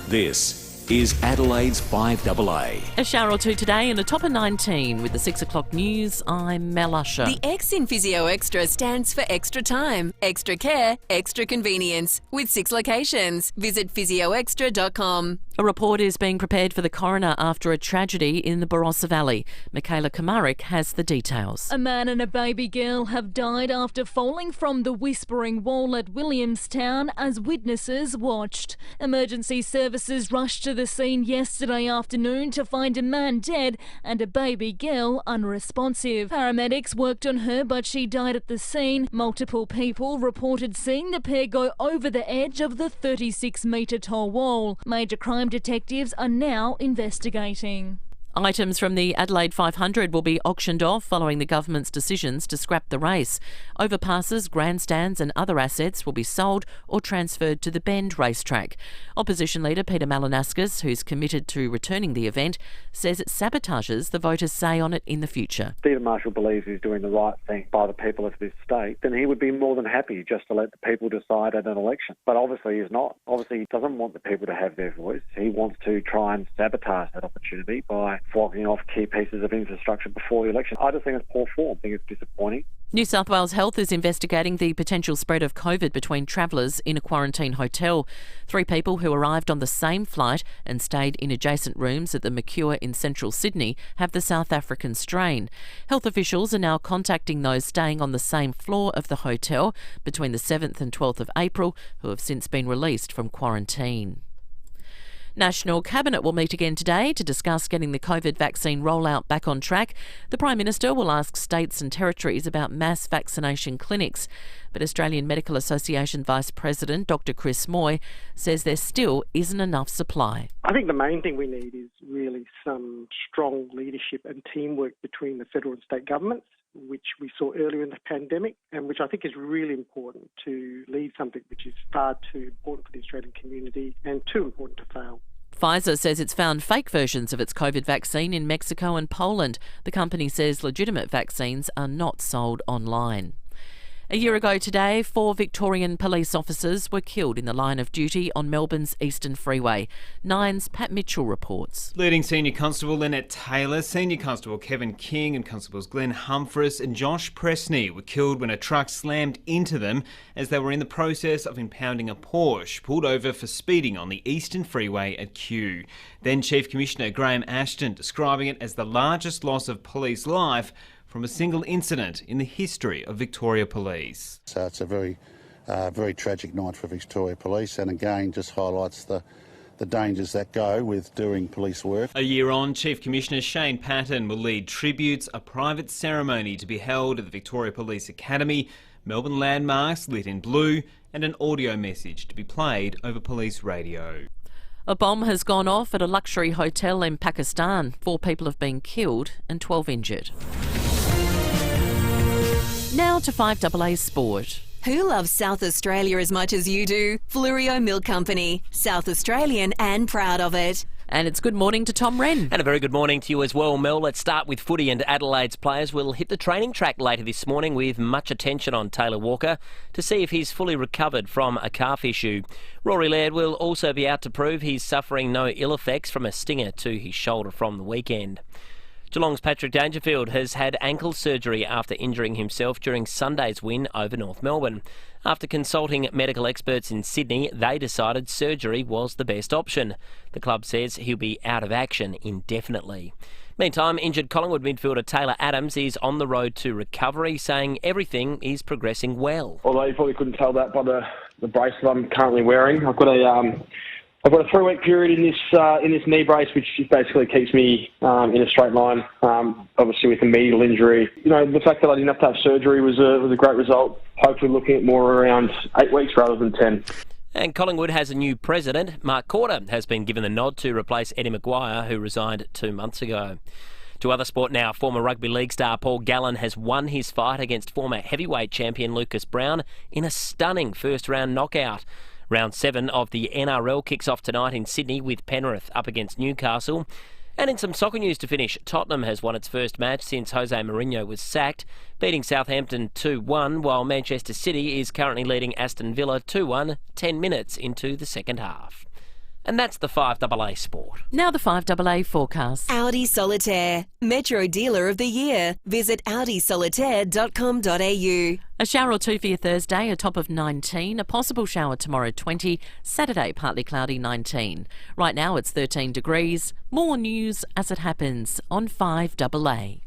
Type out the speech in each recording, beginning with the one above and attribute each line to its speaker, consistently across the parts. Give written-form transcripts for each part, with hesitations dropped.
Speaker 1: This is Adelaide's FIVEaa.
Speaker 2: A shower or two today and a top of 19 with the 6 o'clock news. I'm Mel Usher.
Speaker 3: The X in Physio Extra stands for extra time, extra care, extra convenience with 6 locations. Visit physioextra.com.
Speaker 2: A report is being prepared for the coroner after a tragedy in the Barossa Valley. Michaela Kamarick has the details.
Speaker 4: A man and a baby girl have died after falling from the Whispering Wall at Williamstown as witnesses watched. Emergency services rushed to the scene yesterday afternoon to find a man dead and a baby girl unresponsive. Paramedics worked on her, but she died at the scene. Multiple people reported seeing the pair go over the edge of the 36-metre tall wall. Major crime detectives are now investigating.
Speaker 2: Items from the Adelaide 500 will be auctioned off following the government's decisions to scrap the race. Overpasses, grandstands and other assets will be sold or transferred to the Bend racetrack. Opposition leader Peter Malinauskas, who's committed to returning the event, says it sabotages the voters' say on it in the future.
Speaker 5: Stephen Marshall believes he's doing the right thing by the people of this state, then he would be more than happy just to let the people decide at an election. But obviously he's not. Obviously he doesn't want the people to have their voice. He wants to try and sabotage that opportunity by flocking off key pieces of infrastructure before the election. I just think it's poor form. I think it's disappointing.
Speaker 2: New South Wales Health is investigating the potential spread of COVID between travellers in a quarantine hotel. 3 people who arrived on the same flight and stayed in adjacent rooms at the Mercure in central Sydney have the South African strain. Health officials are now contacting those staying on the same floor of the hotel between the 7th and 12th of April who have since been released from quarantine. National Cabinet will meet again today to discuss getting the COVID vaccine rollout back on track. The Prime Minister will ask states and territories about mass vaccination clinics. But Australian Medical Association Vice President Dr Chris Moy says there still isn't enough supply.
Speaker 6: I think the main thing we need is really some strong leadership and teamwork between the federal and state governments, which we saw earlier in the pandemic and which I think is really important to lead something which is far too important for the Australian community and too important to fail.
Speaker 2: Pfizer says it's found fake versions of its COVID vaccine in Mexico and Poland. The company says legitimate vaccines are not sold online. A year ago today, 4 Victorian police officers were killed in the line of duty on Melbourne's Eastern Freeway. Nine's Pat Mitchell reports.
Speaker 7: Leading Senior Constable Lynette Taylor, Senior Constable Kevin King and Constables Glenn Humphreys and Josh Presney were killed when a truck slammed into them as they were in the process of impounding a Porsche pulled over for speeding on the Eastern Freeway at Kew. Then Chief Commissioner Graham Ashton describing it as the largest loss of police life from a single incident in the history of Victoria Police.
Speaker 8: So it's a very tragic night for Victoria Police, and again just highlights the dangers that go with doing police work.
Speaker 7: A year on, Chief Commissioner Shane Patton will lead tributes, a private ceremony to be held at the Victoria Police Academy, Melbourne landmarks lit in blue, and an audio message to be played over police radio.
Speaker 2: A bomb has gone off at a luxury hotel in Pakistan. 4 people have been killed and 12 injured. Now to FIVEaa Sport.
Speaker 3: Who loves South Australia as much as you do? Fleurieu Milk Company. South Australian and proud of it.
Speaker 2: And it's good morning to Tom Wren.
Speaker 9: And a very good morning to you as well, Mel. Let's start with footy, and Adelaide's players will hit the training track later this morning with much attention on Taylor Walker to see if he's fully recovered from a calf issue. Rory Laird will also be out to prove he's suffering no ill effects from a stinger to his shoulder from the weekend. Geelong's Patrick Dangerfield has had ankle surgery after injuring himself during Sunday's win over North Melbourne. After consulting medical experts in Sydney, they decided surgery was the best option. The club says he'll be out of action indefinitely. Meantime, injured Collingwood midfielder Taylor Adams is on the road to recovery, saying everything is progressing well.
Speaker 10: Although you probably couldn't tell that by the bracelet I'm currently wearing. I've got a 3-week period in this knee brace, which basically keeps me in a straight line. Obviously, with a medial injury, the fact that I didn't have to have surgery was a great result. Hopefully, looking at more around 8 weeks rather than 10.
Speaker 9: And Collingwood has a new president. Mark Corder has been given the nod to replace Eddie Maguire, who resigned 2 months ago. To other sport now, former rugby league star Paul Gallen has won his fight against former heavyweight champion Lucas Brown in a stunning first-round knockout. Round 7 of the NRL kicks off tonight in Sydney with Penberthy up against Newcastle. And in some soccer news to finish, Tottenham has won its first match since Jose Mourinho was sacked, beating Southampton 2-1, while Manchester City is currently leading Aston Villa 2-1, 10 minutes into the second half. And that's the 5AA Sport.
Speaker 2: Now the 5AA forecast.
Speaker 3: Audi Solitaire, Metro Dealer of the Year. Visit audisolitaire.com.au.
Speaker 2: A shower or two for your Thursday, a top of 19. A possible shower tomorrow, 20. Saturday, partly cloudy, 19. Right now it's 13 degrees. More news as it happens on 5AA.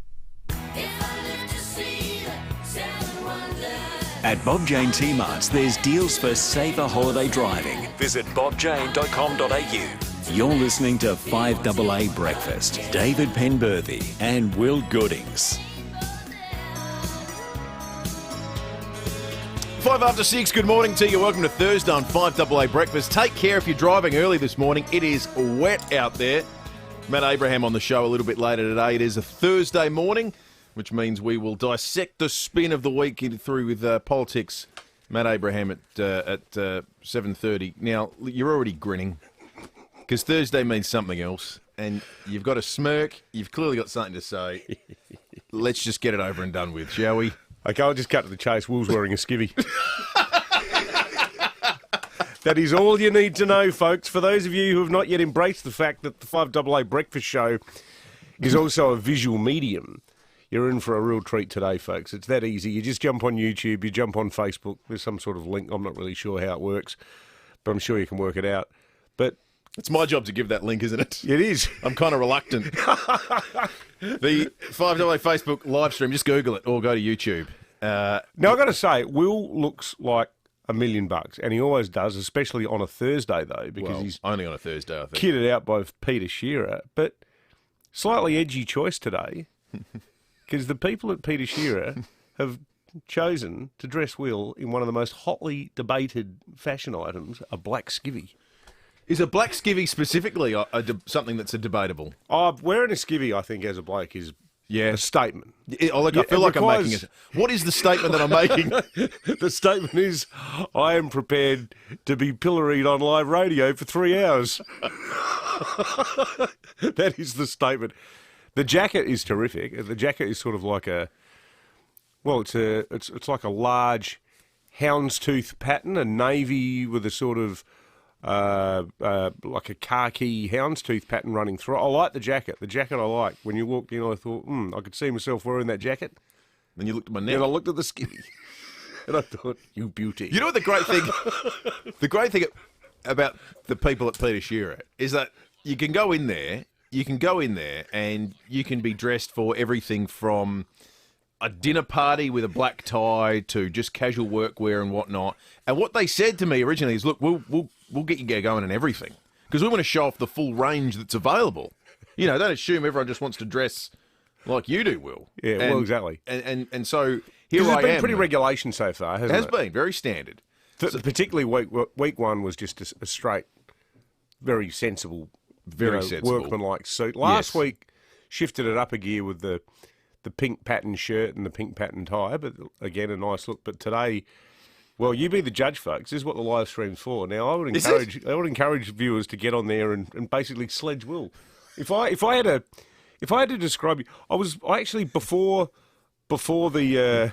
Speaker 1: At Bob Jane T-Marts, there's deals for safer holiday driving. Visit bobjane.com.au. You're listening to 5AA Breakfast. David Penberthy and Will Goodings.
Speaker 11: 5 after 6, good morning to you. Welcome to Thursday on 5AA Breakfast. Take care if you're driving early this morning. It is wet out there. Matt Abraham on the show a little bit later today. It is a Thursday morning, which means we will dissect the spin of the week through with politics. Matt Abraham at 7:30. Now, you're already grinning because Thursday means something else, and you've got a smirk. You've clearly got something to say. Let's just get it over and done with, shall we?
Speaker 12: Okay, I'll just cut to the chase. Will's wearing a skivvy. That is all you need to know, folks. For those of you who have not yet embraced the fact that the 5AA Breakfast Show is also a visual medium, you're in for a real treat today, folks. It's that easy. You just jump on YouTube, you jump on Facebook. There's some sort of link. I'm not really sure how it works, but I'm sure you can work it out. But
Speaker 11: it's my job to give that link, isn't it?
Speaker 12: It is.
Speaker 11: I'm kind of reluctant. The 5AA Facebook live stream, just Google it or go to YouTube.
Speaker 12: Now, I've got to say, Will looks like $1 million, and he always does, especially on a Thursday, though, because he's
Speaker 11: only on a Thursday, I think.
Speaker 12: Kitted out by Peter Shearer, but slightly edgy choice today, because the people at Peter Shearer have chosen to dress Will in one of the most hotly debated fashion items, a black skivvy.
Speaker 11: Is a black skivvy specifically something that's a debatable?
Speaker 12: Wearing a skivvy, I think, as a bloke is a statement.
Speaker 11: I feel like I'm making it. What is the statement that I'm making?
Speaker 12: The statement is, I am prepared to be pilloried on live radio for 3 hours. That is the statement. The jacket is terrific. The jacket is sort of like it's like a large houndstooth pattern, a navy with a sort of like a khaki houndstooth pattern running through. I like the jacket. The jacket I like. When you walked in, I thought, I could see myself wearing that jacket.
Speaker 11: Then you looked at my neck.
Speaker 12: Then I looked at the skivvy, and I thought, you beauty.
Speaker 11: You know what the great thing about the people at Peter Shearer is that you can go in there and you can be dressed for everything from a dinner party with a black tie to just casual workwear and whatnot. And what they said to me originally is, look, we'll get you going in everything because we want to show off the full range that's available. You know, don't assume everyone just wants to dress like you do, Will.
Speaker 12: Yeah, well, exactly.
Speaker 11: And so here I am.
Speaker 12: There's been pretty regulation so far, hasn't it?
Speaker 11: It has been, very standard.
Speaker 12: Particularly week one was just a straight, very sensible,
Speaker 11: sensible
Speaker 12: workmanlike suit. Last week shifted it up a gear with the pink pattern shirt and the pink pattern tie, but again, a nice look. But today, well, you be the judge, folks. This is what the live stream's for. Now, I would encourage viewers to get on there and basically sledge Will. If I had to describe you, I actually before the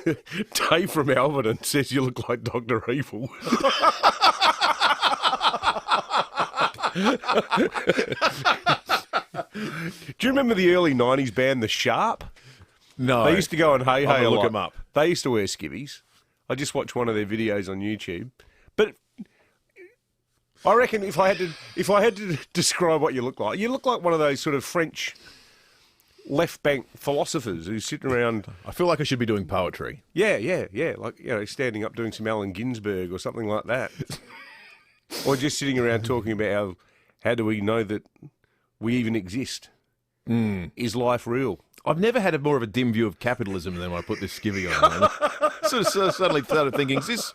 Speaker 12: Dave from Alberton says you look like Dr. Evil. Do you remember the early 90s band The Sharp?
Speaker 11: No.
Speaker 12: They used to go on Hey Hey a lot.
Speaker 11: Look them up.
Speaker 12: They used to wear skivvies. I just watched one of their videos on YouTube. But I reckon if I had to describe what you look like one of those sort of French left bank philosophers who's sitting around.
Speaker 11: I feel like I should be doing poetry.
Speaker 12: Yeah. Like, standing up doing some Allen Ginsberg or something like that. Or just sitting around talking about how do we know that we even exist? Is life real?
Speaker 11: I've never had more of a dim view of capitalism than when I put this skivvy on. sort of suddenly started thinking, is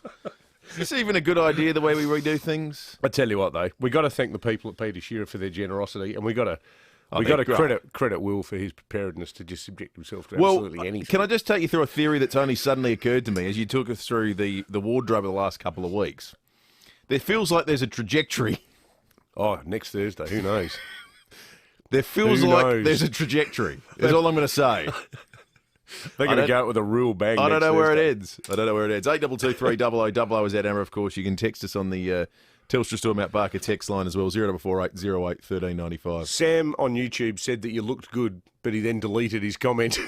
Speaker 11: this even a good idea, the way we redo things?
Speaker 12: I tell you what, though, we got to thank the people at Peter Shearer for their generosity, and we got to credit Will for his preparedness to just subject himself to absolutely anything.
Speaker 11: Can I just take you through a theory that's only suddenly occurred to me as you took us through the wardrobe of the last couple of weeks? There feels like there's a trajectory.
Speaker 12: Oh, next Thursday, who knows?
Speaker 11: There feels like there's a trajectory. That's all I'm going to say.
Speaker 12: They're going to go out with a real bang.
Speaker 11: I don't know where it ends. 8223 0000 is our number, of course. You can text us on the Telstra Store Mount Barker text line as well, 0448 08 1395.
Speaker 12: Sam on YouTube said that you looked good, but he then deleted his comment.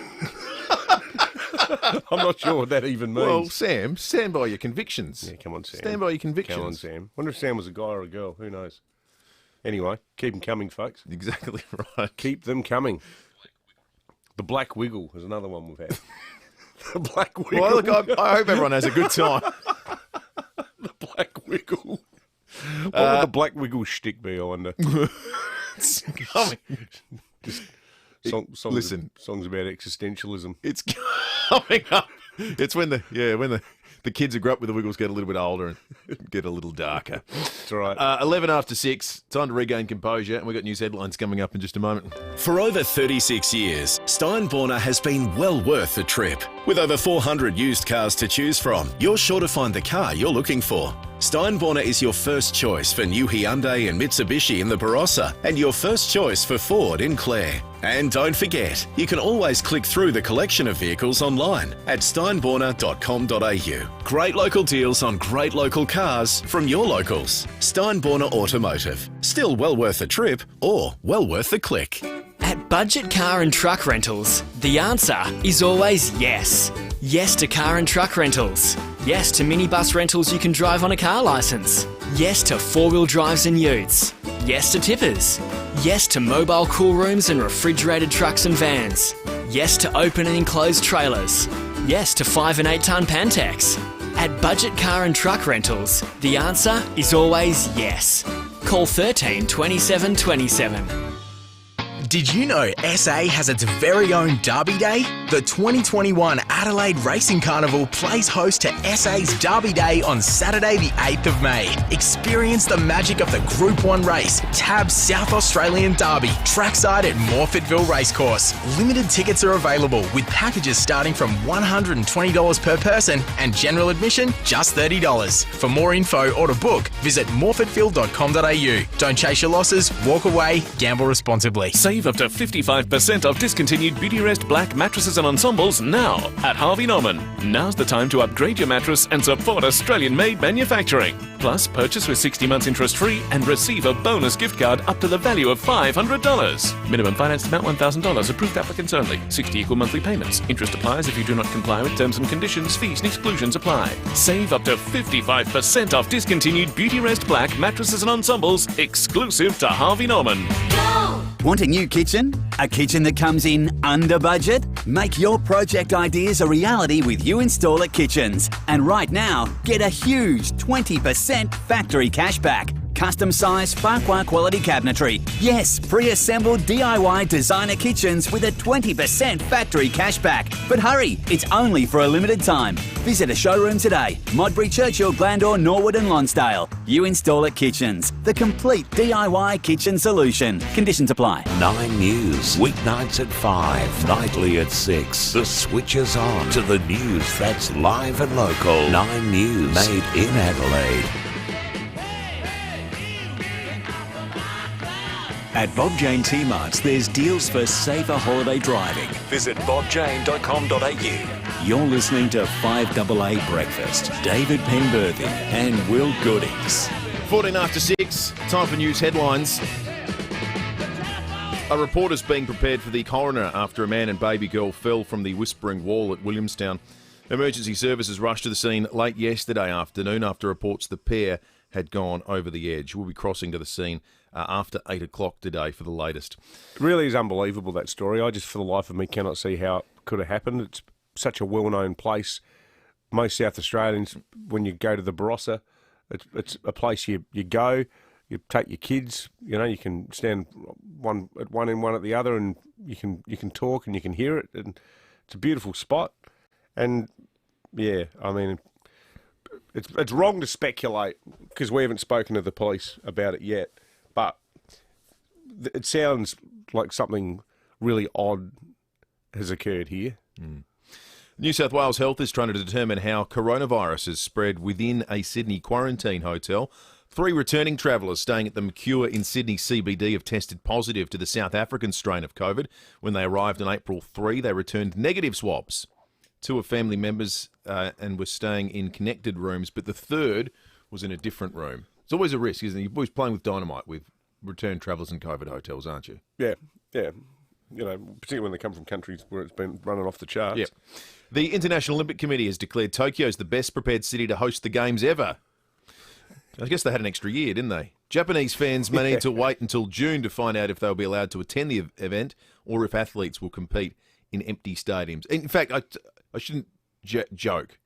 Speaker 12: I'm not sure what that even means.
Speaker 11: Well, Sam, stand by your convictions.
Speaker 12: Yeah, come on, Sam.
Speaker 11: Stand by your convictions.
Speaker 12: Come on, Sam. Wonder if Sam was a guy or a girl. Who knows? Anyway, keep them coming, folks.
Speaker 11: Exactly right.
Speaker 12: Keep them coming. The Black Wiggle is another one we've had. The Black Wiggle.
Speaker 11: Well, look, I hope everyone has a good time.
Speaker 12: The Black Wiggle. What would the Black Wiggle shtick be, I wonder?
Speaker 11: It's coming.
Speaker 12: Just songs about existentialism.
Speaker 11: It's coming up. It's when the kids who grew up with the Wiggles get a little bit older and get a little darker.
Speaker 12: That's right.
Speaker 11: 11 after 6. Time to regain composure, and we've got news headlines coming up in just a moment.
Speaker 1: For over 36 years, Steinborner has been well worth the trip. With over 400 used cars to choose from, you're sure to find the car you're looking for. Steinborner is your first choice for new Hyundai and Mitsubishi in the Barossa, and your first choice for Ford in Clare. And don't forget, you can always click through the collection of vehicles online at steinborner.com.au. Great local deals on great local cars from your locals. Steinborner Automotive. Still well worth the trip, or well worth the click.
Speaker 13: At Budget Car and Truck Rentals, the answer is always yes. Yes to car and truck rentals. Yes to minibus rentals you can drive on a car licence. Yes to four-wheel drives and utes. Yes to tippers. Yes to mobile cool rooms and refrigerated trucks and vans. Yes to open and enclosed trailers. Yes to 5 and 8 tonne Pantex. At Budget Car and Truck Rentals, the answer is always yes. Call 13 27 27.
Speaker 14: Did you know SA has its very own Derby Day? The 2021 Adelaide Racing Carnival plays host to SA's Derby Day on Saturday the 8th of May. Experience the magic of the Group 1 race, TAB South Australian Derby, trackside at Morfettville Racecourse. Limited tickets are available with packages starting from $120 per person and general admission just $30. For more info or to book, visit morfettville.com.au. Don't chase your losses, walk away, gamble responsibly.
Speaker 15: Save up to 55% off discontinued Beautyrest Black mattresses and ensembles now at Harvey Norman. Now's the time to upgrade your mattress and support Australian-made manufacturing. Plus, purchase with 60 months interest-free and receive a bonus gift card up to the value of $500. Minimum finance amount $1,000. Approved applicants only. 60 equal monthly payments. Interest applies if you do not comply with terms and conditions. Fees and exclusions apply. Save up to 55% off discontinued Beautyrest Black mattresses and ensembles exclusive to Harvey Norman.
Speaker 16: Want a new kitchen? A kitchen that comes in under budget? Make your project ideas a reality with You Install It Kitchens. And right now, get a huge 20% factory cashback. Custom size Farquhar quality cabinetry. Yes, pre-assembled DIY designer kitchens with a 20% factory cashback. But hurry, it's only for a limited time. Visit a showroom today. Modbury, Churchill, Glandore, Norwood and Lonsdale. You Install It Kitchens, the complete DIY kitchen solution. Conditions apply.
Speaker 17: 9 News, weeknights at 5, nightly at 6. The switch is on to the news that's live and local. 9 News, made in Adelaide.
Speaker 1: At Bob Jane T-Marts, there's deals for safer holiday driving. Visit bobjane.com.au. You're listening to 5AA Breakfast. David Penberthy and Will Goodings.
Speaker 11: 14 after 6, time for news headlines. A reporter's being prepared for the coroner after a man and baby girl fell from the Whispering Wall at Williamstown. Emergency services rushed to the scene late yesterday afternoon after reports the pair had gone over the edge. We'll be crossing to the scene after 8 o'clock today for the latest.
Speaker 12: It really is unbelievable, that story. I just, for the life of me, cannot see how it could have happened. It's such a well-known place. Most South Australians, when you go to the Barossa, it's a place you go, you take your kids, you know, you can stand one at one end, one at the other, and you can talk and you can hear it, and it's a beautiful spot. And yeah, I mean, it's wrong to speculate because we haven't spoken to the police about it yet, but it sounds like something really odd has occurred here.
Speaker 11: New South Wales Health is trying to determine how coronavirus has spread within a Sydney quarantine hotel. 3 returning travellers staying at the Mercure in Sydney CBD have tested positive to the South African strain of COVID. When they arrived on April 3, they returned negative swabs. 2 are family members and were staying in connected rooms, but the third was in a different room. It's always a risk, isn't it? You're always playing with dynamite with return travellers and COVID hotels, aren't you?
Speaker 12: Yeah. Particularly when they come from countries where it's been running off the charts.
Speaker 11: Yeah. The International Olympic Committee has declared Tokyo's the best prepared city to host the Games ever. I guess they had an extra year, didn't they? Japanese fans may need to wait until June to find out if they'll be allowed to attend the event or if athletes will compete in empty stadiums. In fact, I shouldn't joke.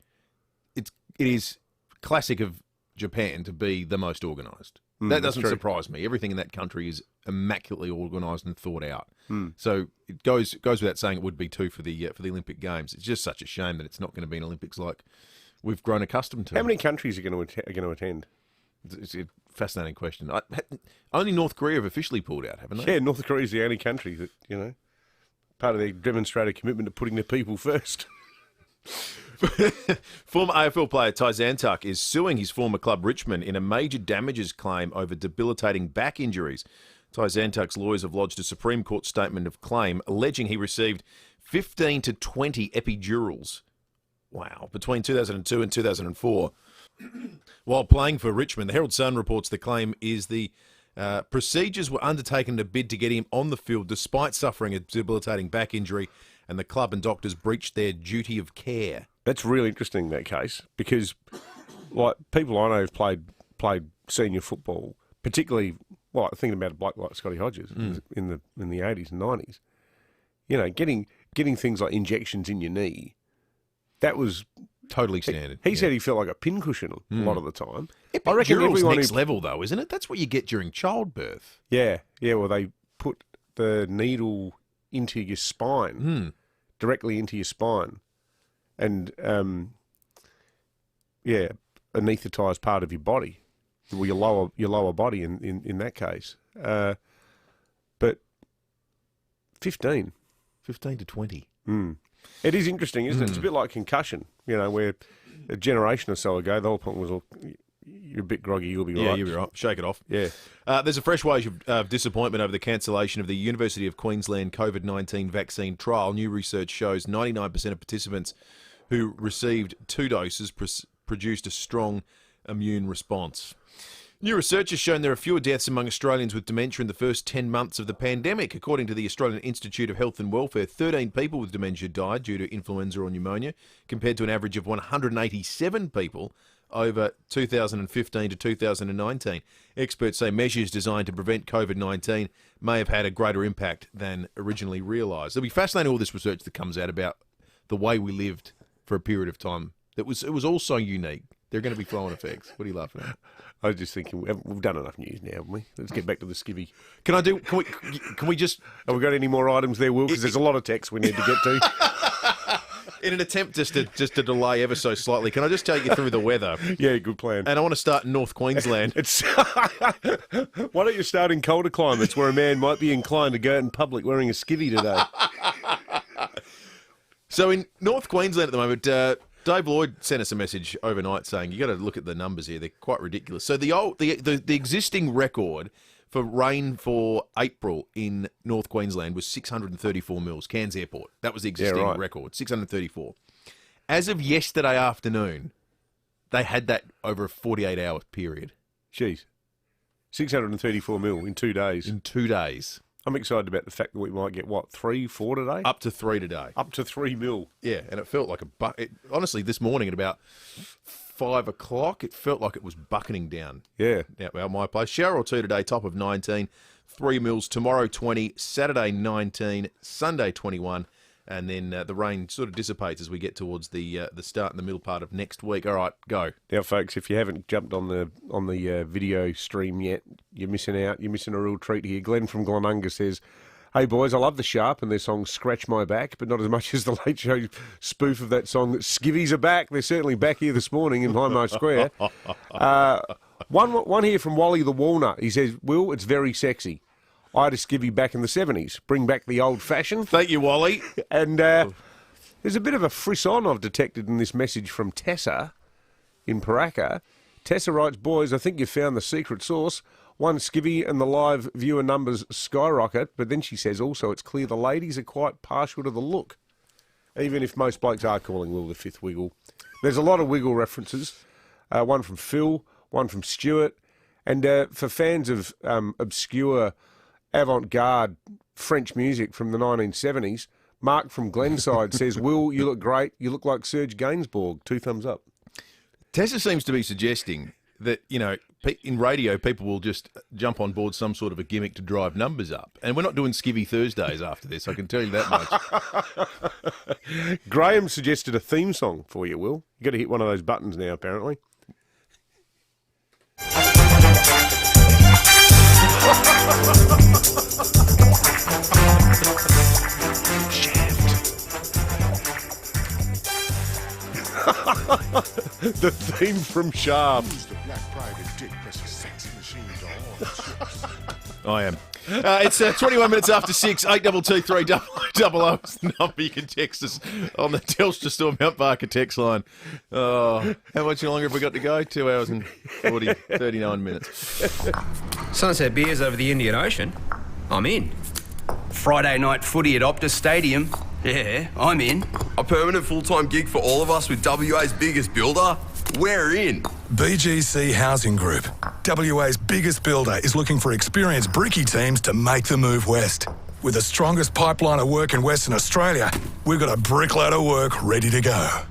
Speaker 11: It is classic of Japan to be the most organised. That doesn't surprise me. Everything in that country is immaculately organised and thought out. So it goes without saying it would be too for the Olympic Games. It's just such a shame that it's not going to be an Olympics like we've grown accustomed to.
Speaker 12: How many countries are going to attend?
Speaker 11: It's a fascinating question. Only North Korea have officially pulled out, haven't they?
Speaker 12: Yeah, North Korea is the only country that, part of their demonstrated commitment to putting their people first.
Speaker 11: Former AFL player Ty Zantuck is suing his former club Richmond in a major damages claim over debilitating back injuries. Ty Zantuck's lawyers have lodged a Supreme Court statement of claim alleging he received 15 to 20 epidurals. Wow, between 2002 and 2004. While playing for Richmond, the Herald Sun reports the claim is the procedures were undertaken to bid to get him on the field despite suffering a debilitating back injury, and the club and doctors breached their duty of care.
Speaker 12: That's really interesting, that case, because like people I know have played senior football, particularly thinking about a bloke like Scotty Hodges in the 80s and 90s. Getting things like injections in your knee, that was
Speaker 11: totally standard.
Speaker 12: He said he felt like a pincushion a lot of the time.
Speaker 11: I reckon everyone's next level, though, isn't it? That's what you get during childbirth.
Speaker 12: Yeah. Well, they put the needle into your spine, directly into your spine, and anaesthetise part of your body, well, your lower body in that case. But 15
Speaker 11: to 20.
Speaker 12: It is interesting, isn't it? It's a bit like concussion, where a generation or so ago, the whole point was, you're a bit groggy, you'll be right.
Speaker 11: Yeah, you'll be right. Shake it off.
Speaker 12: Yeah.
Speaker 11: There's a fresh wave of disappointment over the cancellation of the University of Queensland COVID-19 vaccine trial. New research shows 99% of participants who received 2 doses produced a strong immune response. New research has shown there are fewer deaths among Australians with dementia in the first 10 months of the pandemic. According to the Australian Institute of Health and Welfare, 13 people with dementia died due to influenza or pneumonia, compared to an average of 187 people over 2015 to 2019. Experts say measures designed to prevent COVID-19 may have had a greater impact than originally realised. It'll be fascinating, all this research that comes out about the way we lived for a period of time. It was all so unique. There are going to be flow-on effects. What are you laughing at?
Speaker 12: I was just thinking, we've done enough news now, haven't we? Let's get back to the skivvy.
Speaker 11: Can we just...
Speaker 12: Have we got any more items there, Will? Because there's a lot of text we need to get to.
Speaker 11: In an attempt just to delay ever so slightly, can I just take you through the weather?
Speaker 12: Yeah, good plan.
Speaker 11: And I want to start in North Queensland.
Speaker 12: Why don't you start in colder climates where a man might be inclined to go out in public wearing a skivvy today?
Speaker 11: So in North Queensland at the moment, Dave Lloyd sent us a message overnight saying you got to look at the numbers here; they're quite ridiculous. So the existing record for rain for April in North Queensland was 634 mils, Cairns Airport. That was the existing record, 634. As of yesterday afternoon, they had that over a 48-hour period.
Speaker 12: Jeez, 634 mil in 2 days.
Speaker 11: In 2 days.
Speaker 12: I'm excited about the fact that we might get, 3, 4 today?
Speaker 11: Up to 3 today.
Speaker 12: Up to 3 mil.
Speaker 11: Yeah, and it felt like honestly, this morning at about 5 o'clock, it felt like it was bucketing down.
Speaker 12: Yeah.
Speaker 11: Out my place. Shower or two today, top of 19. 3 mils tomorrow, 20. Saturday, 19. Sunday, 21. And then the rain sort of dissipates as we get towards the start and the middle part of next week. All right, go.
Speaker 12: Now, folks, if you haven't jumped on the video stream yet, you're missing out. You're missing a real treat here. Glenn from Glenunga says, "Hey boys, I love the Sharp and their song Scratch My Back, but not as much as the Late Show spoof of that song. Skivvies are back. They're certainly back here this morning in Hindmarsh Square." One here from Wally the Walnut. He says, "Will, it's very sexy. I had a skivvy back in the 70s. Bring back the old fashion."
Speaker 11: Thank you, Wally.
Speaker 12: And there's a bit of a frisson I've detected in this message from Tessa in Paraka. Tessa writes, "Boys, I think you've found the secret sauce. One skivvy and the live viewer numbers skyrocket." But then she says also it's clear the ladies are quite partial to the look, even if most blokes are calling Will the fifth wiggle. There's a lot of wiggle references. One from Phil, one from Stuart. And for fans of obscure avant-garde French music from the 1970s, Mark from Glenside says, Will, you look great. You look like Serge Gainsbourg. 2 thumbs up.
Speaker 11: Tessa seems to be suggesting that, you know, in radio, people will just jump on board some sort of a gimmick to drive numbers up. And we're not doing Skivvy Thursdays after this, I can tell you that much.
Speaker 12: Graham suggested a theme song for you, Will. You've got to hit one of those buttons now, apparently. The theme from Shaft.
Speaker 11: I am. It's 21 minutes after 6, 822 is the number. You can text us on the Telstra Store Mount Barker text line. Oh, how much longer have we got to go? 2 hours and 39 minutes.
Speaker 18: Sunset Beers over the Indian Ocean? I'm in. Friday night footy at Optus Stadium? Yeah, I'm in.
Speaker 19: A permanent full-time gig for all of us with WA's biggest builder? We're in.
Speaker 20: BGC Housing Group, WA's biggest builder, is looking for experienced brickie teams to make the move west. With the strongest pipeline of work in Western Australia, we've got a brickload of work ready to go.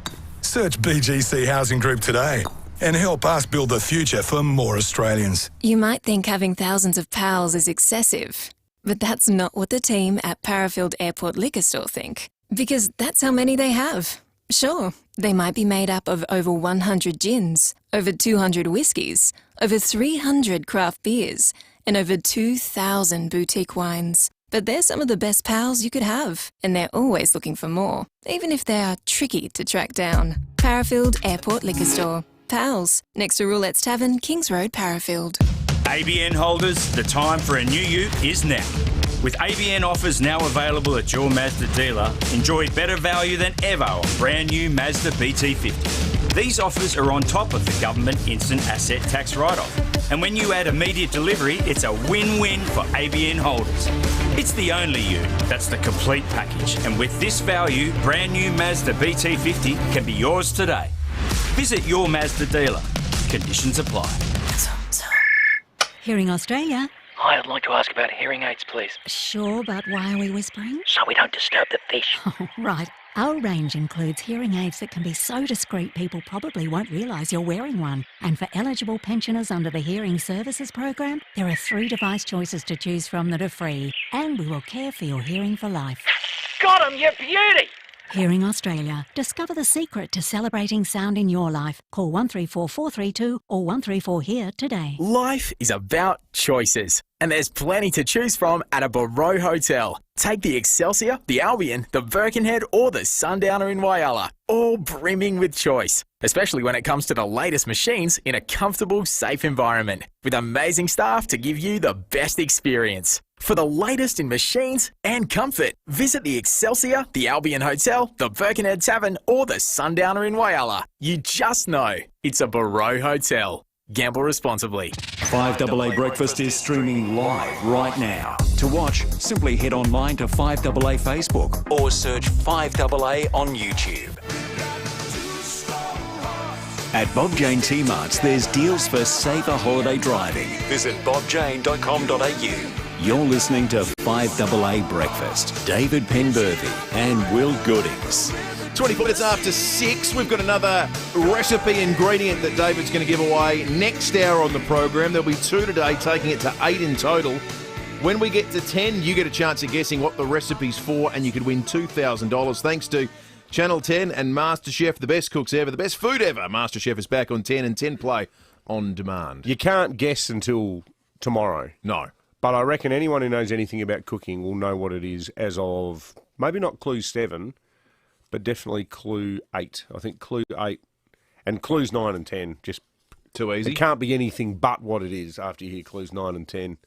Speaker 20: Search BGC Housing Group today and help us build the future for more Australians.
Speaker 21: You might think having thousands of pals is excessive, but that's not what the team at Parafield Airport Liquor Store think, because that's how many they have. Sure, they might be made up of over 100 gins, over 200 whiskies, over 300 craft beers, and over 2,000 boutique wines. But they're some of the best pals you could have, and they're always looking for more, even if they are tricky to track down. Parafield Airport Liquor Store. Pals, next to Roulette's Tavern, Kings Road, Parafield.
Speaker 22: ABN holders, the time for a new you is now. With ABN offers now available at your Mazda dealer, enjoy better value than ever on brand new Mazda BT50. These offers are on top of the government instant asset tax write-off. And when you add immediate delivery, it's a win-win for ABN holders. It's the only you. That's the complete package. And with this value, brand new Mazda BT50 can be yours today. Visit your Mazda dealer. Conditions apply.
Speaker 23: Hearing Australia.
Speaker 24: Hi, I'd like to ask about hearing aids, please.
Speaker 23: Sure, but why are we whispering?
Speaker 24: So we don't disturb the fish.
Speaker 23: Oh, right. Our range includes hearing aids that can be so discreet people probably won't realise you're wearing one. And for eligible pensioners under the Hearing Services Program, there are 3 device choices to choose from that are free. And we will care for your hearing for life.
Speaker 24: Got 'em, you beauty!
Speaker 23: Hearing Australia. Discover the secret to celebrating sound in your life. Call 134 432 or 134 HERE today.
Speaker 13: Life is about choices, and there's plenty to choose from at a Barrow Hotel. Take the Excelsior, the Albion, the Birkenhead or the Sundowner in Whyalla, all brimming with choice, especially when it comes to the latest machines in a comfortable, safe environment, with amazing staff to give you the best experience. For the latest in machines and comfort, visit the Excelsior, the Albion Hotel, the Birkenhead Tavern or the Sundowner in Whyalla. You just know it's a Barrow Hotel. Gamble responsibly.
Speaker 1: 5AA Breakfast is streaming live right now. To watch, simply head online to 5AA Facebook or search 5AA on YouTube. At Bob Jane T-Marts, there's deals for safer holiday driving. Visit bobjane.com.au. You're listening to 5AA Breakfast. David Penberthy and Will Goodings.
Speaker 11: 24 minutes after 6, we've got another recipe ingredient that David's going to give away next hour on the program. There'll be 2 today, taking it to 8 in total. When we get to 10, you get a chance of guessing what the recipe's for, and you could win $2,000 thanks to Channel 10 and MasterChef, the best cooks ever, the best food ever. MasterChef is back on 10 and 10 Play on demand.
Speaker 12: You can't guess until tomorrow.
Speaker 11: No.
Speaker 12: But I reckon anyone who knows anything about cooking will know what it is as of, maybe not clue 7, but definitely clue 8. I think clue 8 and clues 9 and 10, just
Speaker 11: too easy.
Speaker 12: It can't be anything but what it is after you hear clues 9 and 10.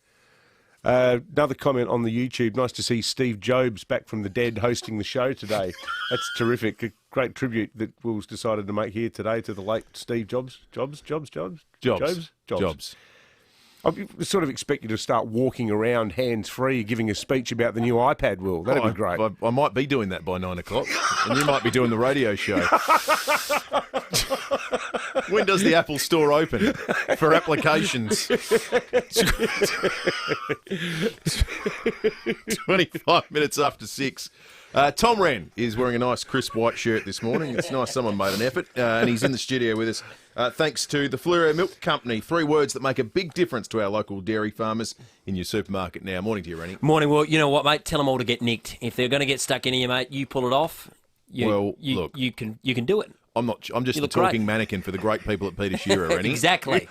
Speaker 12: Another comment on the YouTube. Nice to see Steve Jobs back from the dead hosting the show today. That's terrific. A great tribute that Will's decided to make here today to the late Steve Jobs. Jobs. I sort of expect you to start walking around hands-free, giving a speech about the new iPad, Will. That'd be great.
Speaker 11: I might be doing that by 9 o'clock, and you might be doing the radio show. When does the Apple Store open for applications? 25 minutes after 6. Tom Wren is wearing a nice crisp white shirt this morning. It's nice someone made an effort, and he's in the studio with us thanks to the Fleurieu Milk Company. 3 words that make a big difference to our local dairy farmers in your supermarket now. Morning to you, Rennie.
Speaker 9: Morning. Well, you know what, mate? Tell them all to get nicked. If they're going to get stuck in here, mate, you pull it off.
Speaker 11: Look,
Speaker 9: you can do it.
Speaker 11: I'm just a talking mannequin for the great people at Peter Shearer, Rennie.
Speaker 9: Exactly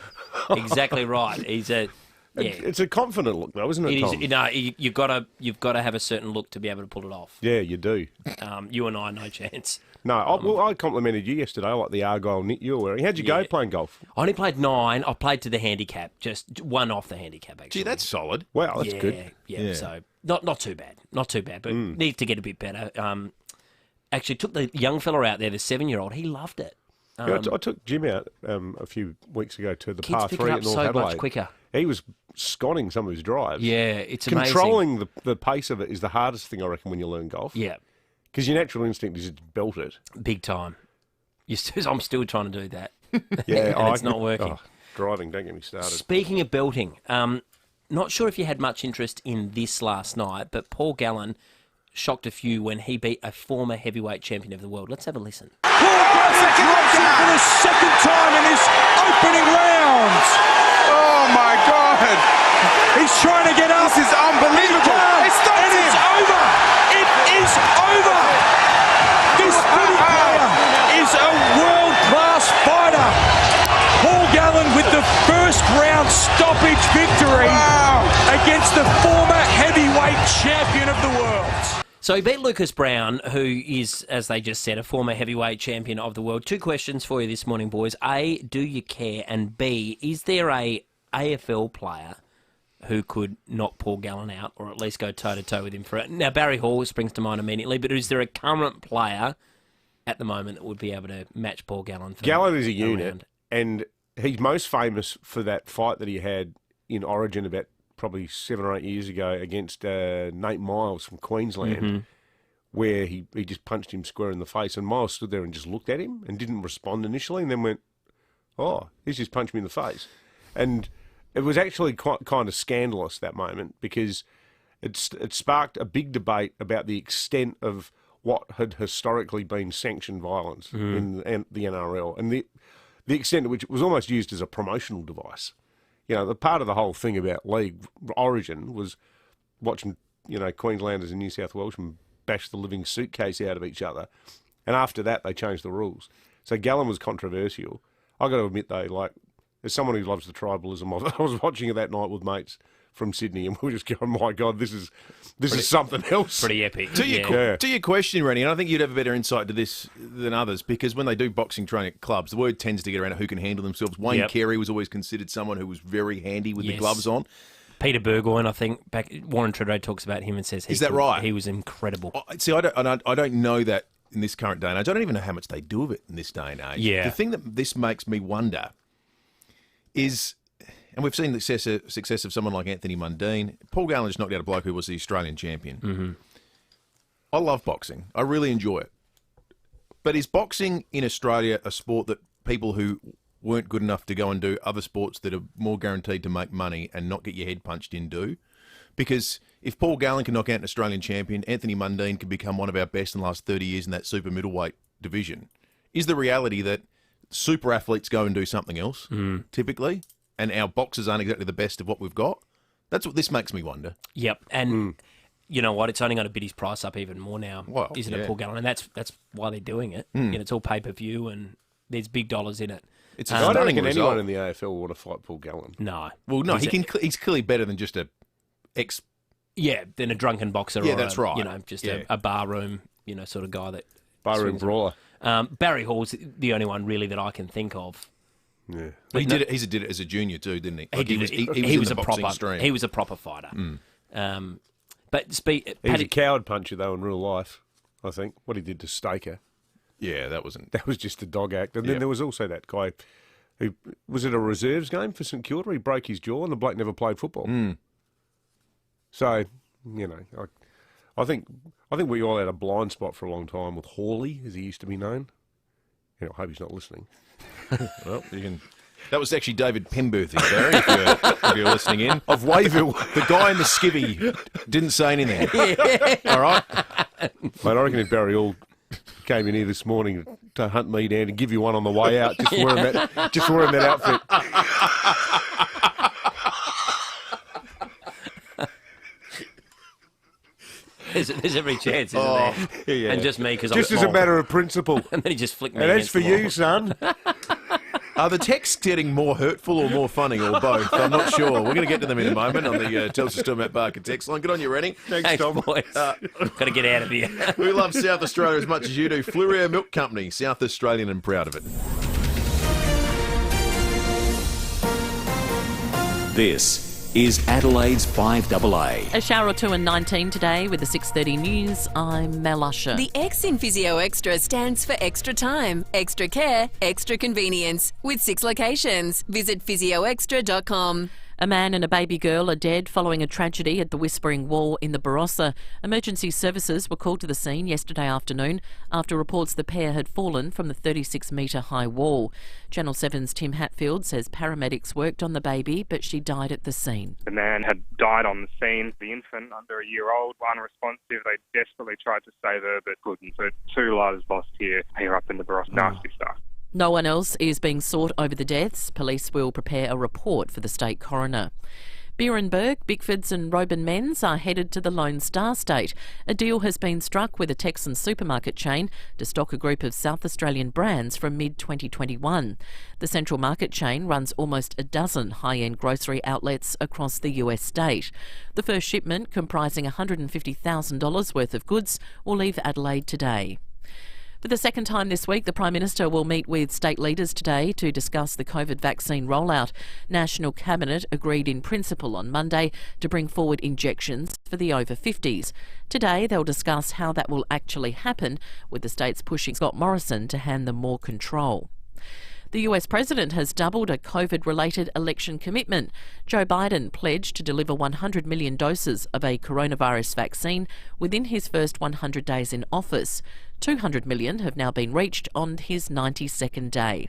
Speaker 9: right. He's a
Speaker 12: It's a confident look, though, isn't it, Tom?
Speaker 9: No, you've got to have a certain look to be able to pull it off.
Speaker 12: Yeah, you do.
Speaker 9: You and I, no chance.
Speaker 12: No, I complimented you yesterday. I like the Argyle knit you were wearing. How'd you go playing golf?
Speaker 9: I only played 9. I played to the handicap, just one off the handicap, actually.
Speaker 11: Gee, that's solid.
Speaker 12: Wow, that's good.
Speaker 9: Yeah, so not too bad. Not too bad, but needs to get a bit better. Actually took the young fella out there, the 7-year-old. He loved it.
Speaker 12: I took Jim out a few weeks ago to the
Speaker 9: Kids
Speaker 12: par
Speaker 9: pick
Speaker 12: 3
Speaker 9: it
Speaker 12: at
Speaker 9: up
Speaker 12: North
Speaker 9: so
Speaker 12: Adelaide.
Speaker 9: much quicker.
Speaker 12: He was sconning some of his drives.
Speaker 9: Yeah, it's amazing.
Speaker 12: Controlling the pace of it is the hardest thing, I reckon, when you learn golf.
Speaker 9: Yeah.
Speaker 12: Because your natural instinct is to belt it.
Speaker 9: Big time. I'm still trying to do that.
Speaker 12: Yeah,
Speaker 9: and it's not working.
Speaker 12: Driving, don't get me started.
Speaker 9: Speaking of belting, not sure if you had much interest in this last night, but Paul Gallen shocked a few when he beat a former heavyweight champion of the world. Let's have a listen.
Speaker 4: Paul drops in for the second time in his opening round. Oh my God! He's trying to get up. This is unbelievable. It's over. It is over. This footy player is a world-class fighter. Paul Gallen with the first round stoppage victory against the former heavyweight champion of the world.
Speaker 9: So he beat Lucas Brown, who is, as they just said, a former heavyweight champion of the world. 2 questions for you this morning, boys. A, do you care? And B, is there a AFL player who could knock Paul Gallen out, or at least go toe-to-toe with him for it? Now, Barry Hall springs to mind immediately, but is there a current player at the moment that would be able to match Paul Gallen?
Speaker 12: Gallen is a unit, and he's most famous for that fight that he had in Origin about probably 7 or 8 years ago against Nate Miles from Queensland, where he just punched him square in the face, and Miles stood there and just looked at him and didn't respond initially, and then went, "Oh, he's just punched me in the face." And it was actually quite kind of scandalous, that moment, because it sparked a big debate about the extent of what had historically been sanctioned violence in the NRL, and the extent to which it was almost used as a promotional device. You know, the part of the whole thing about league origin was watching, Queenslanders and New South Welshmen bash the living suitcase out of each other. And after that, they changed the rules. So Gallen was controversial. I've got to admit, though, as someone who loves the tribalism, I was watching it that night with mates from Sydney, and we were just going, "My God, this is something else."
Speaker 9: Pretty epic.
Speaker 11: To your question, Rennie, and I think you'd have a better insight to this than others, because when they do boxing training at clubs, the word tends to get around who can handle themselves. Wayne Carey was always considered someone who was very handy with the gloves on.
Speaker 9: Peter Burgoyne, I think, Warren Trudeau talks about him and says
Speaker 11: right?
Speaker 9: He was incredible.
Speaker 11: See, I don't know that in this current day and age. I don't even know how much they do of it in this day and age.
Speaker 9: Yeah.
Speaker 11: The thing that this makes me wonder is, and we've seen the success of someone like Anthony Mundine. Paul Gallen just knocked out a bloke who was the Australian champion. I love boxing. I really enjoy it. But is boxing in Australia a sport that people who weren't good enough to go and do other sports that are more guaranteed to make money and not get your head punched in do? Because if Paul Gallen can knock out an Australian champion, Anthony Mundine can become one of our best in the last 30 years in that super middleweight division. Is the reality that super athletes go and do something else, typically, and our boxers aren't exactly the best of what we've got? That's what this makes me wonder.
Speaker 9: Yep, and you know what? It's only going to bid his price up even more now, isn't it, Paul Gallen? And that's why they're doing it. It's all pay-per-view, and there's big dollars in it.
Speaker 11: It's a
Speaker 12: I don't
Speaker 11: stunning
Speaker 12: think
Speaker 11: result.
Speaker 12: anyone in the AFL would want to fight Paul Gallen.
Speaker 9: No.
Speaker 11: Well, no, he's clearly better than just a ex.
Speaker 9: Yeah, than a drunken boxer.
Speaker 11: Yeah,
Speaker 9: or
Speaker 11: that's right.
Speaker 9: Just a barroom, sort of guy that
Speaker 12: barroom brawler.
Speaker 9: Barry Hall's the only one really that I can think of.
Speaker 12: Yeah,
Speaker 11: he did it. He did it as a junior too, didn't he?
Speaker 9: He was a proper fighter. But
Speaker 12: he was a coward puncher though in real life. I think what he did to Staker.
Speaker 11: Yeah, that was
Speaker 12: just a dog act. And then there was also that guy Was it a reserves game for St Kilda? He broke his jaw and the bloke never played football. So, I think we all had a blind spot for a long time with Hawley, as he used to be known. I hope he's not listening.
Speaker 11: Well, you can. That was actually David Penberthy, Barry, if you're listening in. Of Wayville, the guy in the skivvy didn't say anything. All right?
Speaker 12: Mate, I reckon if Barry All came in here this morning to hunt me down and give you one on the way out, just wearing that outfit.
Speaker 9: There's every chance, isn't there?
Speaker 12: Yeah.
Speaker 9: And just me, because
Speaker 12: just as a matter of principle.
Speaker 9: And then he just flicked me.
Speaker 12: And that's for you, son.
Speaker 11: Are the texts getting more hurtful or more funny, or both? I'm not sure. We're going to get to them in a moment on the Telstra Storm Barker text line. Good on you, Rennie.
Speaker 12: Thanks, Tom.
Speaker 9: Boys. Got to get out of here.
Speaker 11: We love South Australia as much as you do. FIVEaa Milk Company, South Australian and proud of it.
Speaker 1: This is Adelaide's FIVEaa.
Speaker 2: A shower or two and 19 today with the 6:30 news. I'm Mel Usher.
Speaker 3: The X in Physio Extra stands for extra time, extra care, extra convenience. With 6 locations. Visit physioextra.com.
Speaker 2: A man and a baby girl are dead following a tragedy at the Whispering Wall in the Barossa. Emergency services were called to the scene yesterday afternoon after reports the pair had fallen from the 36-metre high wall. Channel 7's Tim Hatfield says paramedics worked on the baby, but she died at the scene.
Speaker 5: The man had died on the scene. The infant, under a year old, unresponsive. They desperately tried to save her, but couldn't. So 2 lives lost here up in the Barossa. Nasty stuff.
Speaker 2: No one else is being sought over the deaths. Police will prepare a report for the state coroner. Beerenberg, Bickfords and Roban Men's are headed to the Lone Star State. A deal has been struck with a Texan supermarket chain to stock a group of South Australian brands from mid-2021. The Central Market chain runs almost a dozen high-end grocery outlets across the US state. The first shipment, comprising $150,000 worth of goods, will leave Adelaide today. For the second time this week, the Prime Minister will meet with state leaders today to discuss the COVID vaccine rollout. National Cabinet agreed in principle on Monday to bring forward injections for the over 50s. Today, they'll discuss how that will actually happen, with the states pushing Scott Morrison to hand them more control. The US President has doubled a COVID-related election commitment. Joe Biden pledged to deliver 100 million doses of a coronavirus vaccine within his first 100 days in office. 200 million have now been reached on his 92nd day.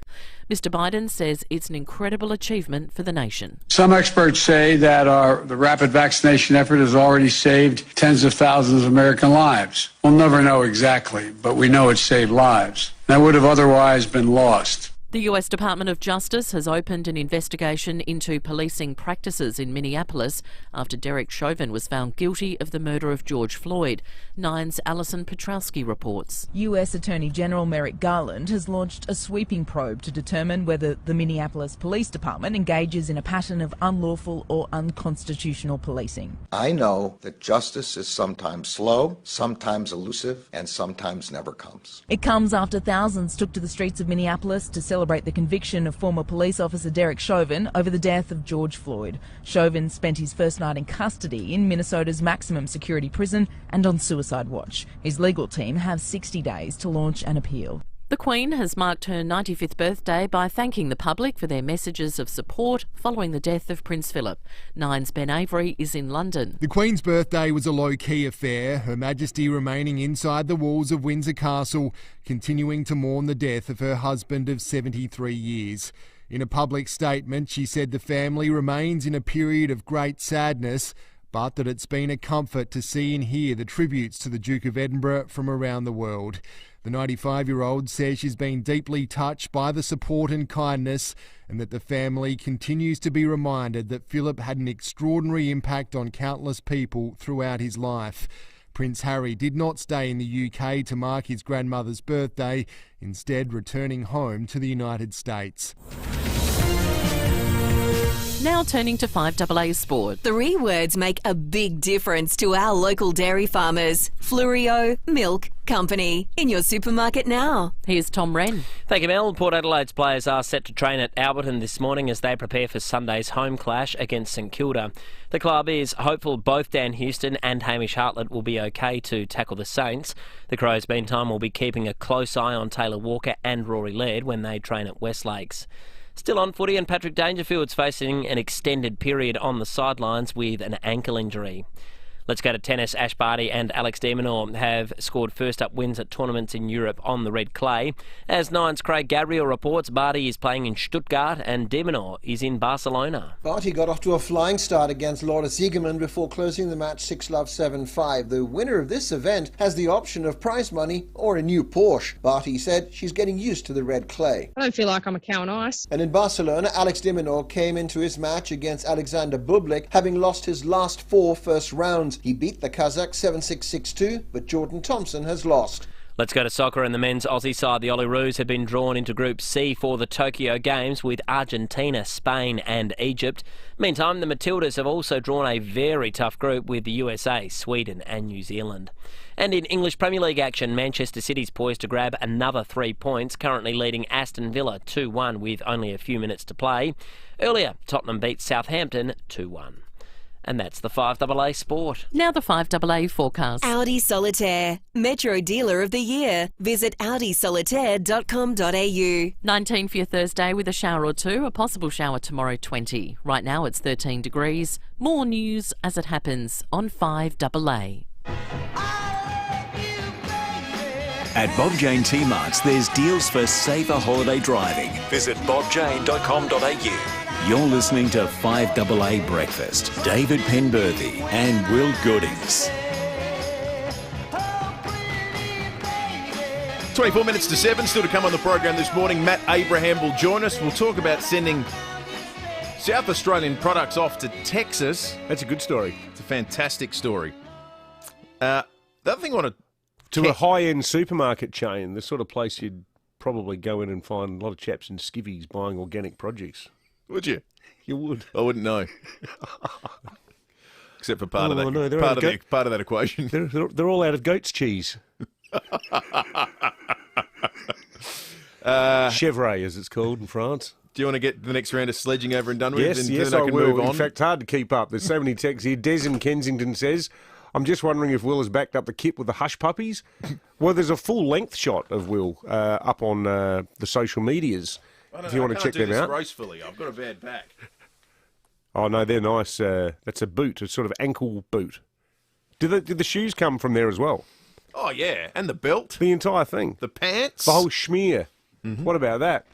Speaker 2: Mr Biden says it's an incredible achievement for the nation.
Speaker 6: Some experts say that the rapid vaccination effort has already saved tens of thousands of American lives. We'll never know exactly, but we know it's saved lives that would have otherwise been lost.
Speaker 2: The US Department of Justice has opened an investigation into policing practices in Minneapolis after Derek Chauvin was found guilty of the murder of George Floyd. Nine's Alison Petrowski reports.
Speaker 7: US Attorney General Merrick Garland has launched a sweeping probe to determine whether the Minneapolis Police Department engages in a pattern of unlawful or unconstitutional policing.
Speaker 8: I know that justice is sometimes slow, sometimes elusive, and sometimes never comes.
Speaker 7: It comes after thousands took to the streets of Minneapolis to celebrate the conviction of former police officer Derek Chauvin over the death of George Floyd. Chauvin spent his first night in custody in Minnesota's maximum security prison and on suicide watch. His legal team have 60 days to launch an appeal.
Speaker 2: The Queen has marked her 95th birthday by thanking the public for their messages of support following the death of Prince Philip. Nine's Ben Avery is in London.
Speaker 25: The Queen's birthday was a low-key affair, Her Majesty remaining inside the walls of Windsor Castle, continuing to mourn the death of her husband of 73 years. In a public statement, she said the family remains in a period of great sadness, but that it's been a comfort to see and hear the tributes to the Duke of Edinburgh from around the world. The 95-year-old says she's been deeply touched by the support and kindness, and that the family continues to be reminded that Philip had an extraordinary impact on countless people throughout his life. Prince Harry did not stay in the UK to mark his grandmother's birthday, instead returning home to the United States.
Speaker 2: Now turning to FIVEaa Sport.
Speaker 3: 3 words make a big difference to our local dairy farmers. FIVEaa Milk Company. In your supermarket now.
Speaker 2: Here's Tom Wren.
Speaker 9: Thank you, Mel. Port Adelaide's players are set to train at Alberton this morning as they prepare for Sunday's home clash against St Kilda. The club is hopeful both Dan Houston and Hamish Hartlett will be okay to tackle the Saints. The Crows, meantime, will be keeping a close eye on Taylor Walker and Rory Laird when they train at Westlakes. Still on footy, and Patrick Dangerfield's facing an extended period on the sidelines with an ankle injury. Let's go to tennis. Ash Barty and Alex de Minaur have scored first-up wins at tournaments in Europe on the red clay. As Nine's Craig Gabriel reports, Barty is playing in Stuttgart and de Minaur is in Barcelona.
Speaker 10: Barty got off to a flying start against Laura Siegerman before closing the match 6-love, 7-5. The winner of this event has the option of prize money or a new Porsche. Barty said she's getting used to the red clay.
Speaker 14: I don't feel like I'm a cow on ice.
Speaker 10: And in Barcelona, Alex de Minaur came into his match against Alexander Bublik, having lost his last 4 first rounds. He beat the Kazakh 7-6, 6-2, but Jordan Thompson has lost.
Speaker 9: Let's go to soccer, and the men's Aussie side, the Olyroos, have been drawn into Group C for the Tokyo Games with Argentina, Spain and Egypt. Meantime, the Matildas have also drawn a very tough group with the USA, Sweden and New Zealand. And in English Premier League action, Manchester City's poised to grab another 3 points, currently leading Aston Villa 2-1 with only a few minutes to play. Earlier, Tottenham beat Southampton 2-1. And that's the 5AA Sport.
Speaker 2: Now the 5AA forecast.
Speaker 3: Audi Solitaire, Metro Dealer of the Year. Visit audisolitaire.com.au.
Speaker 2: 19 for your Thursday with a shower or two. A possible shower tomorrow, 20. Right now it's 13 degrees. More news as it happens on 5AA.
Speaker 1: At Bob Jane T-Marts, there's deals for safer holiday driving. Visit bobjane.com.au. You're listening to 5AA Breakfast. David Penberthy and Will Goodings.
Speaker 11: 24 minutes to 7, still to come on the program this morning. Matt Abraham will join us. We'll talk about sending South Australian products off to Texas.
Speaker 12: That's a good story.
Speaker 11: It's a fantastic story. The other thing I want
Speaker 12: to a high-end supermarket chain, the sort of place you'd probably go in and find a lot of chaps in skivvies buying organic produce.
Speaker 11: Would you?
Speaker 12: You would.
Speaker 11: I wouldn't know. Except for part of that.
Speaker 12: No,
Speaker 11: part of that equation.
Speaker 12: They're all out of goat's cheese. Chevrolet, as it's called in France.
Speaker 11: Do you want to get the next round of sledging over and done with?
Speaker 12: Yes, I will. Move on? In fact, hard to keep up. There's so many texts here. Des in Kensington says, I'm just wondering if Will has backed up the kit with the hush puppies. Well, there's a full-length shot of Will up on the social medias. If you want to check them out.
Speaker 11: Gracefully, I've got a bad back.
Speaker 12: Oh no, they're nice. That's a boot, a sort of ankle boot. Did the shoes come from there as well?
Speaker 11: Oh yeah, and the belt,
Speaker 12: the entire thing,
Speaker 11: the pants,
Speaker 12: the whole schmear. Mm-hmm. What about that?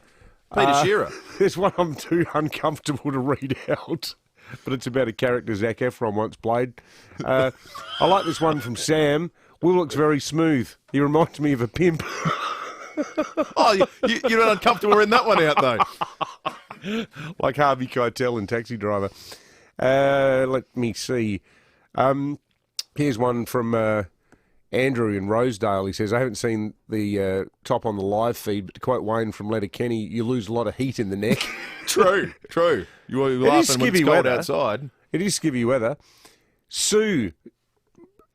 Speaker 11: Peter Shearer.
Speaker 12: There's one I'm too uncomfortable to read out, but it's about a character Zac Efron once played. I like this one from Sam. Will looks very smooth. He reminds me of a pimp.
Speaker 11: Oh, you're not uncomfortable reading that one out, though.
Speaker 12: Like Harvey Keitel in Taxi Driver. Let me see. Here's one from Andrew in Rosedale. He says, I haven't seen the top on the live feed, but to quote Wayne from Letterkenny, you lose a lot of heat in the neck.
Speaker 11: True. You're laughing when it's cold outside.
Speaker 12: It is skivvy weather. Sue,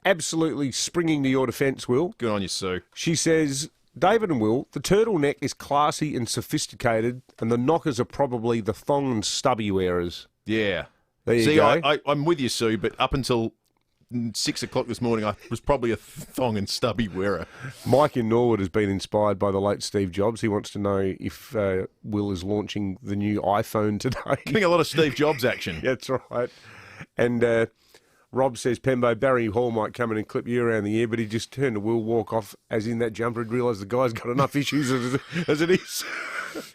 Speaker 12: absolutely springing to your defence, Will.
Speaker 11: Good on you, Sue.
Speaker 12: She says, David and Will, the turtleneck is classy and sophisticated, and the knockers are probably the thong and stubby wearers.
Speaker 11: Yeah.
Speaker 12: There you go.
Speaker 11: I'm with you, Sue, but up until 6 o'clock this morning, I was probably a thong and stubby wearer.
Speaker 12: Mike in Norwood has been inspired by the late Steve Jobs. He wants to know if Will is launching the new iPhone today.
Speaker 11: Getting a lot of Steve Jobs action.
Speaker 12: That's right. And Rob says, Pembo, Barry Hall might come in and clip you around the ear, but he just turned to Will walk off as in that jumper and realised the guy's got enough issues as it is.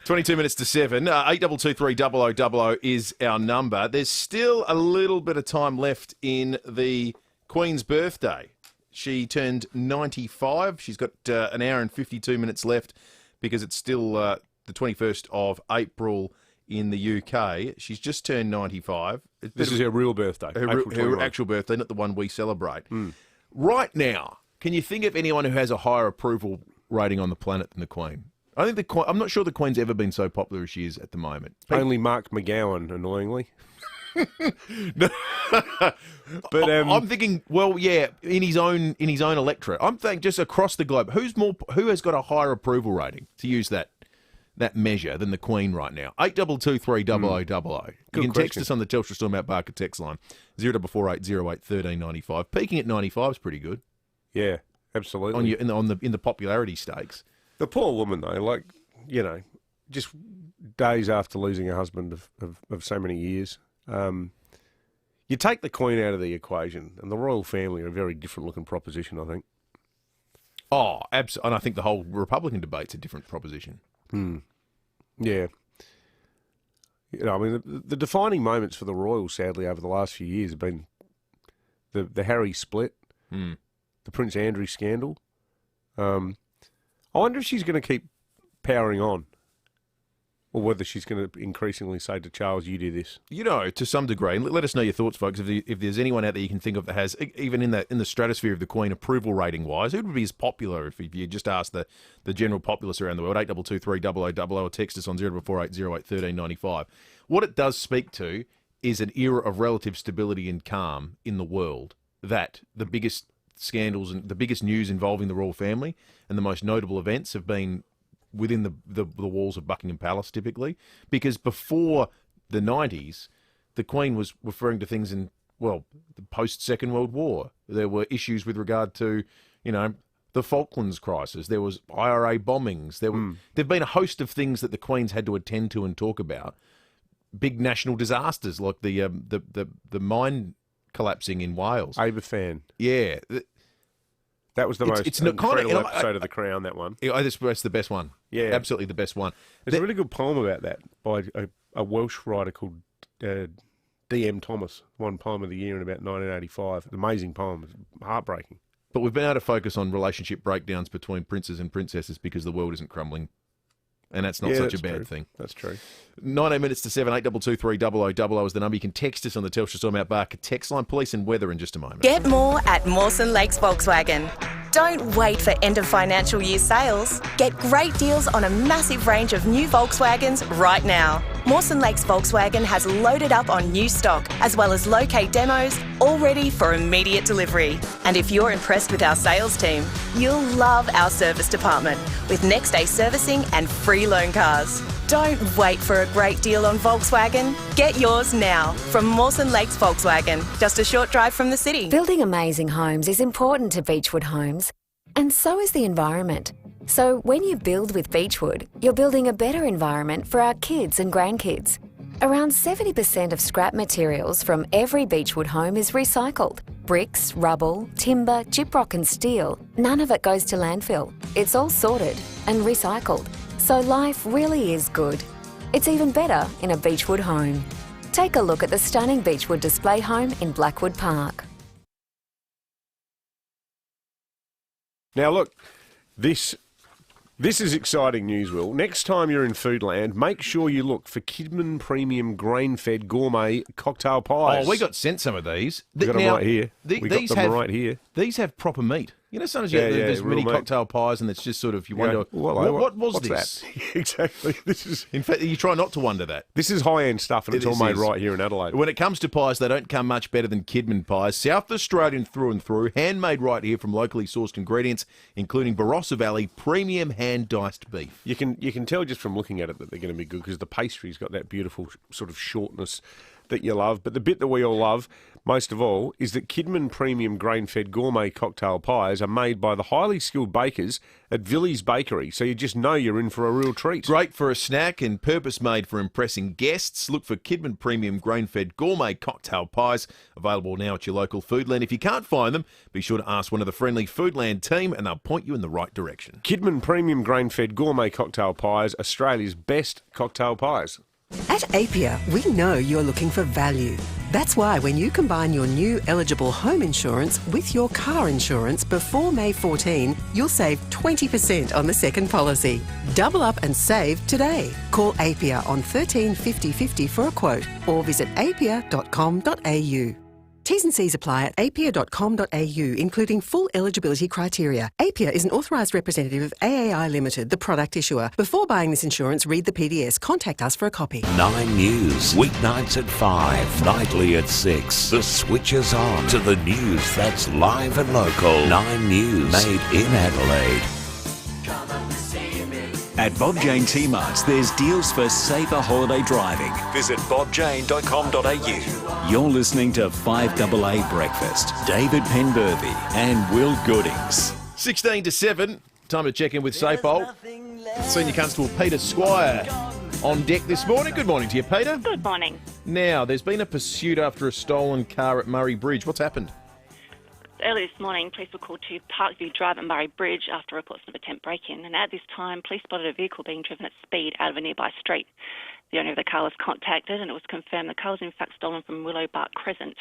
Speaker 11: 22 minutes to 7. 8223 is our number. There's still a little bit of time left in the Queen's birthday. She turned 95. She's got an hour and 52 minutes left because it's still the 21st of April in the UK. She's just turned 95.
Speaker 12: This is her real birthday.
Speaker 11: Her actual birthday, not the one we celebrate. Right now, can you think of anyone who has a higher approval rating on the planet than the Queen? I think I'm not sure the Queen's ever been so popular as she is at the moment.
Speaker 12: Only Mark McGowan, annoyingly.
Speaker 11: But I'm thinking, well, yeah, in his own electorate. I'm thinking just across the globe, who has got a higher approval rating, to use that measure, than the Queen right now? 8223 You can text us on the Telstra Storm Out Barker text line 0448 08 1395. Peaking at 95 is pretty good.
Speaker 12: Yeah, absolutely.
Speaker 11: In the popularity stakes.
Speaker 12: The poor woman though, just days after losing a husband of so many years. You take the Queen out of the equation, and the royal family are a very different-looking proposition, I think.
Speaker 11: Oh, absolutely. And I think the whole Republican debate's a different proposition.
Speaker 12: Yeah. You know, I mean, the defining moments for the royals, sadly, over the last few years have been the Harry split, the Prince Andrew scandal. I wonder if she's going to keep powering on, or whether she's going to increasingly say to Charles, you do this.
Speaker 11: You know, to some degree, and let us know your thoughts, folks. If there's anyone out there you can think of that has, even in the stratosphere of the Queen, approval rating-wise, who would be as popular if you just asked the general populace around the world, 8223 0000, or text us on 0448 08 1395. What it does speak to is an era of relative stability and calm in the world, that the biggest scandals and the biggest news involving the royal family and the most notable events have been within the walls of Buckingham Palace, typically, because before the 90s, the Queen was referring to things in, well, the post-Second World War. There were issues with regard to, you know, the Falklands crisis. There was IRA bombings. There've been a host of things that the Queen's had to attend to and talk about. Big national disasters like the mine collapsing in Wales.
Speaker 12: Aberfan.
Speaker 11: Yeah.
Speaker 12: That was the most incredible episode of The Crown, that one.
Speaker 11: Yeah, that's the best one.
Speaker 12: Yeah.
Speaker 11: Absolutely the best one.
Speaker 12: There's a really good poem about that by a Welsh writer called D.M. Thomas, won Poem of the Year in about 1985. An amazing poem. Heartbreaking.
Speaker 11: But we've been able to focus on relationship breakdowns between princes and princesses because the world isn't crumbling. And that's not such a bad thing.
Speaker 12: That's true.
Speaker 11: 19 minutes to 7, 8223 0000 is the number. You can text us on the Telstra Storm Out Barker text line. Police and weather in just a moment.
Speaker 14: Get more at Mawson Lakes Volkswagen. Don't wait for end of financial year sales. Get great deals on a massive range of new Volkswagens right now. Mawson Lakes Volkswagen has loaded up on new stock, as well as locate demos, all ready for immediate delivery. And if you're impressed with our sales team, you'll love our service department, with next day servicing and free loan cars. Don't wait for a great deal on Volkswagen. Get yours now from Mawson Lakes Volkswagen, just a short drive from the city.
Speaker 15: Building amazing homes is important to Beechwood Homes, and so is the environment. So when you build with Beechwood, you're building a better environment for our kids and grandkids. Around 70% of scrap materials from every Beechwood home is recycled. Bricks, rubble, timber, gyprock and steel, none of it goes to landfill. It's all sorted and recycled. So life really is good. It's even better in a Beechwood home. Take a look at the stunning Beechwood display home in Blackwood Park.
Speaker 12: Now look, this is exciting news, Will. Next time you're in Foodland, make sure you look for Kidman Premium Grain-Fed Gourmet Cocktail Pies.
Speaker 11: Oh, we got sent some of these.
Speaker 12: We got them right here. We got them right here.
Speaker 11: These have proper meat. You know, sometimes there's mini cocktail pies and it's just sort of, you wonder, what was this?
Speaker 12: Exactly.
Speaker 11: In fact, you try not to wonder that.
Speaker 12: This is high-end stuff and it's all made right here in Adelaide.
Speaker 11: When it comes to pies, they don't come much better than Kidman pies. South Australian through and through, handmade right here from locally sourced ingredients, including Barossa Valley premium hand-diced beef.
Speaker 12: You can tell just from looking at it that they're going to be good because the pastry's got that beautiful sort of shortness that you love. But the bit that we all love most of all is that Kidman Premium Grain-Fed Gourmet Cocktail Pies are made by the highly skilled bakers at Villiers Bakery, so you just know you're in for a real treat.
Speaker 11: Great for a snack and purpose-made for impressing guests. Look for Kidman Premium Grain-Fed Gourmet Cocktail Pies, available now at your local Foodland. If you can't find them, be sure to ask one of the friendly Foodland team and they'll point you in the right direction.
Speaker 12: Kidman Premium Grain-Fed Gourmet Cocktail Pies, Australia's best cocktail pies.
Speaker 16: At FIVEaa, we know you're looking for value. That's why when you combine your new eligible home insurance with your car insurance before May 14, you'll save 20% on the second policy. Double up and save today. Call FIVEaa on 13 50 50 for a quote or visit apiaa.com.au. T's and C's apply at apiaa.com.au, including full eligibility criteria. APIA is an authorised representative of AAI Limited, the product issuer. Before buying this insurance, read the PDS. Contact us for a copy.
Speaker 17: 9 News, weeknights at 5, nightly at 6. The switch is on to the news that's live and local. 9 News, made in Adelaide.
Speaker 1: At Bob Jane T-Marts, there's deals for safer holiday driving. Visit bobjane.com.au. You're listening to 5AA Breakfast. David Penberthy and Will Goodings.
Speaker 11: 16 to 7, time to check in with Safehold. Senior Constable Peter Squire on deck this morning. Good morning to you, Peter.
Speaker 18: Good morning.
Speaker 11: Now, there's been a pursuit after a stolen car at Murray Bridge. What's happened?
Speaker 18: Early this morning, police were called to Parkview Drive at Murray Bridge after reports of attempt break-in, and at this time, police spotted a vehicle being driven at speed out of a nearby street. The owner of the car was contacted, and it was confirmed the car was in fact stolen from Willow Bark Crescent.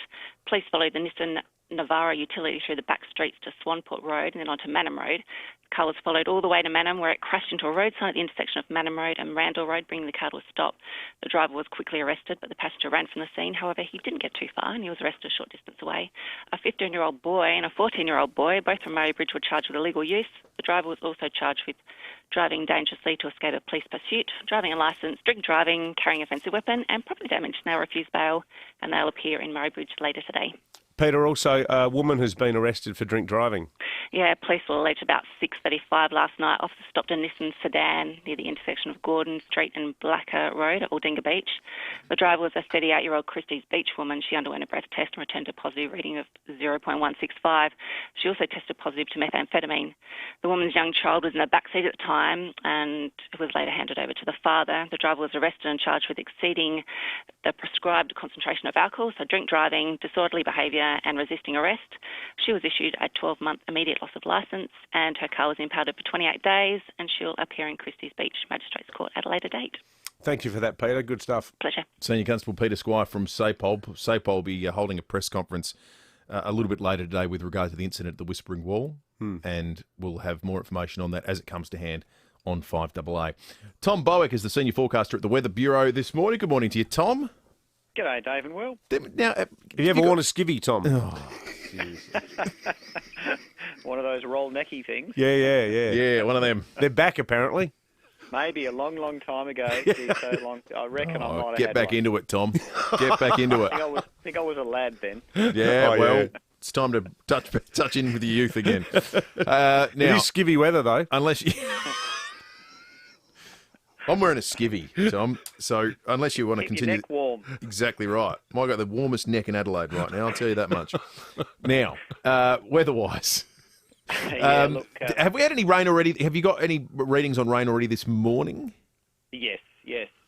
Speaker 18: Police followed the Nissan Navara utility through the back streets to Swanport Road and then onto Manham Road. The car was followed all the way to Manham, where it crashed into a road sign at the intersection of Manham Road and Randall Road, bringing the car to a stop. The driver was quickly arrested, but the passenger ran from the scene. However, he didn't get too far, and he was arrested a short distance away. A 15-year-old boy and a 14-year-old boy, both from Murray Bridge, were charged with illegal use. The driver was also charged with driving dangerously to escape a police pursuit, driving unlicensed, drink driving, carrying a offensive weapon, and property damage. They'll refuse bail, and they'll appear in Murray Bridge later today.
Speaker 12: Peter, also, a woman has been arrested for drink driving.
Speaker 18: Yeah, police were alleged about 6:35 last night. Officers stopped a Nissan sedan near the intersection of Gordon Street and Blacker Road at Aldinga Beach. The driver was a 38-year-old Christie's Beach woman. She underwent a breath test and returned a positive reading of 0.165. She also tested positive to methamphetamine. The woman's young child was in the back seat at the time and it was later handed over to the father. The driver was arrested and charged with exceeding the prescribed concentration of alcohol, so drink driving, disorderly behaviour and resisting arrest. She was issued a 12-month immediate loss of licence and her car was impounded for 28 days and she'll appear in Christie's Beach Magistrates Court at a later date.
Speaker 12: Thank you for that, Peter. Good stuff.
Speaker 18: Pleasure.
Speaker 11: Senior Constable Peter Squire from SAPOL. SAPOL will be holding a press conference a little bit later today with regard to the incident at the Whispering Wall, and we'll have more information on that as it comes to hand on 5AA. Tom Bowick is the senior forecaster at the Weather Bureau this morning. Good morning to you, Tom.
Speaker 19: G'day, Dave and Will.
Speaker 11: Now,
Speaker 12: have you ever worn a skivvy, Tom?
Speaker 11: Oh,
Speaker 19: one of those roll necky things.
Speaker 12: Yeah,
Speaker 11: one of them.
Speaker 12: They're back, apparently.
Speaker 19: Maybe a long, long time ago. Geez, so long. I reckon I might have
Speaker 11: Get
Speaker 19: had
Speaker 11: back
Speaker 19: one.
Speaker 11: into it, Tom. Get back into it.
Speaker 19: I think I was a lad then.
Speaker 11: Yeah, well, it's time to touch in with your youth again. Now,
Speaker 12: it is skivvy weather, though.
Speaker 11: Unless you... I'm wearing a skivvy, Tom, so unless you want to continue...
Speaker 19: Your neck warm.
Speaker 11: Exactly right. I've got the warmest neck in Adelaide right now, I'll tell you that much. Now, weather-wise...
Speaker 19: Look,
Speaker 11: have we had any rain already? Have you got any readings on rain already this morning?
Speaker 19: Yes.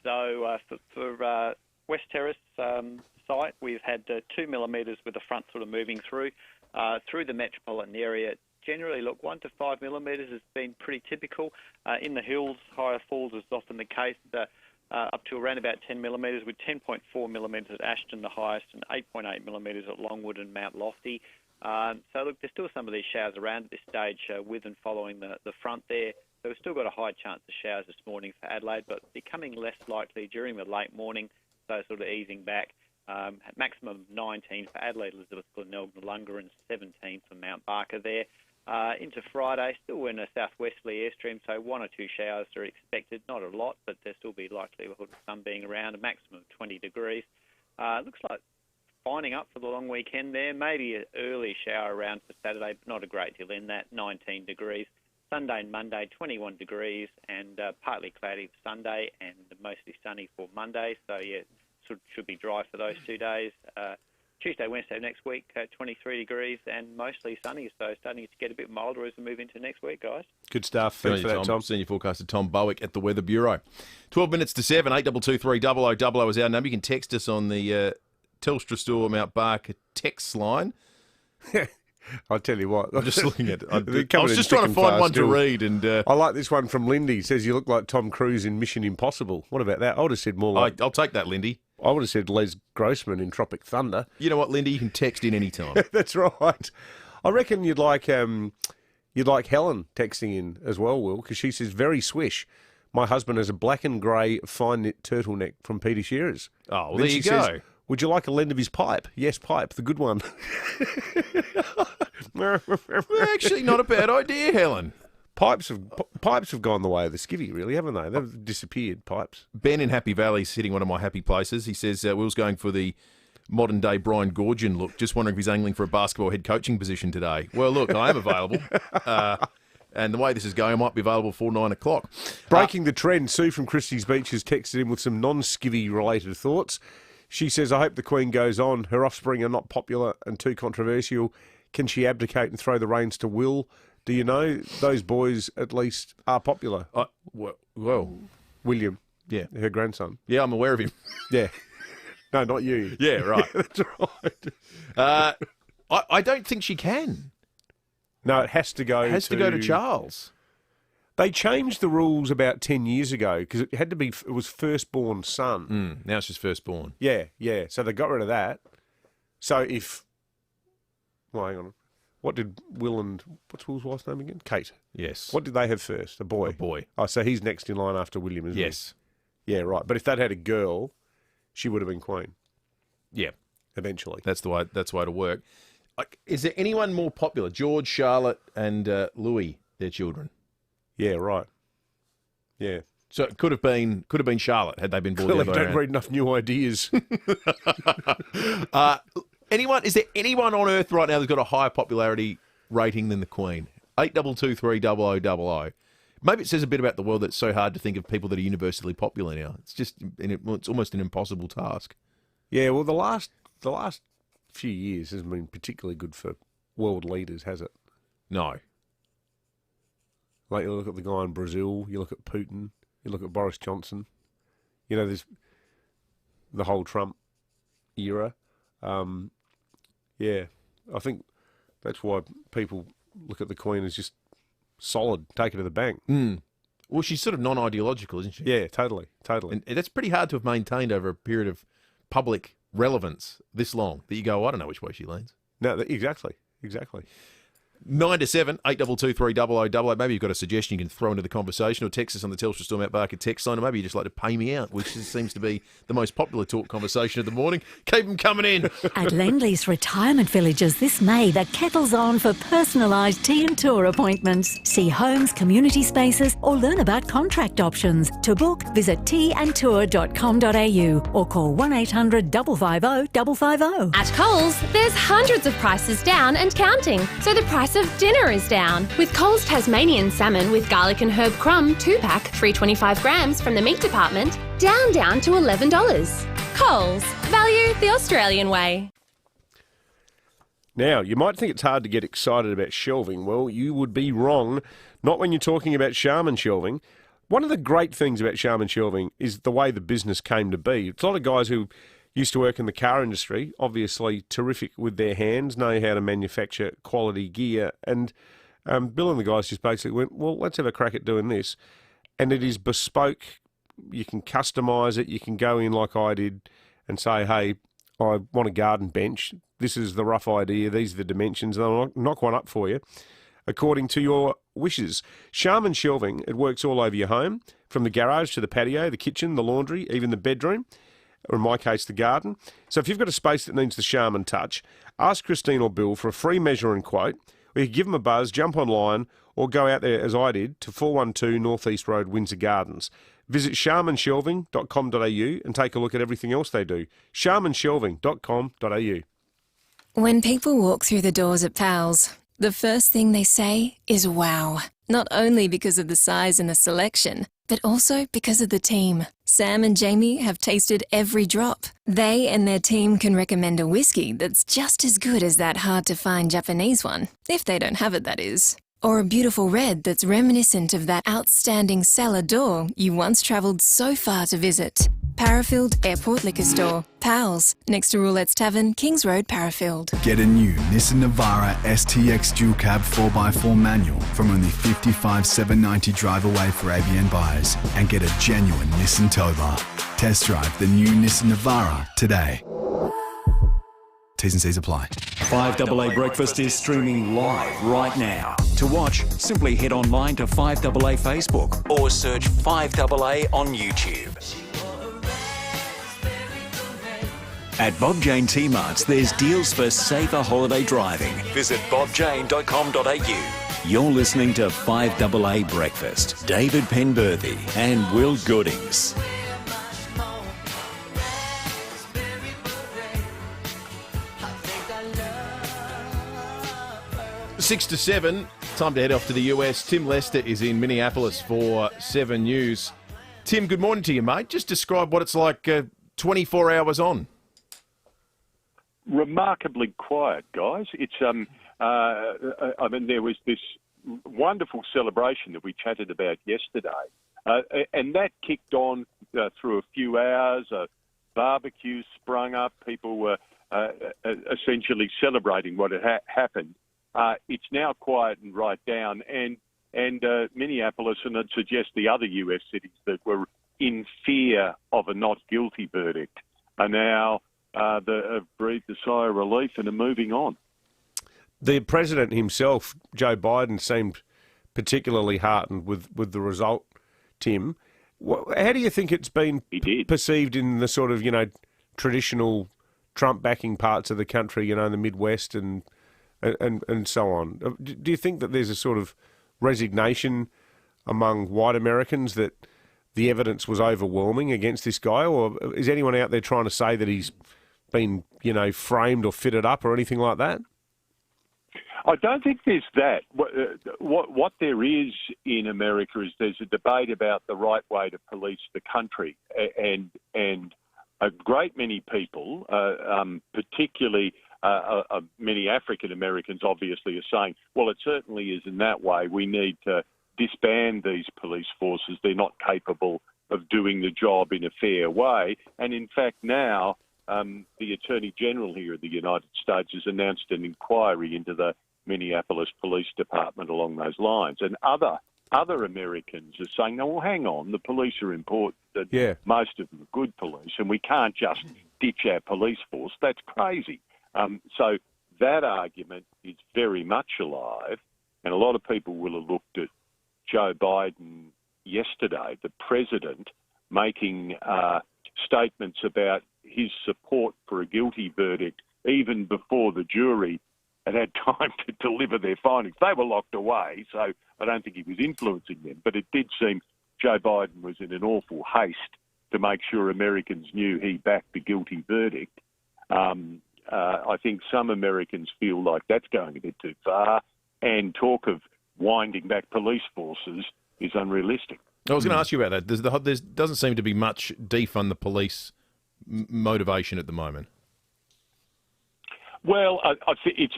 Speaker 19: So for West Terrace site, we've had 2 millimetres with the front sort of moving through the metropolitan area. Generally, look, 1 to 5 millimetres has been pretty typical. In the hills, higher falls is often the case, up to around about 10 millimetres, with 10.4 millimetres at Ashton, the highest, and 8.8 millimetres at Longwood and Mount Lofty. So, look, there's still some of these showers around at this stage with and following the front there. So we've still got a high chance of showers this morning for Adelaide, but becoming less likely during the late morning, so sort of easing back. Maximum 19 for Adelaide, Elizabeth, Glenelg, Noongar, and 17 for Mount Barker there. Into Friday, still in a southwesterly airstream, so 1 or 2 showers are expected. Not a lot, but there'll still be likelihood of some being around, a maximum of 20 degrees. Looks like finding up for the long weekend there. Maybe an early shower around for Saturday, but not a great deal in that, 19 degrees. Sunday and Monday, 21 degrees, and partly cloudy for Sunday and mostly sunny for Monday. So, yeah, should be dry for those 2 days. Tuesday, Wednesday next week, 23 degrees and mostly sunny, so starting to get a bit milder as we move into next week, guys.
Speaker 12: Good stuff. Thanks for that, Tom.
Speaker 11: Senior forecaster Tom Bowick at the Weather Bureau. 12 minutes to 7, 8223 0000 is our number. You can text us on the Telstra Store Mount Barker text line.
Speaker 12: I'll tell you what.
Speaker 11: I'm just looking at it. I was just trying to find one to read. And
Speaker 12: I like this one from Lindy. It says, you look like Tom Cruise in Mission Impossible. What about that? I would have said more like...
Speaker 11: I'll take that, Lindy.
Speaker 12: I would have said Les Grossman in Tropic Thunder.
Speaker 11: You know what, Lindy? You can text in any time.
Speaker 12: That's right. I reckon you'd like Helen texting in as well, Will, because she says, very swish. My husband has a black and grey fine knit turtleneck from Peter Shearer's.
Speaker 11: Oh, well, there you go.
Speaker 12: Says, would you like a lend of his pipe? Yes, pipe, the good one.
Speaker 11: Actually, not a bad idea, Helen.
Speaker 12: Pipes have gone the way of the skivvy, really, haven't they? They've disappeared, pipes.
Speaker 11: Ben in Happy Valley is hitting one of my happy places. He says, Will's going for the modern-day Brian Goorjian look. Just wondering if he's angling for a basketball head coaching position today. Well, look, I am available. And the way this is going, I might be available for 9 o'clock.
Speaker 12: Breaking the trend, Sue from Christie's Beach has texted in with some non-skivvy-related thoughts. She says, I hope the Queen goes on. Her offspring are not popular and too controversial. Can she abdicate and throw the reins to Will? Do you know those boys at least are popular?
Speaker 11: Well,
Speaker 12: William.
Speaker 11: Yeah.
Speaker 12: Her grandson.
Speaker 11: Yeah, I'm aware of him.
Speaker 12: Yeah. No, not you.
Speaker 11: Yeah, right.
Speaker 12: That's right.
Speaker 11: I don't think she can.
Speaker 12: No, it has to go.
Speaker 11: It has to go to Charles.
Speaker 12: They changed the rules about 10 years ago because it had to be. It was firstborn son.
Speaker 11: Now it's just firstborn.
Speaker 12: Yeah. So they got rid of that. So if, well, hang on. What did Will and what's Will's wife's name again? Kate.
Speaker 11: Yes.
Speaker 12: What did they have first? A boy.
Speaker 11: A boy.
Speaker 12: Oh, so he's next in line after William, isn't he?
Speaker 11: Yes.
Speaker 12: Yeah, right. But if they'd had a girl, she would have been queen.
Speaker 11: Yeah.
Speaker 12: Eventually.
Speaker 11: That's the way it'll work. Is there anyone more popular? George, Charlotte, and Louis, their children.
Speaker 12: Yeah, right. Yeah.
Speaker 11: So it could have been Charlotte had they been born the
Speaker 12: Clearly
Speaker 11: other way
Speaker 12: don't
Speaker 11: around.
Speaker 12: read enough new ideas.
Speaker 11: Is there anyone on earth right now that's got a higher popularity rating than the Queen? 82230000. Maybe it says a bit about the world that it's so hard to think of people that are universally popular now. It's almost an impossible task.
Speaker 12: Yeah, well, the last few years hasn't been particularly good for world leaders, has it?
Speaker 11: No.
Speaker 12: Like, you look at the guy in Brazil, you look at Putin, you look at Boris Johnson. You know, there's the whole Trump era. Yeah, I think that's why people look at the Queen as just solid, take her to the bank.
Speaker 11: Well, she's sort of non-ideological, isn't she?
Speaker 12: Yeah, totally.
Speaker 11: And that's pretty hard to have maintained over a period of public relevance this long, that you go, I don't know which way she leans.
Speaker 12: No, exactly.
Speaker 11: 9 to 7, 82230000. Maybe you've got a suggestion you can throw into the conversation, or text us on the Telstra Storm Out Barker text line, or maybe you just like to pay me out, which seems to be the most popular talk conversation of the morning. Keep them coming in.
Speaker 20: At Lendlease Retirement Villages this May, the kettle's on for personalised tea and tour appointments. See homes, community spaces, or learn about contract options. To book, visit teaandtour.com.au or call 1800 550 550.
Speaker 21: At Coles, there's hundreds of prices down and counting, so the price of dinner is down. With Coles Tasmanian salmon with garlic and herb crumb 2-pack, 325 grams from the meat department, down to $11. Coles, value the Australian way.
Speaker 12: Now, you might think it's hard to get excited about shelving. Well, you would be wrong. Not when you're talking about Charmin shelving. One of the great things about Charmin shelving is the way the business came to be. It's a lot of guys who used to work in the car industry, obviously terrific with their hands, know how to manufacture quality gear. And Bill and the guys just basically went, well, let's have a crack at doing this. And it is bespoke. You can customise it. You can go in like I did and say, hey, I want a garden bench. This is the rough idea. These are the dimensions. And I'll knock one up for you according to your wishes. Charmin shelving, it works all over your home, from the garage to the patio, the kitchen, the laundry, even the bedroom, or in my case, the garden. So if you've got a space that needs the Charmin touch, ask Christine or Bill for a free measure and quote, or you can give them a buzz, jump online, or go out there, as I did, to 412 North East Road, Windsor Gardens. Visit charminshelving.com.au and take a look at everything else they do. charminshelving.com.au.
Speaker 22: When people walk through the doors at Pals, the first thing they say is wow. Not only because of the size and the selection, but also because of the team. Sam and Jamie have tasted every drop. They and their team can recommend a whiskey that's just as good as that hard-to-find Japanese one, if they don't have it, that is. Or a beautiful red that's reminiscent of that outstanding cellar door you once travelled so far to visit. Parafield Airport Liquor Store. Pals, next to Roulette's Tavern, Kings Road, Parafield.
Speaker 23: Get a new Nissan Navara STX Dual Cab 4x4 manual from only $55,790 drive away for ABN buyers, and get a genuine Nissan tow bar. Test drive the new Nissan Navara today. T's and C's apply.
Speaker 1: 5AA Breakfast is streaming live right now. To watch, simply head online to 5AA Facebook or search 5AA on YouTube. At Bob Jane T-Marts, there's deals for safer holiday driving. Visit bobjane.com.au. You're listening to 5AA Breakfast. David Penberthy and Will Goodings.
Speaker 11: 6 to 7, time to head off to the US. Tim Lester is in Minneapolis for 7 News. Tim, good morning to you, mate. Just describe what it's like 24 hours on.
Speaker 24: Remarkably quiet, guys. It's I mean, there was this wonderful celebration that we chatted about yesterday And that kicked on through a few hours. Barbecues sprung up. People were essentially celebrating what had happened. It's now quietened right down. And Minneapolis, and I'd suggest the other US cities that were in fear of a not guilty verdict, are now have breathed a sigh of relief and are moving on.
Speaker 12: The president himself, Joe Biden, seemed particularly heartened with the result, Tim. How do you think it's been perceived in the sort of, traditional Trump-backing parts of the country, in the Midwest and so on? Do you think that there's a sort of resignation among white Americans that the evidence was overwhelming against this guy, or is anyone out there trying to say that he's been, framed or fitted up or anything like that?
Speaker 24: I don't think there's that. What there is in America is there's a debate about the right way to police the country, and a great many people, particularly many African Americans, obviously, are saying, well, it certainly is in that way. We need to disband these police forces. They're not capable of doing the job in a fair way. And in fact, now the Attorney General here of the United States has announced an inquiry into the Minneapolis Police Department along those lines. And other Americans are saying, no, well, hang on, the police are important. Most of them are good police, and we can't just ditch our police force. That's crazy. So that argument is very much alive, and a lot of people will have looked at Joe Biden yesterday, the president, making statements about his support for a guilty verdict even before the jury had time to deliver their findings. They were locked away, so I don't think he was influencing them. But it did seem Joe Biden was in an awful haste to make sure Americans knew he backed the guilty verdict. I think some Americans feel like that's going a bit too far, and talk of winding back police forces is unrealistic.
Speaker 11: I was going to ask you about that. There doesn't seem to be much defund the police motivation at the moment.
Speaker 24: Well, it's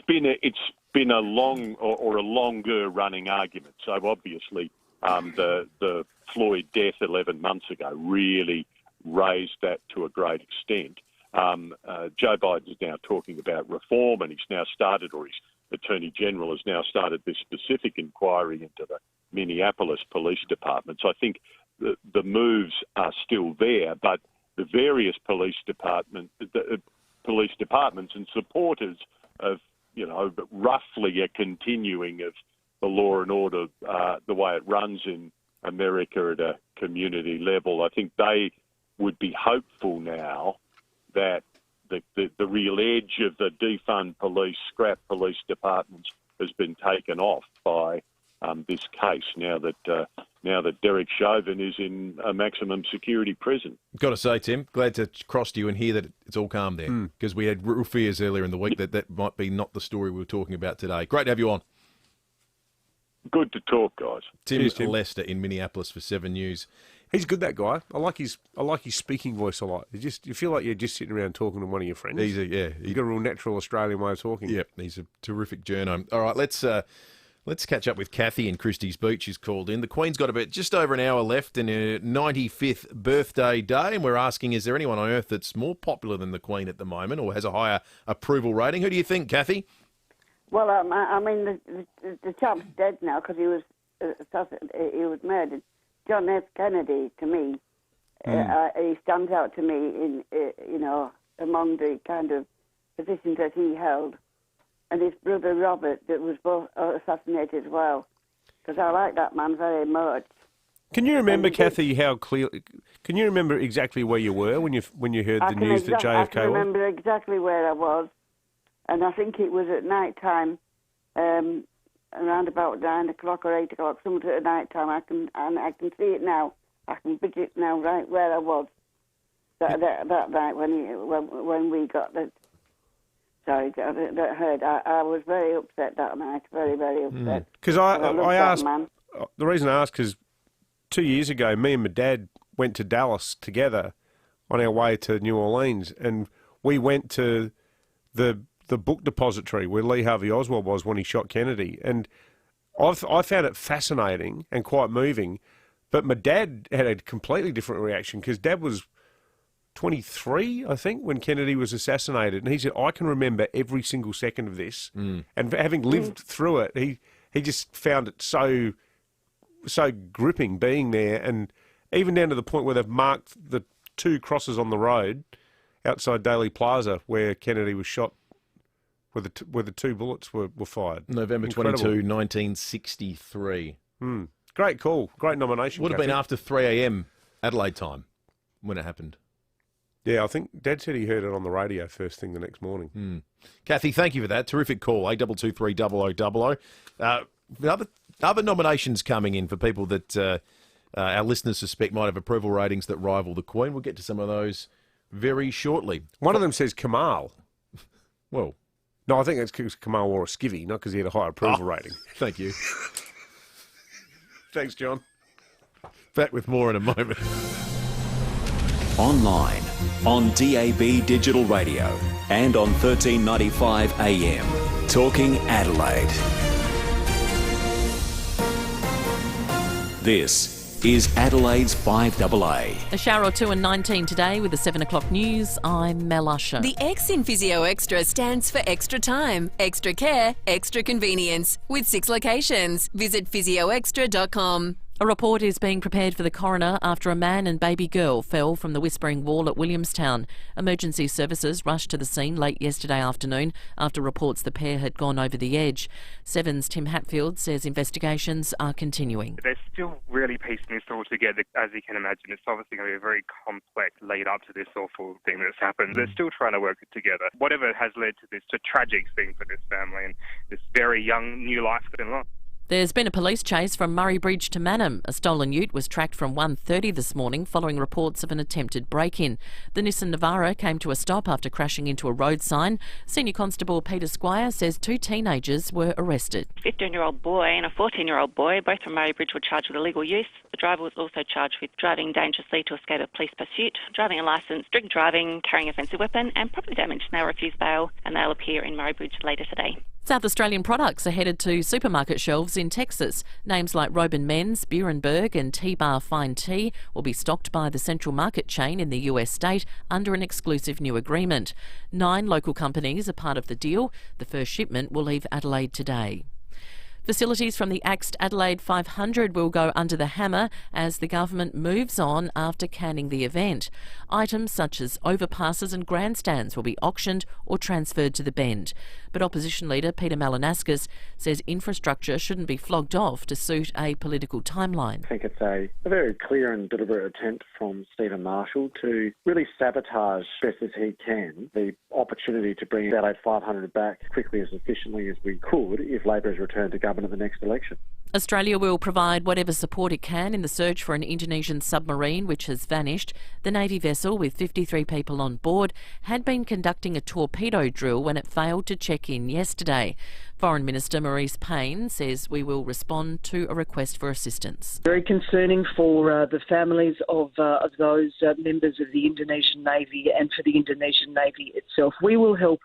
Speaker 24: been a long or a longer running argument. So obviously, the Floyd death 11 months ago really raised that to a great extent. Joe Biden is now talking about reform, and he's now started, or his Attorney General has now started this specific inquiry into the Minneapolis Police Department. So I think the moves are still there, but the various police departments and supporters of, roughly a continuing of the law and order the way it runs in America at a community level. I think they would be hopeful now that the real edge of the defund police, scrap police departments has been taken off by this case now that Derek Chauvin is in a maximum security prison.
Speaker 11: Got to say, Tim, glad to cross to you and hear that it's all calm there, because we had real fears earlier in the week that might be not the story we were talking about today. Great to have you on.
Speaker 24: Good to talk, guys.
Speaker 11: Tim Lester in Minneapolis for 7 News.
Speaker 12: He's good, that guy. I like his speaking voice a lot. You feel like you're just sitting around talking to one of your friends.
Speaker 11: He's
Speaker 12: got a real natural Australian way of talking.
Speaker 11: Yep, he's a terrific journo. All right, let's catch up with Kathy in Christie's Beach, who's called in. The Queen's got about just over an hour left in her 95th birthday day, and we're asking, is there anyone on earth that's more popular than the Queen at the moment or has a higher approval rating? Who do you think, Kathy?
Speaker 4: Well, the chap's dead now because he was murdered. John F. Kennedy, to me, he stands out to me in among the kind of positions that he held, and his brother Robert that was both assassinated as well. Because I like that man very much.
Speaker 12: Can you remember, Kathy, how clearly? Can you remember exactly where you were when you heard the news that JFK was?
Speaker 4: I can remember exactly where I was, and I think it was at night time. Around about 9 o'clock or 8 o'clock, something at night time. I can see it now. I can picture it now, right where I was that night when we got that. Sorry, that heard. I was very upset that night. Very, very upset.
Speaker 12: Because I asked. The reason I asked is 2 years ago, me and my dad went to Dallas together on our way to New Orleans, and we went to the book depository where Lee Harvey Oswald was when he shot Kennedy. And I found it fascinating and quite moving But my dad had a completely different reaction because Dad was 23, I think, when Kennedy was assassinated. And he said, I can remember every single second of this. And having lived through it, he just found it so gripping being there. And even down to the point where they've marked the 2 crosses on the road outside Daly Plaza where Kennedy was shot, where the 2 bullets were fired.
Speaker 11: November 22, 1963.
Speaker 12: Great call. Great nomination.
Speaker 11: Would have been after 3 a.m. Adelaide time when it happened.
Speaker 12: Yeah, I think Dad said he heard it on the radio first thing the next morning.
Speaker 11: Kathy, thank you for that. Terrific call, 8223 0000. Other nominations coming in for people that our listeners suspect might have approval ratings that rival the Queen. We'll get to some of those very shortly.
Speaker 12: One of them says Kamal.
Speaker 11: Well,
Speaker 12: no, I think that's because Kamal wore a skivvy, not because he had a high approval rating.
Speaker 11: Thank you.
Speaker 12: Thanks, John.
Speaker 11: Back with more in a moment.
Speaker 1: Online, on DAB Digital Radio, and on 1395 AM. Talking Adelaide. This is Adelaide's 5AA.
Speaker 2: A shower or two and 19 today with the 7 o'clock news. I'm Mel Usher.
Speaker 3: The X in Physio Extra stands for extra time, extra care, extra convenience. With 6 locations. Visit physioextra.com.
Speaker 2: A report is being prepared for the coroner after a man and baby girl fell from the Whispering Wall at Williamstown. Emergency services rushed to the scene late yesterday afternoon after reports the pair had gone over the edge. Seven's Tim Hatfield says investigations are continuing.
Speaker 5: They're still really piecing this all together. As you can imagine, it's obviously going to be a very complex lead up to this awful thing that's happened. They're still trying to work it together. Whatever has led to this, it's a tragic thing for this family and this very young new life that's been lost.
Speaker 2: There's been a police chase from Murray Bridge to Mannum. A stolen ute was tracked from 1:30 this morning following reports of an attempted break-in. The Nissan Navara came to a stop after crashing into a road sign. Senior Constable Peter Squire says 2 teenagers were arrested.
Speaker 18: A 15-year-old boy and a 14-year-old boy, both from Murray Bridge, were charged with illegal use. The driver was also charged with driving dangerously to escape a police pursuit, driving unlicensed, drink driving, carrying an offensive weapon and property damage. They refused bail and they'll appear in Murray Bridge later today.
Speaker 2: South Australian products are headed to supermarket shelves in Texas. Names like Robin Men's, Burenberg and T-Bar Fine Tea will be stocked by the Central Market chain in the US state under an exclusive new agreement. 9 local companies are part of the deal. The first shipment will leave Adelaide today. Facilities from the axed Adelaide 500 will go under the hammer as the government moves on after canning the event. Items such as overpasses and grandstands will be auctioned or transferred to the Bend. But opposition leader Peter Malinauskas says infrastructure shouldn't be flogged off to suit a political timeline.
Speaker 6: I think it's a very clear and deliberate attempt from Stephen Marshall to really sabotage, best as he can, the opportunity to bring Adelaide 500 back quickly as efficiently as we could if Labor is returned to government at the next election.
Speaker 2: Australia will provide whatever support it can in the search for an Indonesian submarine which has vanished. The Navy vessel, with 53 people on board, had been conducting a torpedo drill when it failed to check in yesterday. Foreign Minister Maurice Payne says we will respond to a request for assistance.
Speaker 7: Very concerning for the families of those members of the Indonesian Navy and for the Indonesian Navy itself. We will help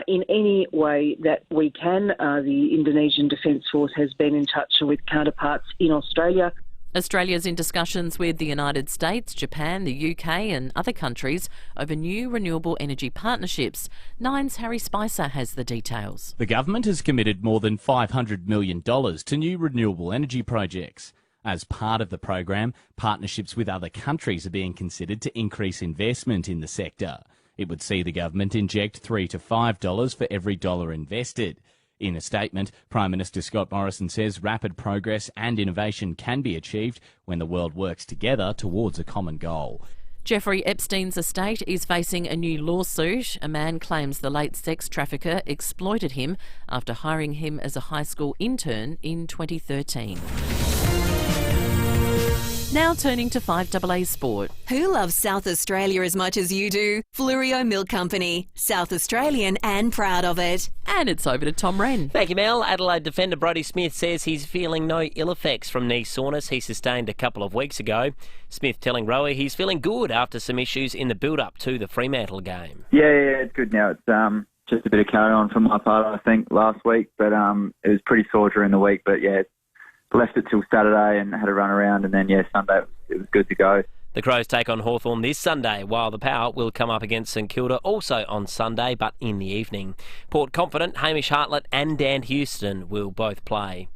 Speaker 7: in any way that we can. The Indonesian Defence Force has been in touch with counterparts in Australia.
Speaker 2: Australia's in discussions with the United States, Japan, the UK and other countries over new renewable energy partnerships. Nine's Harry Spicer has the details.
Speaker 8: The government has committed more than $500 million to new renewable energy projects. As part of the program, partnerships with other countries are being considered to increase investment in the sector. It would see the government inject $3 to $5 for every dollar invested. In a statement, Prime Minister Scott Morrison says rapid progress and innovation can be achieved when the world works together towards a common goal.
Speaker 2: Jeffrey Epstein's estate is facing a new lawsuit. A man claims the late sex trafficker exploited him after hiring him as a high school intern in 2013. Now turning to 5AA Sport.
Speaker 3: Who loves South Australia as much as you do? Fluorio Milk Company. South Australian and proud of it.
Speaker 2: And it's over to Tom Wren.
Speaker 9: Thank you, Mel. Adelaide defender Brodie Smith says he's feeling no ill effects from knee soreness he sustained a couple of weeks ago. Smith telling Rowie he's feeling good after some issues in the build-up to the Fremantle game.
Speaker 13: Yeah, it's good now. It's just a bit of carry on from my part, I think, last week. But it was pretty sore during the week. But yeah, left it till Saturday and had a run around, and then, Sunday it was good to go.
Speaker 9: The Crows take on Hawthorn this Sunday, while the Power will come up against St Kilda also on Sunday, but in the evening. Port Confident, Hamish Hartlett and Dan Houston will both play.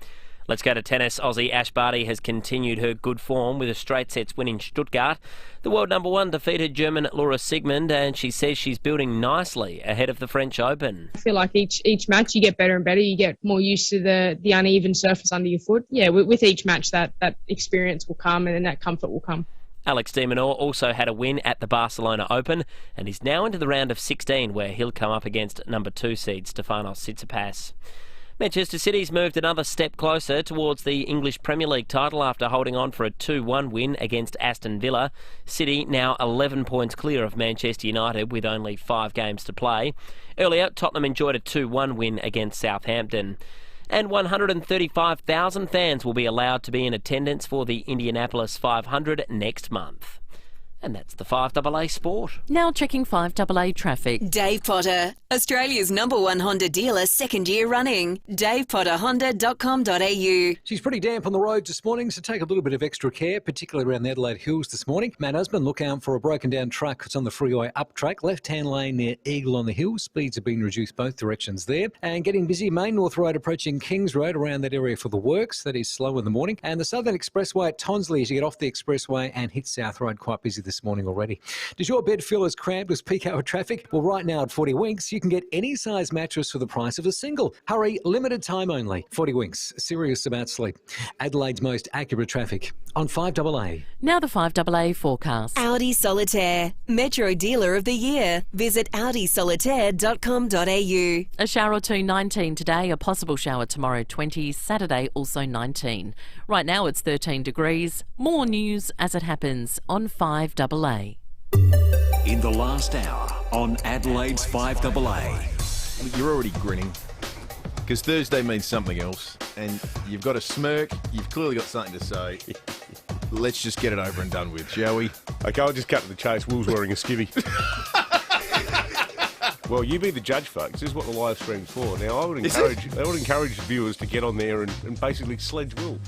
Speaker 9: Let's go to tennis. Aussie Ash Barty has continued her good form with a straight sets win in Stuttgart. The world number one defeated German Laura Sigmund, and she says she's building nicely ahead of the French Open.
Speaker 10: I feel like each match you get better and better. You get more used to the uneven surface under your foot. Yeah, with each match that experience will come and then that comfort will come.
Speaker 9: Alex de Minaur also had a win at the Barcelona Open and is now into the round of 16, where he'll come up against number 2 seed Stefanos Tsitsipas. Manchester City's moved another step closer towards the English Premier League title after holding on for a 2-1 win against Aston Villa. City now 11 points clear of Manchester United with only 5 games to play. Earlier, Tottenham enjoyed a 2-1 win against Southampton. And 135,000 fans will be allowed to be in attendance for the Indianapolis 500 next month. And that's the 5AA Sport.
Speaker 2: Now checking 5AA traffic.
Speaker 3: Dave Potter, Australia's #1 Honda dealer, 2nd year running. DavePotterHonda.com.au.
Speaker 14: She's pretty damp on the roads this morning, so take a little bit of extra care, particularly around the Adelaide Hills this morning. Mount Usman, look out for a broken down truck. It's on the freeway up track, left-hand lane near Eagle on the Hill. Speeds have been reduced both directions there. And getting busy, Main North Road approaching Kings Road around that area for the works. That is slow in the morning. And the Southern Expressway at Tonsley as you get off the expressway and hit South Road, quite busy this morning already. Does your bed feel as cramped as peak hour traffic? Well, right now at 40 Winks, you can get any size mattress for the price of a single. Hurry, limited time only. 40 Winks, serious about sleep. Adelaide's most accurate traffic on 5AA.
Speaker 2: Now the 5AA forecast.
Speaker 3: Audi Solitaire, Metro Dealer of the Year. Visit audisolitaire.com.au.
Speaker 2: A shower or two, 19 today. A possible shower tomorrow, 20. Saturday, also 19. Right now it's 13 degrees. More news as it happens on 5AA.
Speaker 1: In the last hour on Adelaide's 5AA.
Speaker 11: You're already grinning because Thursday means something else, and you've got a smirk. You've clearly got something to say. Let's just get it over and done with, shall we?
Speaker 12: Okay, I'll just cut to the chase. Will's wearing a skivvy. Well, you be the judge, folks. This is what the live stream's for. Now, I would encourage viewers to get on there and basically sledge Will.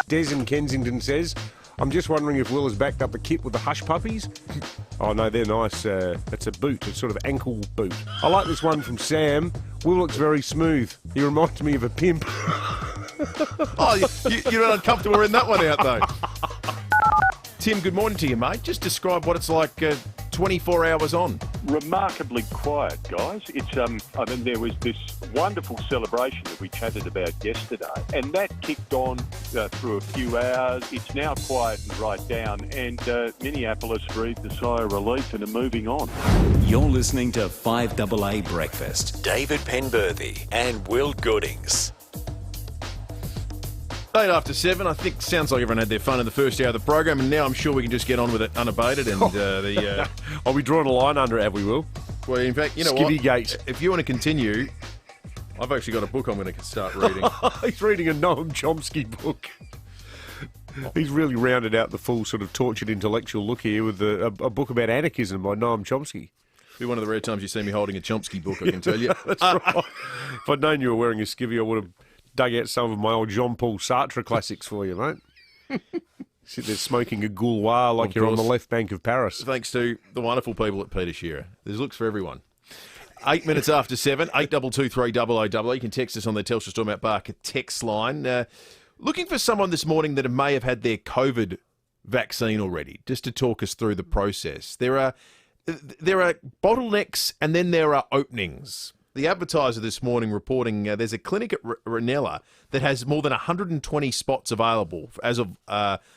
Speaker 12: Des in Kensington says, I'm just wondering if Will has backed up a kit with the hush puppies. Oh, no, they're nice. It's a boot. It's sort of ankle boot. I like this one from Sam. Will looks very smooth. He reminds me of a pimp.
Speaker 11: Oh, you're not uncomfortable wearing that one out, though. Tim, good morning to you, mate. Just describe what it's like 24 hours on.
Speaker 24: Remarkably quiet, guys. It's there was this wonderful celebration that we chatted about yesterday, and that kicked on through a few hours. It's now quiet and right down, and Minneapolis breathed a sigh of relief and are moving on.
Speaker 1: You're listening to 5AA Breakfast. David Penberthy and Will Goodings.
Speaker 11: 8 after 7, I think sounds like everyone had their fun in the first hour of the program, and now I'm sure we can just get on with it unabated. And
Speaker 12: Are we drawing a line under it, have we, Will?
Speaker 11: Well, in fact, you know
Speaker 12: Skivvy
Speaker 11: what?
Speaker 12: Gate.
Speaker 11: If you want to continue, I've actually got a book I'm going to start reading.
Speaker 12: He's reading a Noam Chomsky book. He's really rounded out the full sort of tortured intellectual look here with a book about anarchism by Noam Chomsky.
Speaker 11: Be one of the rare times you see me holding a Chomsky book, I can tell you.
Speaker 12: That's right. If I'd known you were wearing a skivvy, I would have dug out some of my old Jean-Paul Sartre classics for you, mate. Sit there smoking a gouloir like you're on the left bank of Paris.
Speaker 11: Thanks to the wonderful people at Peter Shearer. There's looks for everyone. 8 minutes after 7, 8223 You can text us on the Telstra Storm Out Barker text line. Looking for someone this morning that may have had their COVID vaccine already, just to talk us through the process. There are bottlenecks and then there are openings. The Advertiser this morning reporting there's a clinic at Ranella that has more than 120 spots available as of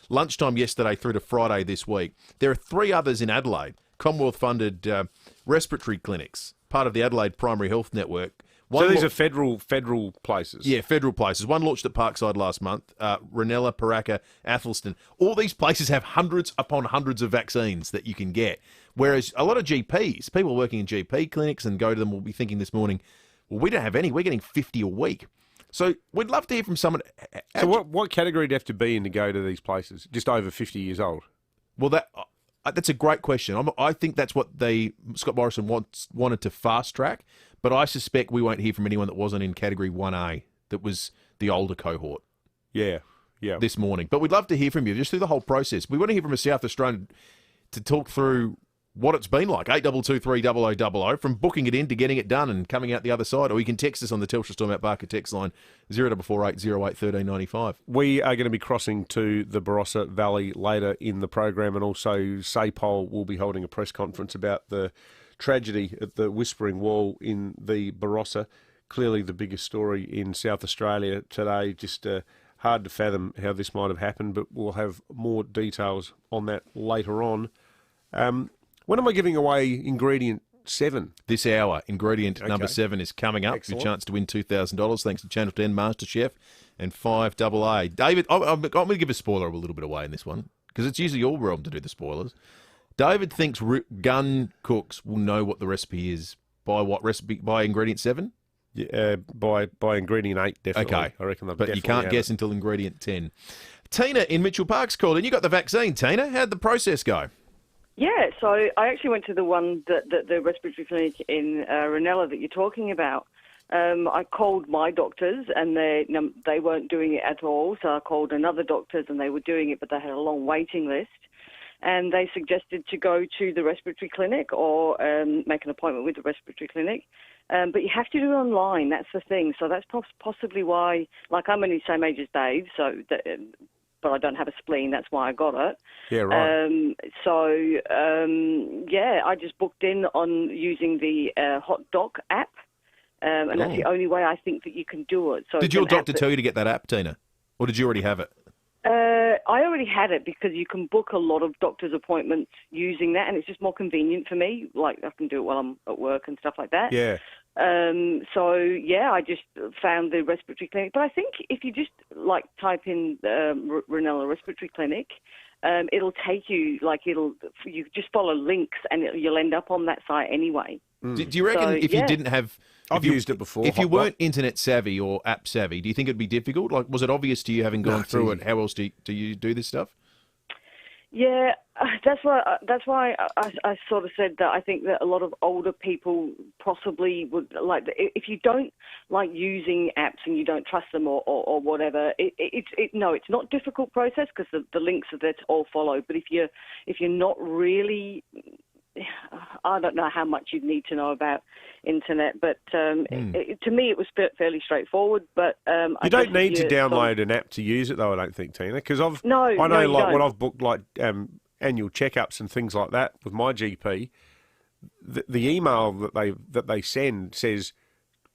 Speaker 11: lunchtime yesterday through to Friday this week. There are 3 others in Adelaide, Commonwealth-funded respiratory clinics, part of the Adelaide Primary Health Network.
Speaker 12: So these are federal places?
Speaker 11: Yeah, federal places. One launched at Parkside last month, Ranella, Paraka, Athelston. All these places have hundreds upon hundreds of vaccines that you can get. Whereas a lot of GPs, people working in GP clinics and go to them will be thinking this morning, well, we don't have any. We're getting 50 a week. So we'd love to hear from someone.
Speaker 12: So what category do you have to be in to go to these places? Just over 50 years old?
Speaker 11: Well, that's a great question. I think that's what Scott Morrison wanted to fast track, but I suspect we won't hear from anyone that wasn't in category 1A, that was the older cohort.
Speaker 12: Yeah.
Speaker 11: this morning. But we'd love to hear from you just through the whole process. We want to hear from a South Australian to talk through what it's been like. 8223 0000, from booking it in to getting it done and coming out the other side. Or you can text us on the Telstra Storm Out Barker text line 0448 08 1395.
Speaker 12: We are going to be crossing to the Barossa Valley later in the program, and also SAPOL will be holding a press conference about the tragedy at the Whispering Wall in the Barossa. Clearly the biggest story in South Australia today. Just hard to fathom how this might have happened, but we'll have more details on that later on. When am I giving away ingredient 7?
Speaker 11: This hour, ingredient number 7 is coming up. Excellent. Your chance to win $2,000 thanks to Channel 10 MasterChef and FIVEaa. David, I'm going to give a spoiler a little bit away in this one because it's usually your realm to do the spoilers. David thinks gun cooks will know what the recipe is. By what recipe? By ingredient 7?
Speaker 12: Yeah, by ingredient 8, definitely.
Speaker 11: Okay.
Speaker 12: I reckon
Speaker 11: but you can't guess until ingredient 10. Tina in Mitchell Park's called in. You got the vaccine, Tina. How'd the process go?
Speaker 15: Yeah, so I actually went to the one, the respiratory clinic in Ranella that you're talking about. I called my doctors and they weren't doing it at all, so I called another doctors and they were doing it, but they had a long waiting list. And they suggested to go to the respiratory clinic or make an appointment with the respiratory clinic. But you have to do it online, that's the thing. So that's possibly why, like I'm only the same age as Dave, but I don't have a spleen, that's why I got it.
Speaker 12: Yeah, right.
Speaker 15: I just booked in on using the Hot Doc app, and that's the only way I think that you can do it. So
Speaker 11: did your doctor tell you to get that app, Tina? Or did you already have it?
Speaker 15: I already had it because you can book a lot of doctor's appointments using that, and it's just more convenient for me. Like, I can do it while I'm at work and stuff like that.
Speaker 12: Yeah.
Speaker 15: I just found the respiratory clinic. But I think if you just, type in Ranella Respiratory Clinic, it'll take you, you just follow links and you'll end up on that site anyway.
Speaker 11: Do you reckon if you didn't have...
Speaker 12: I've used it before.
Speaker 11: If you weren't internet savvy or app savvy, do you think it'd be difficult? Like, was it obvious to you having gone through it? How else do you do this stuff?
Speaker 15: Yeah, that's why I sort of said that I think that a lot of older people possibly would like, if you don't like using apps and you don't trust them or whatever. It's not a difficult process because the links are there to all follow. But if you're not really, I don't know how much you'd need to know about internet, but to me it was fairly straightforward. But
Speaker 12: you don't need to download an app to use it, though. I don't think, Tina, because I know when I've booked annual checkups and things like that with my GP, the email that they send says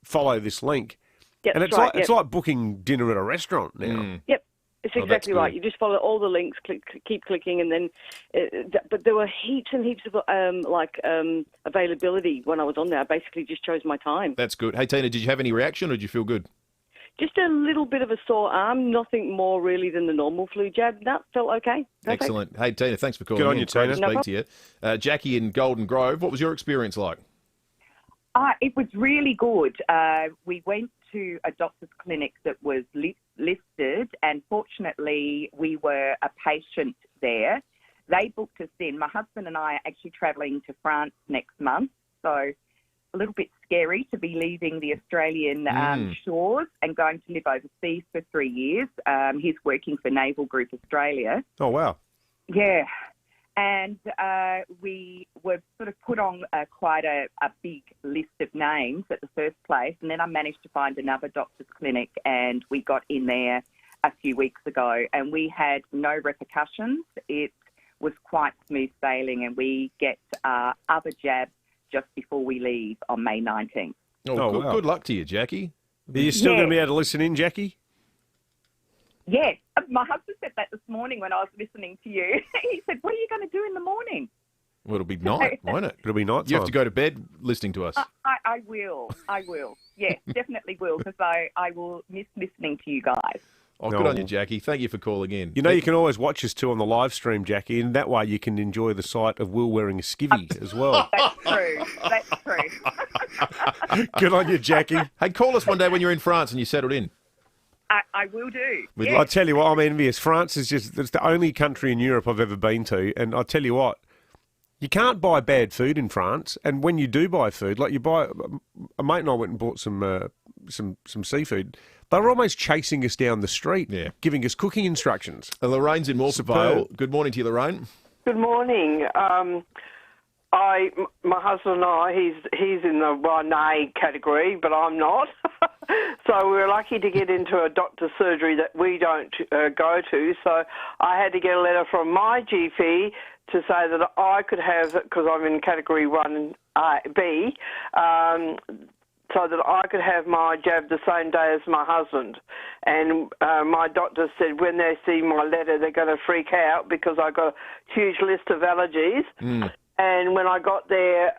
Speaker 12: follow this link, and it's like booking dinner at a restaurant now.
Speaker 15: Yep. It's exactly right. You just follow all the links, keep clicking, and then. But there were heaps and heaps of availability when I was on there. I basically just chose my time.
Speaker 11: That's good. Hey Tina, did you have any reaction, or did you feel good?
Speaker 15: Just a little bit of a sore arm, nothing more really than the normal flu jab. That felt okay. Perfect.
Speaker 11: Excellent. Hey Tina, thanks for calling.
Speaker 12: Good on you, Tina.
Speaker 11: Great to speak to you. Jackie in Golden Grove, what was your experience like?
Speaker 16: It was really good. We went to a doctor's clinic that was listed, and fortunately we were a patient there. They booked us in. My husband and I are actually travelling to France next month, so a little bit scary to be leaving the Australian shores and going to live overseas for 3 years. He's working for Naval Group Australia.
Speaker 12: Oh, wow.
Speaker 16: Yeah. And we were sort of put on quite a big list of names at the first place, and then I managed to find another doctor's clinic, and we got in there a few weeks ago, and we had no repercussions. It was quite smooth sailing, and we get our other jab just before we leave on May 19th.
Speaker 11: Wow. Good luck to you, Jackie.
Speaker 12: Are you still going to be able to listen in, Jackie?
Speaker 16: Yes. My husband said that this morning when I was listening to you. He said, what are you going to do in the morning?
Speaker 11: Well, it'll be night, won't it?
Speaker 12: It'll be night.
Speaker 11: You have to go to bed listening to us.
Speaker 16: I will. Yes, definitely will, because I will miss listening to you guys.
Speaker 11: Oh, good on you, Jackie. Thank you for calling in.
Speaker 12: You know, you can always watch us too on the live stream, Jackie, and that way you can enjoy the sight of Will wearing a skivvy as well.
Speaker 16: That's true.
Speaker 12: Good on you, Jackie.
Speaker 11: Hey, call us one day when you're in France and you settled in.
Speaker 16: I will do.
Speaker 12: I tell you what, I'm envious. France is it's the only country in Europe I've ever been to, and I tell you what, You can't buy bad food in France, and when you do buy food, like a mate and I went and bought some seafood. They were almost chasing us down the street, giving us cooking instructions.
Speaker 11: Lorraine's in Morphevale. Good morning to you, Lorraine.
Speaker 17: Good morning. My husband and I, he's in the 1A category, but I'm not. So we were lucky to get into a doctor's surgery that we don't go to. So I had to get a letter from my GP to say that I could have, because I'm in category 1B, so that I could have my jab the same day as my husband. And my doctor said when they see my letter, they're going to freak out because I got a huge list of allergies. And when I got there,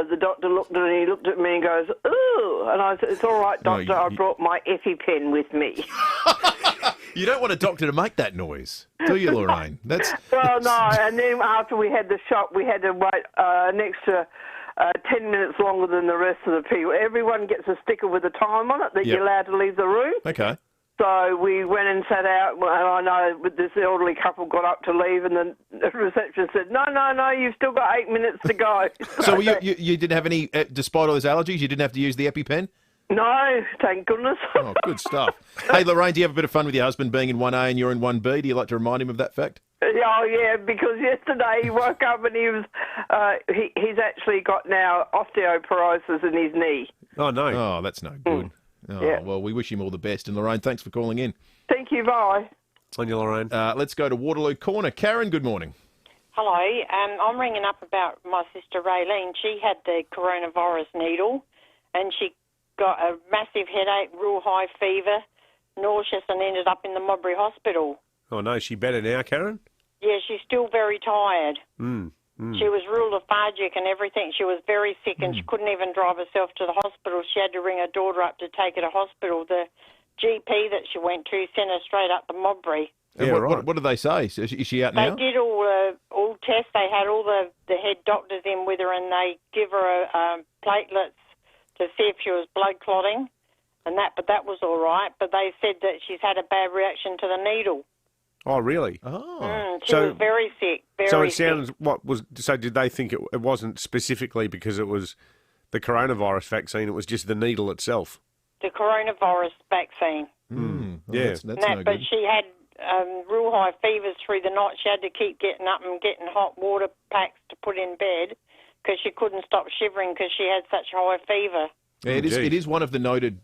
Speaker 17: the doctor looked at me, he looked at me and goes, ooh. And I said, it's all right, doctor, I brought my EpiPen with me.
Speaker 11: You don't want a doctor to make that noise, do you, Lorraine?
Speaker 17: Well, no, and then after we had the shot, we had to wait an extra 10 minutes longer than the rest of the people. Everyone gets a sticker with a time on it that you're allowed to leave the room.
Speaker 11: Okay.
Speaker 17: So we went and sat out, and I know this elderly couple got up to leave, and the receptionist said, no, you've still got 8 minutes to go.
Speaker 11: So you didn't have any, despite all those allergies, you didn't have to use the EpiPen?
Speaker 17: No, thank goodness.
Speaker 11: Oh, good stuff. Hey, Lorraine, do you have a bit of fun with your husband being in 1A and you're in 1B? Do you like to remind him of that fact?
Speaker 17: Oh, yeah, because yesterday he woke up and he was, he's actually got now osteoporosis in his knee.
Speaker 11: Oh, no. Oh, that's no good. Oh,
Speaker 17: Yeah.
Speaker 11: Well, we wish him all the best. And Lorraine, thanks for calling in.
Speaker 17: Thank you, bye.
Speaker 12: On you, Lorraine.
Speaker 11: Let's go to Waterloo Corner. Karen, good morning.
Speaker 19: Hello, I'm ringing up about my sister Raylene. She had the coronavirus needle and she got a massive headache, real high fever, nauseous, and ended up in the Modbury Hospital.
Speaker 12: Oh, no, is she better now, Karen?
Speaker 19: Yeah, she's still very tired. She was real lethargic and everything. She was very sick and she couldn't even drive herself to the hospital. She had to ring her daughter up to take her to hospital. The GP that she went to sent her straight up to Modbury.
Speaker 11: Yeah, what did they say? Is she out now?
Speaker 19: They did all tests. They had all the head doctors in with her and they give her platelets to see if she was blood clotting and that, but that was all right. But they said that she's had a bad reaction to the needle.
Speaker 12: Oh, really?
Speaker 19: Oh. She was very sick,
Speaker 12: So it sounds, so did they think it wasn't specifically because it was the coronavirus vaccine, it was just the needle itself?
Speaker 19: The coronavirus vaccine.
Speaker 12: Yeah.
Speaker 11: That's no
Speaker 19: But
Speaker 11: good.
Speaker 19: she had real high fevers through the night. She had to keep getting up and getting hot water packs to put in bed because she couldn't stop shivering because she had such high fever.
Speaker 11: Yeah, it is one of the noted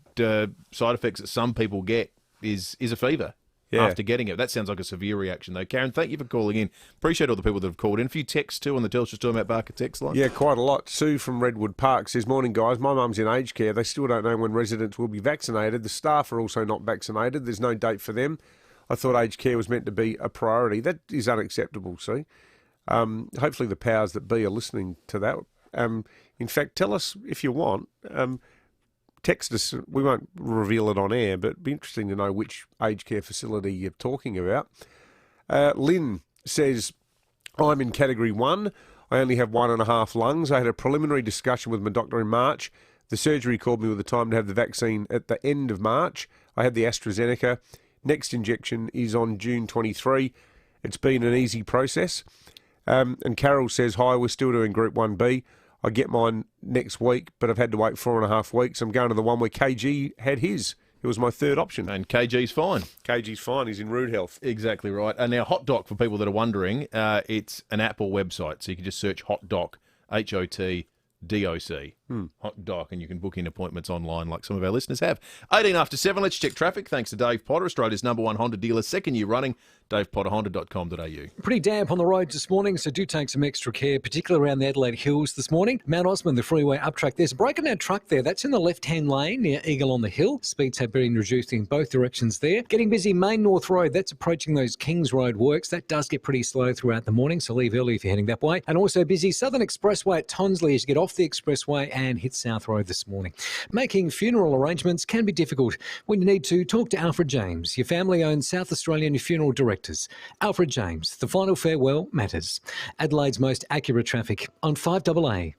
Speaker 11: side effects that some people get is a fever. After getting it. That sounds like a severe reaction, though. Karen, thank you for calling in. Appreciate all the people that have called in. A few texts, too, on the Telstra Stormont Barker text line.
Speaker 12: Yeah, quite a lot. Sue from Redwood Park says, morning, guys. My mum's in aged care. They still don't know when residents will be vaccinated. The staff are also not vaccinated. There's no date for them. I thought aged care was meant to be a priority. That is unacceptable, Sue. Hopefully the powers that be are listening to that. In fact, tell us if you want. Text us. We won't reveal it on air, but it'd be interesting to know which aged care facility you're talking about. Lynn says, I'm in category 1. I only have 1.5 lungs. I had a preliminary discussion with my doctor in March. The surgery called me with the time to have the vaccine at the end of March. I had the AstraZeneca. Next injection is on June 23. It's been an easy process. And Carol says, hi, we're still doing Group 1B. I get mine next week, but I've had to wait 4.5 weeks. I'm going to the one where KG had his. It was my third option.
Speaker 11: And KG's fine.
Speaker 12: KG's fine. He's in rude health.
Speaker 11: Exactly right. And now Hot Doc, for people that are wondering, it's an Apple website. So you can just search Hot Doc, HOTDOC. Hot Doc, and you can book in appointments online like some of our listeners have. 18 after 7, let's check traffic. Thanks to Dave Potter, Australia's #1 Honda dealer, second year running. DavePotterHonda.com.au.
Speaker 14: Pretty damp on the roads this morning, so do take some extra care, particularly around the Adelaide Hills this morning. Mount Osmond, the freeway up track. There's a broken down truck there. That's in the left-hand lane near Eagle on the Hill. Speeds have been reduced in both directions there. Getting busy Main North Road. That's approaching those Kings Road works. That does get pretty slow throughout the morning, so leave early if you're heading that way. And also busy Southern Expressway at Tonsley as you get off the expressway and hit South Road this morning. Making funeral arrangements can be difficult when you need to talk to Alfred James, your family-owned South Australian funeral directors. Alfred James, the final farewell matters. Adelaide's most accurate traffic on 5AA.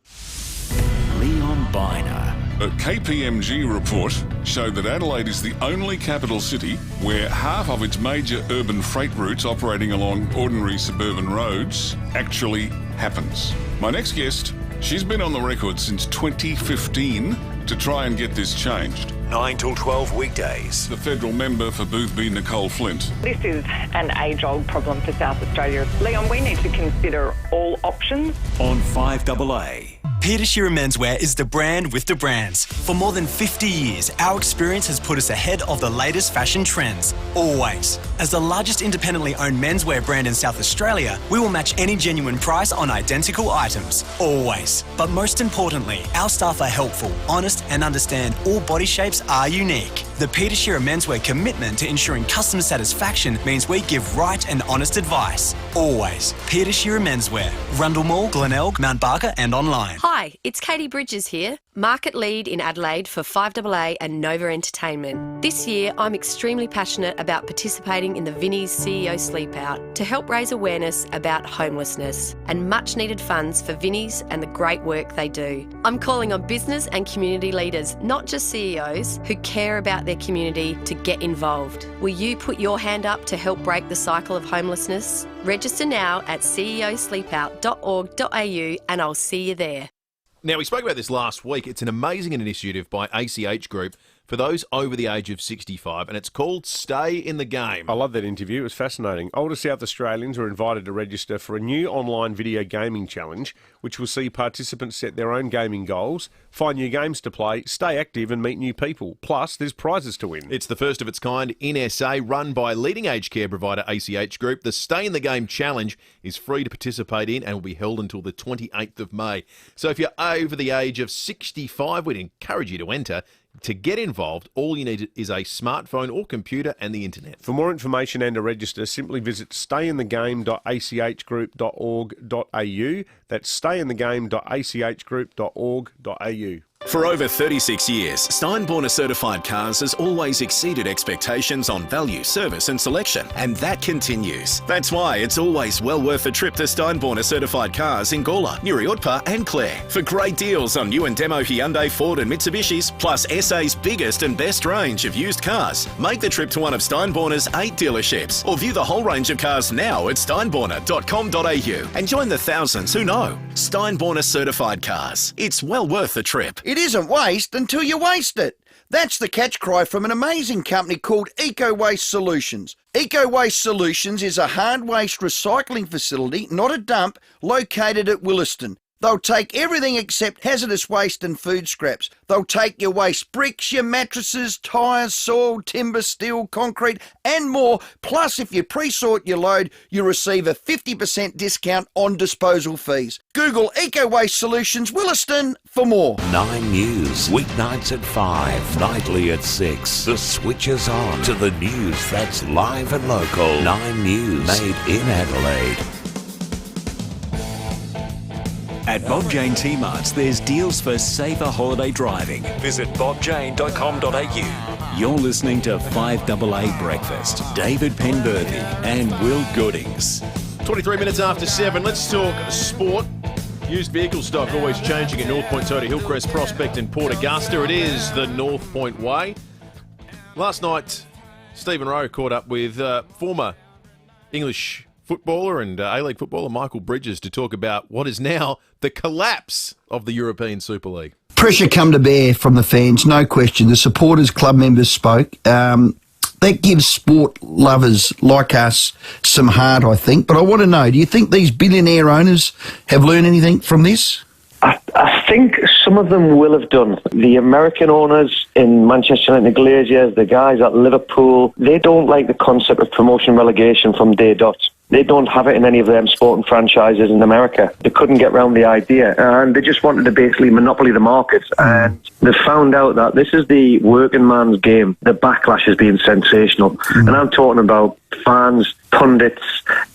Speaker 1: Leon Biner.
Speaker 20: A KPMG report showed that Adelaide is the only capital city where half of its major urban freight routes operating along ordinary suburban roads actually happens. My next guest, she's been on the record since 2015 to try and get this changed.
Speaker 1: 9 till 12 weekdays.
Speaker 20: The federal member for Boothby, Nicole Flint.
Speaker 4: This is an age-old problem for South Australia. Leon, we need to consider all options.
Speaker 1: On 5AA.
Speaker 21: Peter Shearer Menswear is the brand with the brands. For more than 50 years, our experience has put us ahead of the latest fashion trends. Always. As the largest independently owned menswear brand in South Australia, we will match any genuine price on identical items. Always. But most importantly, our staff are helpful, honest, and understand all body shapes are unique. The Peter Shearer Menswear commitment to ensuring customer satisfaction means we give right and honest advice. Always. Peter Shearer Menswear. Rundle Mall, Glenelg, Mount Barker, and online.
Speaker 22: Hi, it's Katie Bridges here, market lead in Adelaide for 5AA and Nova Entertainment. This year, I'm extremely passionate about participating in the Vinnie's CEO Sleep Out to help raise awareness about homelessness and much needed funds for Vinnie's and the great work they do. I'm calling on business and community leaders, not just CEOs, who care about their community to get involved. Will you put your hand up to help break the cycle of homelessness? Register now at ceosleepout.org.au and I'll see you there.
Speaker 11: Now, we spoke about this last week. It's an amazing initiative by ACH Group for those over the age of 65, and it's called Stay in the Game.
Speaker 12: I love that interview. It was fascinating. Older South Australians were invited to register for a new online video gaming challenge, which will see participants set their own gaming goals, find new games to play, stay active and meet new people. Plus, there's prizes to win.
Speaker 11: It's the first of its kind in SA, run by leading aged care provider ACH Group. The Stay in the Game challenge is free to participate in and will be held until the 28th of May. So if you're over the age of 65, we'd encourage you to enter. To get involved, all you need is a smartphone or computer and the internet.
Speaker 12: For more information and to register, simply visit stayinthegame.achgroup.org.au. That's stayinthegame.achgroup.org.au.
Speaker 1: For over 36 years, Steinborner Certified Cars has always exceeded expectations on value, service and selection, and that continues. That's why it's always well worth a trip to Steinborner Certified Cars in Gawler, Nuriotpa and Clare for great deals on new and demo Hyundai, Ford and Mitsubishis, plus SA's biggest and best range of used cars. Make the trip to one of Steinborner's 8 dealerships or view the whole range of cars now at steinborner.com.au and join the thousands who know. Steinborner Certified Cars. It's well worth the trip.
Speaker 23: It isn't waste until you waste it. That's the catch cry from an amazing company called Eco Waste Solutions. Eco Waste Solutions is a hard waste recycling facility, not a dump, located at Williston. They'll take everything except hazardous waste and food scraps. They'll take your waste bricks, your mattresses, tyres, soil, timber, steel, concrete and more. Plus, if you pre-sort your load, you'll receive a 50% discount on disposal fees. Google Eco Waste Solutions Williston for more.
Speaker 25: 9 News, weeknights at 5, nightly at 6. The switch is on to the news that's live and local. 9 News, made in Adelaide.
Speaker 1: At Bob Jane T-Marts, there's deals for safer holiday driving. Visit bobjane.com.au. You're listening to 5AA Breakfast. David Penberthy and Will Goodings.
Speaker 11: 23 minutes after 7. Let's talk sport. Used vehicle stock always changing at North Point Toyota, Hillcrest, Prospect and Port Augusta. It is the North Point way. Last night, Stephen Rowe caught up with former English footballer and A-League footballer Michael Bridges to talk about what is now the collapse of the European Super League.
Speaker 23: Pressure come to bear from the fans, no question. The supporters, club members spoke. That gives sport lovers like us some heart, I think. But I want to know, do you think these billionaire owners have learned anything from this?
Speaker 26: I think some of them will have done. The American owners in Manchester United, the Glazers, the guys at Liverpool, they don't like the concept of promotion relegation from day dot. They don't have it in any of them sporting franchises in America. They couldn't get around the idea, and they just wanted to basically monopoly the market. And they found out that this is the working man's game. The backlash has been sensational. And I'm talking about fans, pundits,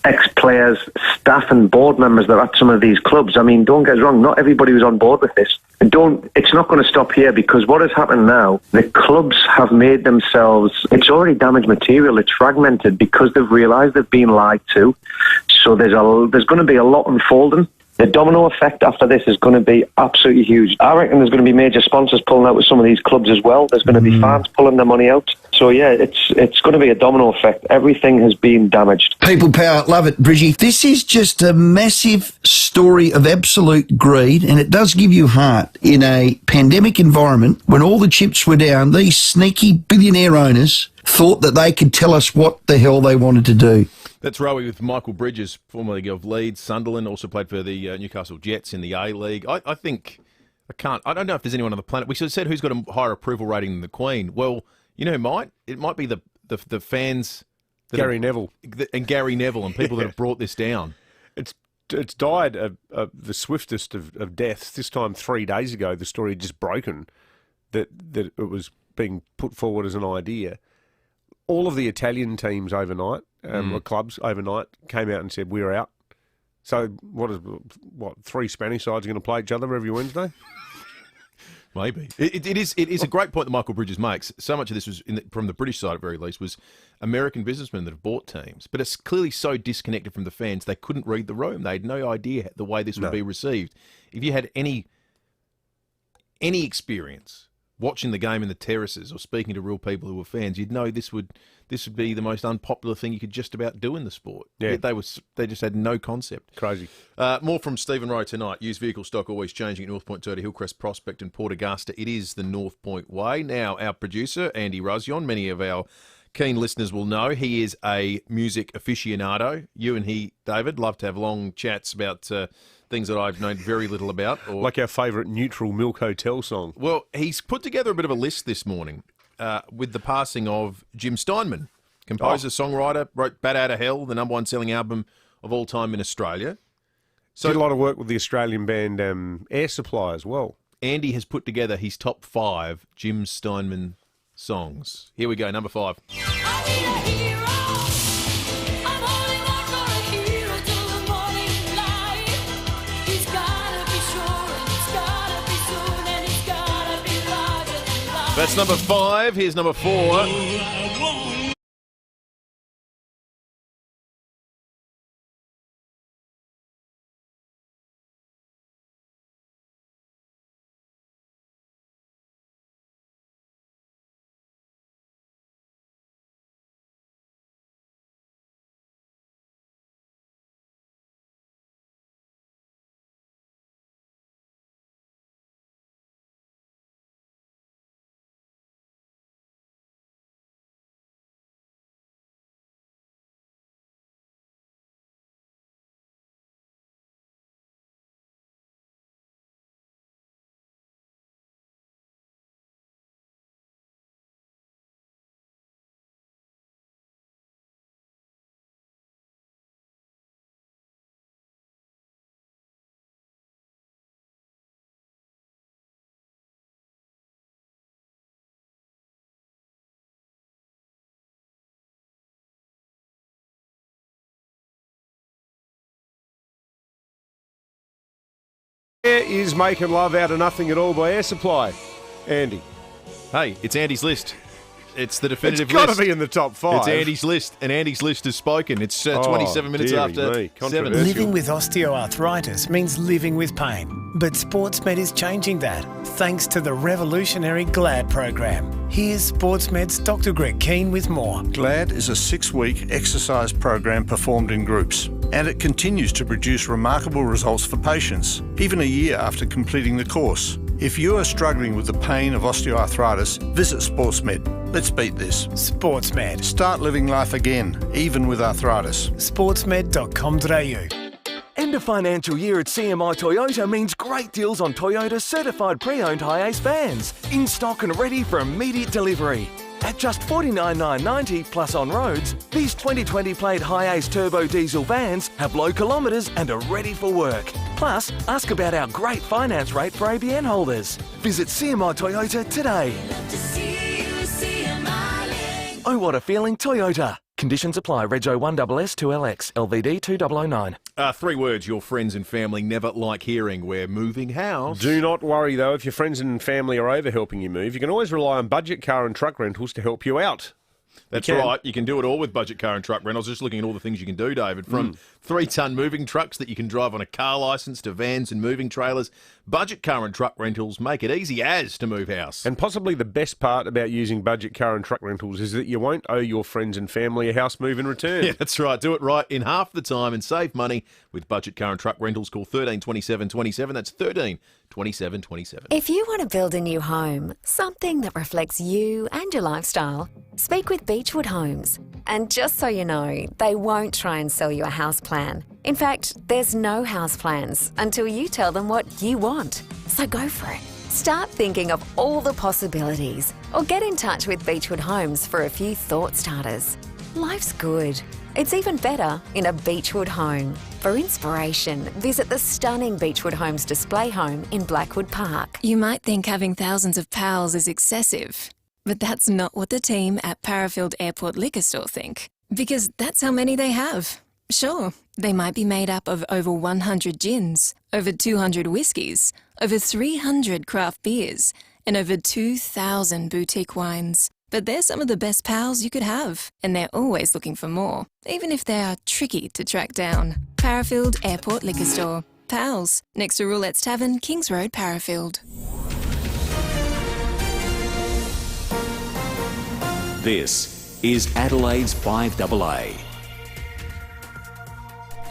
Speaker 26: ex-players, staff and board members that are at some of these clubs. I mean, don't get us wrong, not everybody was on board with this. It's not going to stop here, because what has happened now, the clubs have made themselves, it's already damaged material, it's fragmented because they've realised they've been lied to. So there's going to be a lot unfolding. The domino effect after this is going to be absolutely huge. I reckon there's going to be major sponsors pulling out with some of these clubs as well. There's going to be fans pulling their money out. So, yeah, it's going to be a domino effect. Everything has been damaged.
Speaker 23: People power, love it, Bridgie. This is just a massive story of absolute greed, and it does give you heart in a pandemic environment when all the chips were down. These sneaky billionaire owners thought that they could tell us what the hell they wanted to do.
Speaker 11: That's Rowie with Michael Bridges, formerly of Leeds, Sunderland, also played for the Newcastle Jets in the A-League. I don't know if there's anyone on the planet. We sort of said who's got a higher approval rating than the Queen. Well, you know who might? It might be the fans.
Speaker 12: Gary Neville.
Speaker 11: And Gary Neville and people that have brought this down.
Speaker 12: It's died the swiftest of deaths. This time 3 days ago, the story had just broken that it was being put forward as an idea. All of the Italian teams overnight, or clubs overnight, came out and said, we're out. So what 3 Spanish sides are going to play each other every Wednesday?
Speaker 11: Maybe. It is a great point that Michael Bridges makes. So much of this was, from the British side at very least, was American businessmen that have bought teams. But it's clearly so disconnected from the fans, they couldn't read the room. They had no idea the way this would be received. If you had any experience watching the game in the terraces or speaking to real people who were fans, you'd know this would be the most unpopular thing you could just about do in the sport.
Speaker 12: Yeah.
Speaker 11: Yet they just had no concept.
Speaker 12: Crazy.
Speaker 11: More from Stephen Rowe tonight. Used vehicle stock always changing at North Point Toyota, Hillcrest Prospect and Port Augusta. It is the North Point way. Now, our producer, Andy Rusyon, many of our keen listeners will know he is a music aficionado. You and he, David, love to have long chats about things that I've known very little about.
Speaker 12: Like our favourite Neutral Milk Hotel song.
Speaker 11: Well, he's put together a bit of a list this morning with the passing of Jim Steinman, composer, songwriter, wrote Bat Out of Hell, the #1 selling album of all time in Australia.
Speaker 12: So did a lot of work with the Australian band Air Supply as well.
Speaker 11: Andy has put together his top 5 Jim Steinman songs. Here we go, number 5. That's number 5. Here's number 4.
Speaker 12: Where is Making Love Out of Nothing at All by Air Supply? Andy.
Speaker 11: Hey, it's Andy's list. It's the definitive
Speaker 12: list. It's got
Speaker 11: list.
Speaker 12: to be in the top 5.
Speaker 11: It's Andy's list, and Andy's list has spoken. It's 27 minutes after 7.
Speaker 5: Living with osteoarthritis means living with pain, but SportsMed is changing that thanks to the revolutionary GLAD program. Here's SportsMed's Dr. Greg Keane with more.
Speaker 6: GLAD is a 6-week exercise program performed in groups, and it continues to produce remarkable results for patients, even a year after completing the course. If you are struggling with the pain of osteoarthritis, visit SportsMed. Let's beat this.
Speaker 5: SportsMed.
Speaker 6: Start living life again, even with arthritis.
Speaker 5: Sportsmed.com.au.
Speaker 7: End of financial year at CMI Toyota means great deals on Toyota certified pre-owned high-ace vans, in stock and ready for immediate delivery. At just $49,990 plus on roads, these 2020 plate high-ace turbo diesel vans have low kilometres and are ready for work. Plus, ask about our great finance rate for ABN holders. Visit CMI Toyota today. Oh, what a feeling, Toyota. Conditions apply. Rego 1SS2LX, LVD 2009.
Speaker 11: 3 words your friends and family never like hearing. We're moving house.
Speaker 12: Do not worry, though, if your friends and family are over helping you move. You can always rely on Budget Car and Truck Rentals to help you out.
Speaker 11: That's
Speaker 12: You can.
Speaker 11: right. You can do it all with budget car and truck rentals. Just looking at all the things you can do, David, from 3-ton moving trucks that you can drive on a car licence to vans and moving trailers. Budget car and truck rentals make it easy as to move house.
Speaker 12: And possibly the best part about using budget car and truck rentals is that you won't owe your friends and family a house move in return.
Speaker 11: Yeah, that's right. Do it right in half the time and save money with budget car and truck rentals. Call 13 27 27. That's 13 27 27.
Speaker 3: If you want to build a new home, something that reflects you and your lifestyle, speak with Beechwood Homes. And just so you know, they won't try and sell you a house plan. In fact, there's no house plans until you tell them what you want. So go for it. Start thinking of all the possibilities or get in touch with Beechwood Homes for a few thought starters. Life's good. It's even better in a Beechwood home. For inspiration, visit the stunning Beechwood Homes display home in Blackwood Park.
Speaker 8: You might think having thousands of pals is excessive, but that's not what the team at Parafield Airport Liquor Store think, because that's how many they have. Sure, they might be made up of over 100 gins, over 200 whiskies, over 300 craft beers, and over 2,000 boutique wines. But they're some of the best pals you could have, and they're always looking for more, even if they are tricky to track down. Parafield Airport Liquor Store. Pals, next to Roulette's Tavern, Kings Road, Parafield.
Speaker 1: This is Adelaide's 5AA.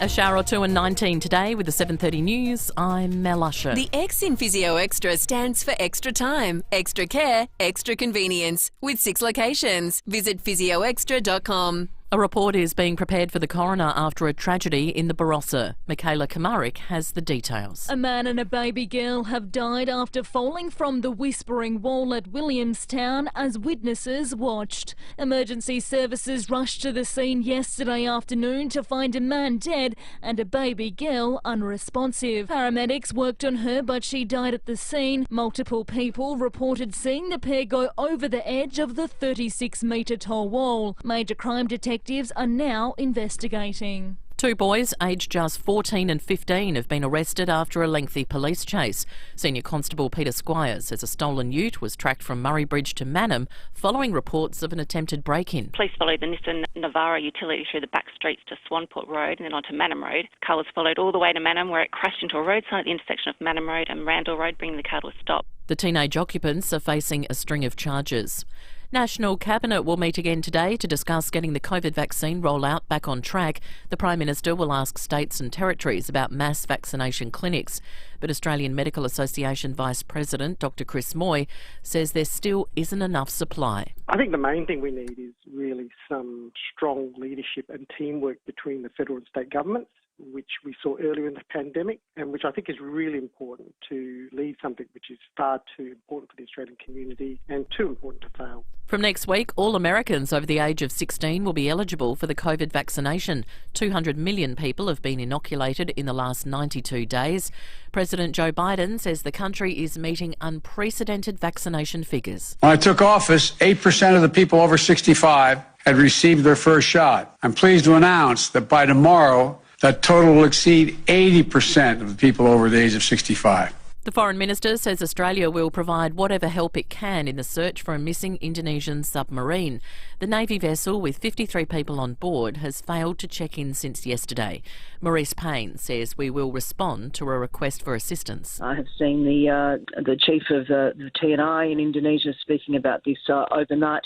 Speaker 2: A shower or two and 19 today with the 7:30 news. I'm Mel Usher.
Speaker 9: The X in Physio Extra stands for extra time, extra care, extra convenience. With 6 locations. Visit physioextra.com.
Speaker 2: A report is being prepared for the coroner after a tragedy in the Barossa. Michaela Kamarik has the details.
Speaker 10: A man and a baby girl have died after falling from the Whispering Wall at Williamstown as witnesses watched. Emergency services rushed to the scene yesterday afternoon to find a man dead and a baby girl unresponsive. Paramedics worked on her, but she died at the scene. Multiple people reported seeing the pair go over the edge of the 36-metre tall wall. Major crime detectives are now investigating.
Speaker 2: 2 boys, aged just 14 and 15, have been arrested after a lengthy police chase. Senior Constable Peter Squires says a stolen ute was tracked from Murray Bridge to Mannum following reports of an attempted break-in.
Speaker 13: Police followed the Nissan Navara utility through the back streets to Swanport Road and then onto Mannum Road. The car was followed all the way to Mannum, where it crashed into a road sign at the intersection of Mannum Road and Randall Road, bringing the car to a stop.
Speaker 2: The teenage occupants are facing a string of charges. National Cabinet will meet again today to discuss getting the COVID vaccine rollout back on track. The Prime Minister will ask states and territories about mass vaccination clinics. But Australian Medical Association Vice President Dr Chris Moy says there still isn't enough supply.
Speaker 18: I think the main thing we need is really some strong leadership and teamwork between the federal and state governments, which we saw earlier in the pandemic and which I think is really important to lead something which is far too important for the Australian community and too important to fail.
Speaker 2: From next week, all Americans over the age of 16 will be eligible for the COVID vaccination. 200 million people have been inoculated in the last 92 days. President Joe Biden says the country is meeting unprecedented vaccination figures.
Speaker 27: When I took office, 8% of the people over 65 had received their first shot. I'm pleased to announce that by tomorrow, that total will exceed 80% of the people over the age of 65.
Speaker 2: The Foreign Minister says Australia will provide whatever help it can in the search for a missing Indonesian submarine. The Navy vessel with 53 people on board has failed to check in since yesterday. Maurice Payne says we will respond to a request for assistance.
Speaker 28: I have seen the chief of the TNI in Indonesia speaking about this overnight.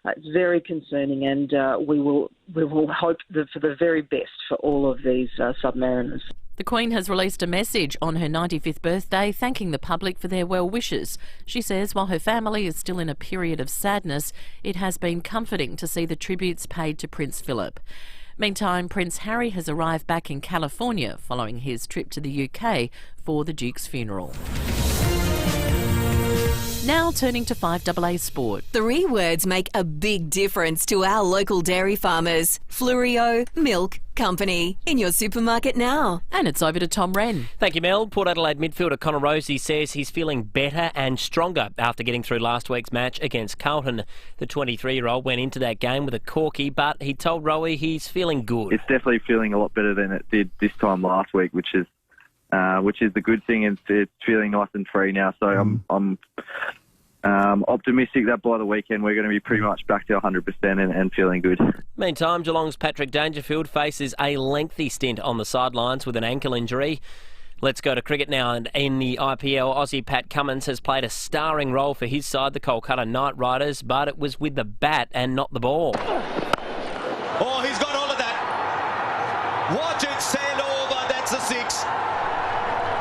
Speaker 28: It's very concerning, and we will hope for the very best for all of these submariners.
Speaker 2: The Queen has released a message on her 95th birthday thanking the public for their well wishes. She says while her family is still in a period of sadness, it has been comforting to see the tributes paid to Prince Philip. Meantime, Prince Harry has arrived back in California following his trip to the UK for the Duke's funeral. Now turning to 5AA Sport.
Speaker 9: 3 words make a big difference to our local dairy farmers. Flurio Milk Company. In your supermarket now.
Speaker 2: And it's over to Tom Wren.
Speaker 29: Thank you, Mel. Port Adelaide midfielder Connor Rosie says he's feeling better and stronger after getting through last week's match against Carlton. The 23-year-old went into that game with a corky, but he told Rowie he's feeling good.
Speaker 30: It's definitely feeling a lot better than it did this time last week, which is the good thing. It's feeling nice and free now. So I'm Optimistic that by the weekend we're going to be pretty much back to 100% and feeling good.
Speaker 29: Meantime, Geelong's Patrick Dangerfield faces a lengthy stint on the sidelines with an ankle injury. Let's go to cricket now, and in the IPL, Aussie Pat Cummins has played a starring role for his side, the Kolkata Knight Riders, but it was with the bat and not the ball.
Speaker 4: Oh, he's got hold of that. Watch it sail over. That's a 6.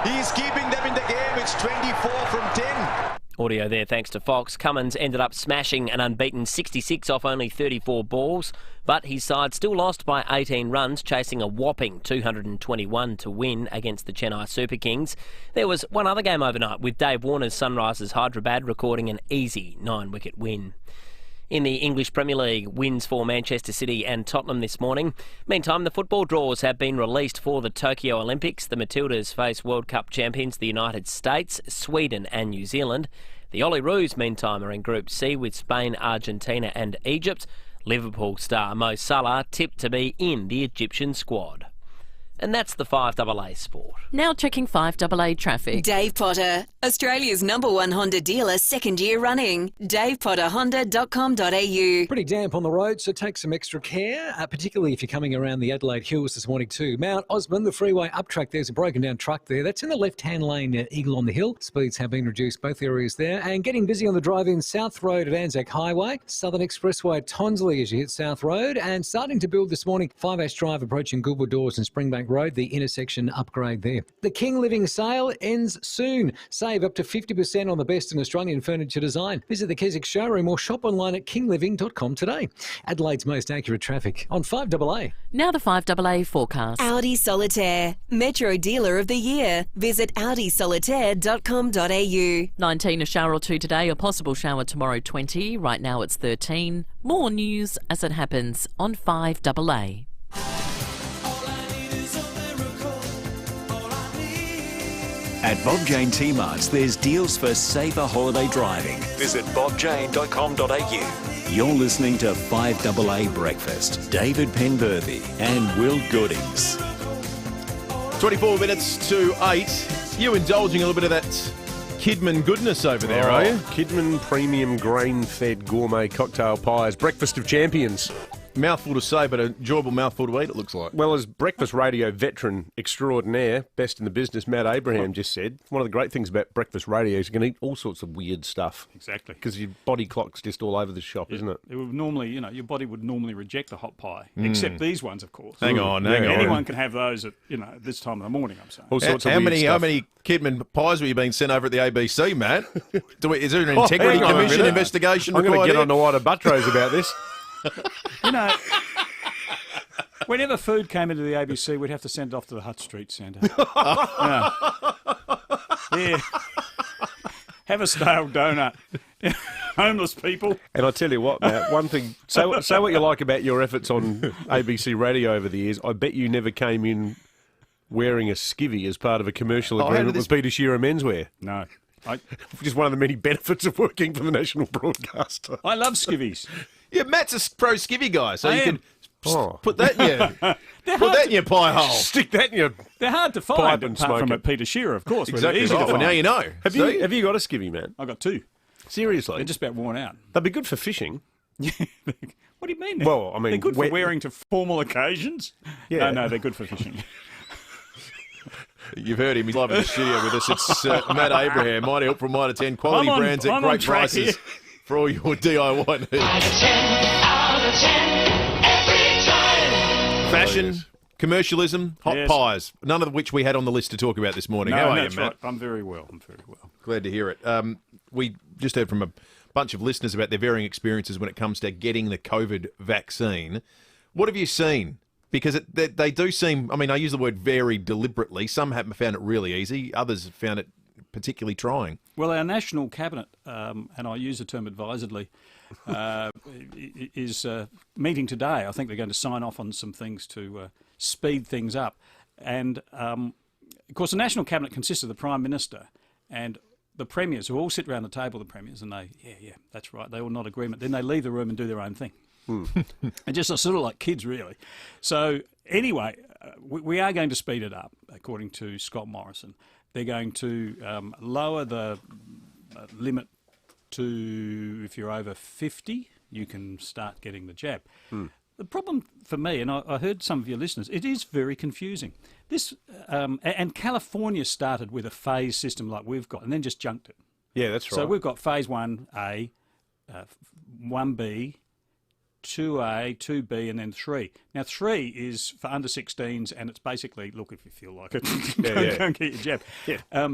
Speaker 4: He's keeping them in the game. It's 24 from 10.
Speaker 29: Audio there thanks to Fox. Cummins ended up smashing an unbeaten 66 off only 34 balls, but his side still lost by 18 runs, chasing a whopping 221 to win against the Chennai Super Kings. There was one other game overnight, with Dave Warner's Sunrisers Hyderabad recording an easy 9-wicket win. In the English Premier League, wins for Manchester City and Tottenham this morning. Meantime, the football draws have been released for the Tokyo Olympics. The Matildas face World Cup champions the United States, Sweden and New Zealand. The Olyroos, meantime, are in Group C with Spain, Argentina and Egypt. Liverpool star Mo Salah tipped to be in the Egyptian squad. And that's the 5AA Sport.
Speaker 2: Now checking 5AA traffic.
Speaker 9: Dave Potter, Australia's #1 Honda dealer, second year running. DavePotterHonda.com.au.
Speaker 14: Pretty damp on the road, so take some extra care, particularly if you're coming around the Adelaide Hills this morning too. Mount Osmond, the freeway up track, there's a broken down truck there. That's in the left-hand lane near Eagle on the Hill. Speeds have been reduced both areas there. And getting busy on the drive-in South Road at Anzac Highway, Southern Expressway at Tonsley as you hit South Road, and starting to build this morning, 5 Drive approaching Goodwood Doors and Springbank Road, the intersection upgrade there. The King Living sale ends soon. Save up to 50% on the best in Australian furniture design. Visit the Keswick showroom or shop online at kingliving.com today. Adelaide's most accurate traffic on 5AA.
Speaker 2: Now the 5AA forecast.
Speaker 9: Audi Solitaire, Metro Dealer of the Year. Visit audisolitaire.com.au.
Speaker 2: 19, a shower or two today, a possible shower tomorrow 20. Right now it's 13. More news as it happens on 5AA.
Speaker 1: At Bob Jane T-Marts, there's deals for safer holiday driving. Visit bobjane.com.au. You're listening to 5AA Breakfast. David Penberthy and Will Goodings.
Speaker 11: 24 minutes to 8. You indulging a little bit of that Kidman goodness over there, are you?
Speaker 12: Kidman Premium Grain-Fed Gourmet Cocktail Pies. Breakfast of Champions.
Speaker 11: Mouthful to say, but an enjoyable mouthful to eat, it looks like.
Speaker 12: Well, as breakfast radio veteran extraordinaire, best in the business, Matt Abraham just said, one of the great things about breakfast radio is you can eat all sorts of weird stuff.
Speaker 15: Exactly.
Speaker 12: Because your body clock's just all over the shop, isn't it?
Speaker 15: It would normally, your body would normally reject a hot pie, except these ones, of course.
Speaker 11: Hang on.
Speaker 15: Anyone can have those at, this time of the morning, I'm saying.
Speaker 12: All sorts of weird stuff.
Speaker 11: How many Kidman pies were you being sent over at the ABC, Matt? Is there an integrity commission investigation
Speaker 12: I'm going to get on
Speaker 11: the
Speaker 12: Ida Buttrose about this.
Speaker 15: Whenever food came into the ABC, we'd have to send it off to the Hutt Street Centre. Yeah. Have a stale donut. Homeless people.
Speaker 12: And I tell you what, Matt, one thing, say what you like about your efforts on ABC Radio over the years. I bet you never came in wearing a skivvy as part of a commercial agreement with Peter Shearer Menswear.
Speaker 15: No.
Speaker 12: Which is one of the many benefits of working for the national broadcaster.
Speaker 15: I love skivvies.
Speaker 11: Yeah, Matt's a pro skivvy guy, so you can put that in your pie hole.
Speaker 12: Stick that in your
Speaker 15: They're hard to
Speaker 12: pipe
Speaker 15: find,
Speaker 12: and
Speaker 15: apart
Speaker 12: smoke
Speaker 15: from
Speaker 12: it.
Speaker 15: at Peter Shearer, of course.
Speaker 11: Exactly.
Speaker 15: Easy to
Speaker 11: Well,
Speaker 15: find.
Speaker 11: now you know.
Speaker 12: Have you got a skivvy, man?
Speaker 15: I've got 2.
Speaker 12: Seriously?
Speaker 15: They're just about worn out.
Speaker 12: They'd be good for fishing.
Speaker 15: What do you mean?
Speaker 12: Well, I mean,
Speaker 15: they're good for wearing to formal occasions.
Speaker 12: Yeah.
Speaker 15: No, they're good for fishing.
Speaker 11: You've heard him. He's live in the studio with us. It's Matt Abraham. Mighty help from 1 to 10. Quality brands at great prices for all your DIY needs.
Speaker 4: 10 out of 10 every time.
Speaker 11: Fashion, commercialism, hot pies. None of which we had on the list to talk about this morning. How are you, Matt?
Speaker 15: Right. I'm very well.
Speaker 11: Glad to hear it. We just heard from a bunch of listeners about their varying experiences when it comes to getting the COVID vaccine. What have you seen? Because they do seem, I use the word very deliberately. Some have found it really easy. Others have found it particularly trying.
Speaker 15: Well, our National Cabinet, and I use the term advisedly, is meeting today. I think they're going to sign off on some things to speed things up. And, of course, the National Cabinet consists of the Prime Minister and the Premiers, who all sit around the table, the Premiers, and they, that's right, they all nod agreement. Then they leave the room and do their own thing. And just sort of like kids, really. So anyway, we are going to speed it up, according to Scott Morrison. They're going to lower the limit to, if you're over 50, you can start getting the jab. The problem for me, and I heard some of your listeners, it is very confusing. This and California started with a phase system like we've got, and then just junked it.
Speaker 12: Yeah, that's right.
Speaker 15: So we've got phase 1A, 1B, 2A, 2B, and then 3. Now, 3 is for under 16s, and it's basically, look, if you feel like it, go and get your jab.
Speaker 12: Yeah.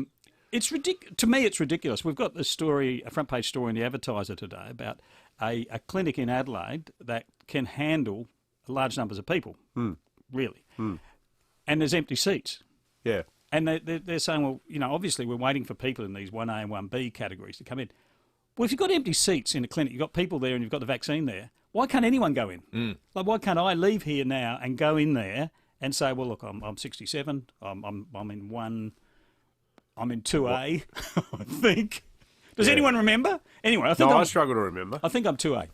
Speaker 15: It's to me, it's ridiculous. We've got this story, a front page story in the Advertiser today about a clinic in Adelaide that can handle large numbers of people, really. And there's empty seats.
Speaker 12: Yeah.
Speaker 15: And they're saying, well, you know, obviously we're waiting for people in these 1A and 1B categories to come in. Well, if you've got empty seats in a clinic, you've got people there and you've got the vaccine there, why can't anyone go in? Like, why can't I leave here now and go in there and say, well, look, I'm 67, I'm in 1... I'm in 2A, I think. Does anyone remember? Anyway, I
Speaker 12: struggle to remember.
Speaker 15: I think I'm 2A.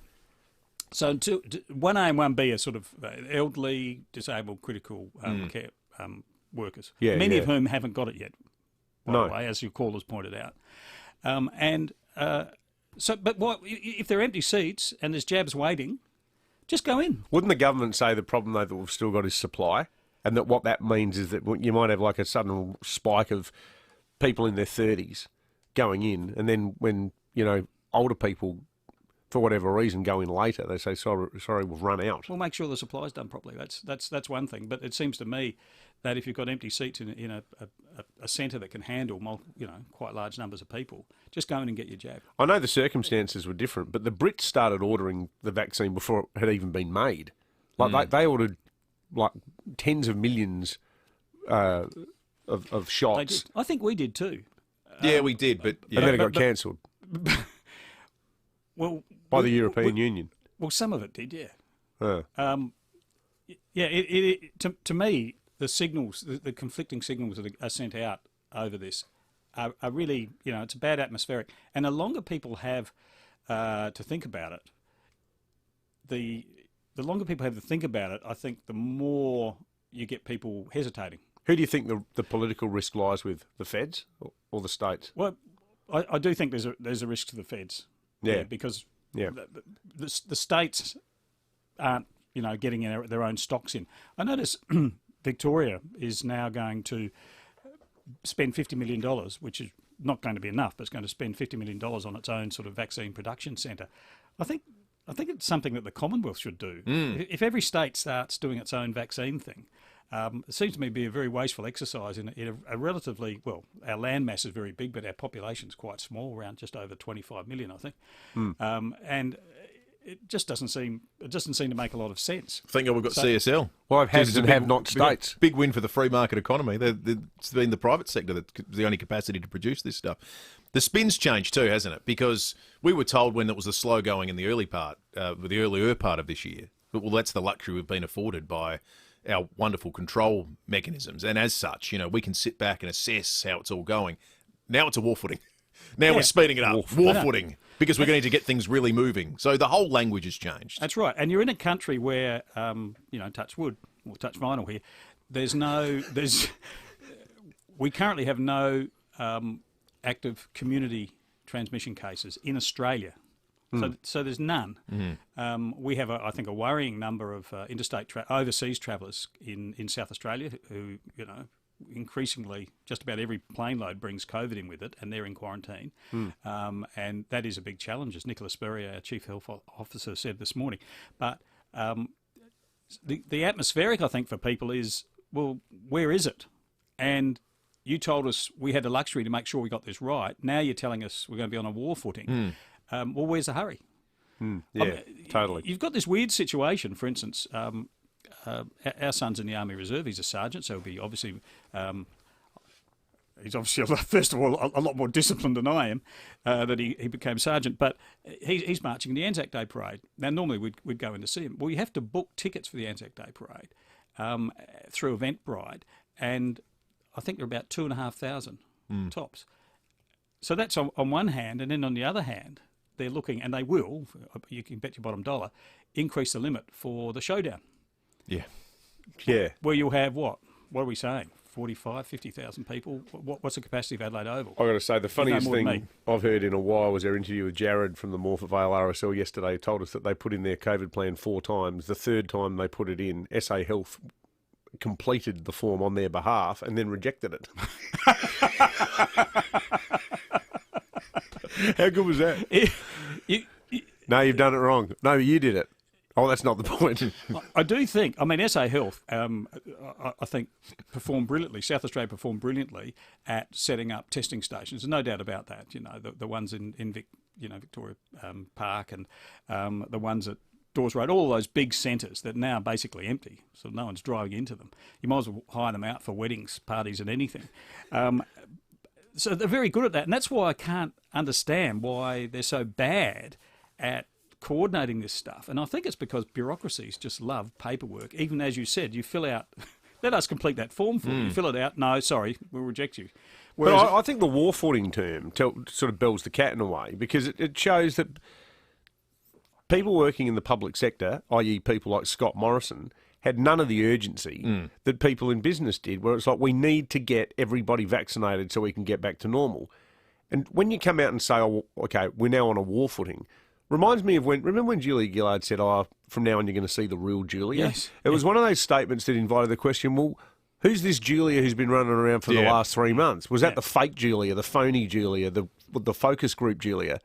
Speaker 15: So 1A and 1B are sort of elderly, disabled, critical care workers. Many of whom haven't got it yet, by the way, as your callers pointed out. But what if there are empty seats and there's jabs waiting? Just go in.
Speaker 12: Wouldn't the government say the problem though that we've still got is supply, and that what that means is that you might have like a sudden spike of people in their 30s going in, and then when, you know, older people, for whatever reason, go in later, they say, sorry, we've run out.
Speaker 15: Well, make sure the supply's done properly. That's one thing. But it seems to me that if you've got empty seats in a centre that can handle, quite large numbers of people, just go in and get your jab.
Speaker 12: I know the circumstances were different, but the Brits started ordering the vaccine before it had even been made. Like they ordered like tens of millions of shots.
Speaker 15: I think we did too.
Speaker 11: Yeah, we did, but
Speaker 12: and then it got cancelled.
Speaker 15: Well,
Speaker 12: by the European Union.
Speaker 15: Well, some of it did, yeah. To me, the signals, the conflicting signals that are sent out over this are really, it's a bad atmospheric. And the longer people have to think about it, the longer people have to think about it, I think the more you get people hesitating.
Speaker 12: Who do you think the political risk lies with, the feds or the states?
Speaker 15: Well, I do think there's a risk to the feds.
Speaker 12: Yeah,
Speaker 15: because the states aren't, getting their own stocks in. I notice Victoria is now going to spend $50 million, which is not going to be enough, but it's going to spend $50 million on its own sort of vaccine production centre. I think it's something that the Commonwealth should do. If every state starts doing its own vaccine thing, it seems to me to be a very wasteful exercise in a relatively, well, our land mass is very big, but our population is quite small, around just over 25 million, I think. And it just doesn't seem to make a lot of sense.
Speaker 11: Thank God we've got CSL.
Speaker 12: Well, I've had and have not states.
Speaker 11: Big win for the free market economy. It's been the private sector that's the only capacity to produce this stuff. The spin's changed too, hasn't it? Because we were told when it was the slow going in the earlier part of this year, well, that's the luxury we've been afforded by our wonderful control mechanisms. And as such, we can sit back and assess how it's all going. Now it's a war footing. Now we're speeding it up. War footing. Because we're going to get things really moving. So the whole language has changed.
Speaker 15: That's right. And you're in a country where, touch wood, or touch vinyl here, we currently have no active community transmission cases in Australia. So there's none. We have, I think, a worrying number of overseas travellers in South Australia who, increasingly just about every plane load brings COVID in with it, and they're in quarantine. And that is a big challenge, as Nicola Spurrier, our Chief Health Officer, said this morning. But the atmospheric, I think, for people is, well, where is it? And you told us we had the luxury to make sure we got this right. Now you're telling us we're going to be on a war footing. Well, where's the hurry?
Speaker 12: Totally.
Speaker 15: You've got this weird situation, for instance, our son's in the Army Reserve. He's a sergeant, so he's obviously, first of all, a lot more disciplined than I am, that he became sergeant. But he's marching in the Anzac Day Parade. Now, normally we'd go in to see him. Well, you have to book tickets for the Anzac Day Parade through Eventbrite, and I think they're about 2,500 tops. So that's on one hand, and then on the other hand, they're looking, and they will, you can bet your bottom dollar, increase the limit for the showdown.
Speaker 12: Yeah.
Speaker 15: Where you'll have what? What are we saying? 45, 50,000 people. What's the capacity of Adelaide Oval?
Speaker 12: I've got to say, the funniest
Speaker 15: more than
Speaker 12: thing I've heard in a while was our interview with Jared from the Morphett Vale RSL yesterday. He told us that they put in their COVID plan 4 times. The third time they put it in, SA Health completed the form on their behalf and then rejected it. How good was that? No, you've done it wrong. No, you did it. Oh, that's not the point.
Speaker 15: I do think, SA Health, I think, performed brilliantly. South Australia performed brilliantly at setting up testing stations. There's no doubt about that. The ones in Victoria Park and the ones at Dawes Road, all those big centres that are now basically empty, so no one's driving into them. You might as well hire them out for weddings, parties and anything. So they're very good at that, and that's why I can't understand why they're so bad at coordinating this stuff. And I think it's because bureaucracies just love paperwork. Even as you said, you fill out, let us complete that form for you. You fill it out, no, sorry, we'll reject you.
Speaker 12: Whereas but I think the war footing term sort of bells the cat in a way, because it shows that people working in the public sector, i.e. people like Scott Morrison, had none of the urgency that people in business did, where it's like, we need to get everybody vaccinated so we can get back to normal. And when you come out and say, oh, okay, we're now on a war footing, reminds me of remember when Julia Gillard said, oh, from now on you're going to see the real Julia?
Speaker 15: Yes.
Speaker 12: It was one of those statements that invited the question, well, who's this Julia who's been running around for the last 3 months? Was that the fake Julia, the phony Julia, the focus group Julia?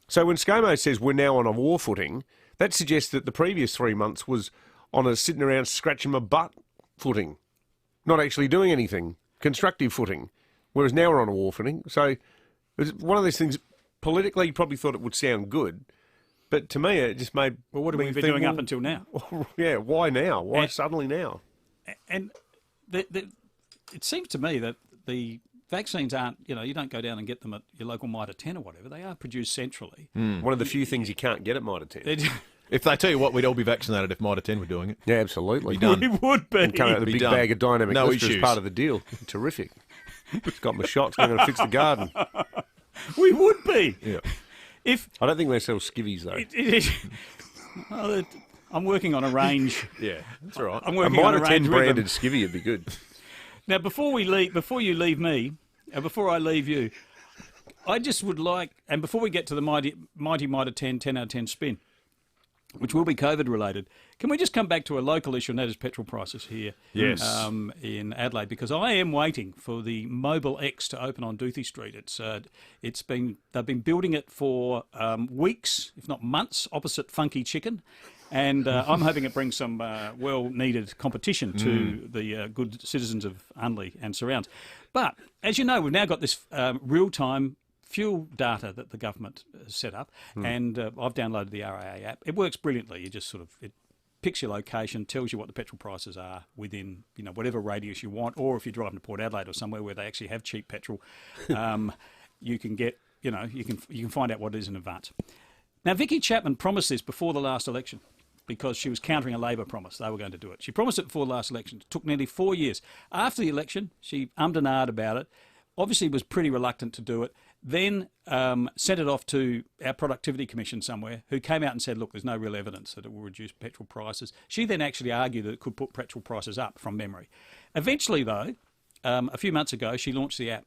Speaker 12: So when ScoMo says we're now on a war footing, that suggests that the previous 3 months was on a sitting around scratching my butt footing, not actually doing anything, constructive footing, whereas now we're on a war footing. So it's one of those things, politically you probably thought it would sound good, but to me it just made...
Speaker 15: Well, what have we been doing up until now?
Speaker 12: Yeah, why now? Why suddenly now?
Speaker 15: And it seems to me that the vaccines aren't, you don't go down and get them at your local Mitre 10 or whatever. They are produced centrally.
Speaker 12: One of the few things you can't get at Mitre 10.
Speaker 11: If they tell you what, we'd all be vaccinated if Mitre 10 were doing it.
Speaker 12: Yeah, absolutely.
Speaker 11: Be done.
Speaker 15: We would be.
Speaker 12: And come out with a big bag of dynamic
Speaker 11: no
Speaker 12: lister as
Speaker 11: issues.
Speaker 12: part of the deal. Terrific. It's got my shots. I'm going to fix the garden.
Speaker 15: We would be.
Speaker 12: Yeah.
Speaker 15: I
Speaker 12: don't think they sell skivvies though.
Speaker 15: Well, I'm working on a range.
Speaker 12: Yeah, that's all right.
Speaker 15: I'm working on a
Speaker 12: Mitre 10
Speaker 15: range
Speaker 12: branded skivvy would be good.
Speaker 15: Now, before you leave me, and before I leave you, I just would like, and before we get to the mighty Mitre 10 out of 10 spin, which will be COVID related, can we just come back to a local issue, and that is petrol prices here in Adelaide, because I am waiting for the Mobile X to open on Doothie Street. They've been building it for weeks, if not months, opposite Funky Chicken, and I'm hoping it brings some well-needed competition to the good citizens of Unley and surrounds. But as you know, we've now got this real-time fuel data that the government has set up, and I've downloaded the RAA app. It works brilliantly. You just it picks your location, tells you what the petrol prices are within whatever radius you want, or if you're driving to Port Adelaide or somewhere where they actually have cheap petrol, you can get you can find out what it is in advance. Now, Vicky Chapman promised this before the last election because she was countering a Labor promise. They were going to do it. She promised it before the last election. It took nearly 4 years. After the election, she ummed and ahed about it. Obviously was pretty reluctant to do it. Then sent it off to our Productivity Commission somewhere, who came out and said, look, there's no real evidence that it will reduce petrol prices. She then actually argued that it could put petrol prices up from memory. Eventually, though, a few months ago, she launched the app.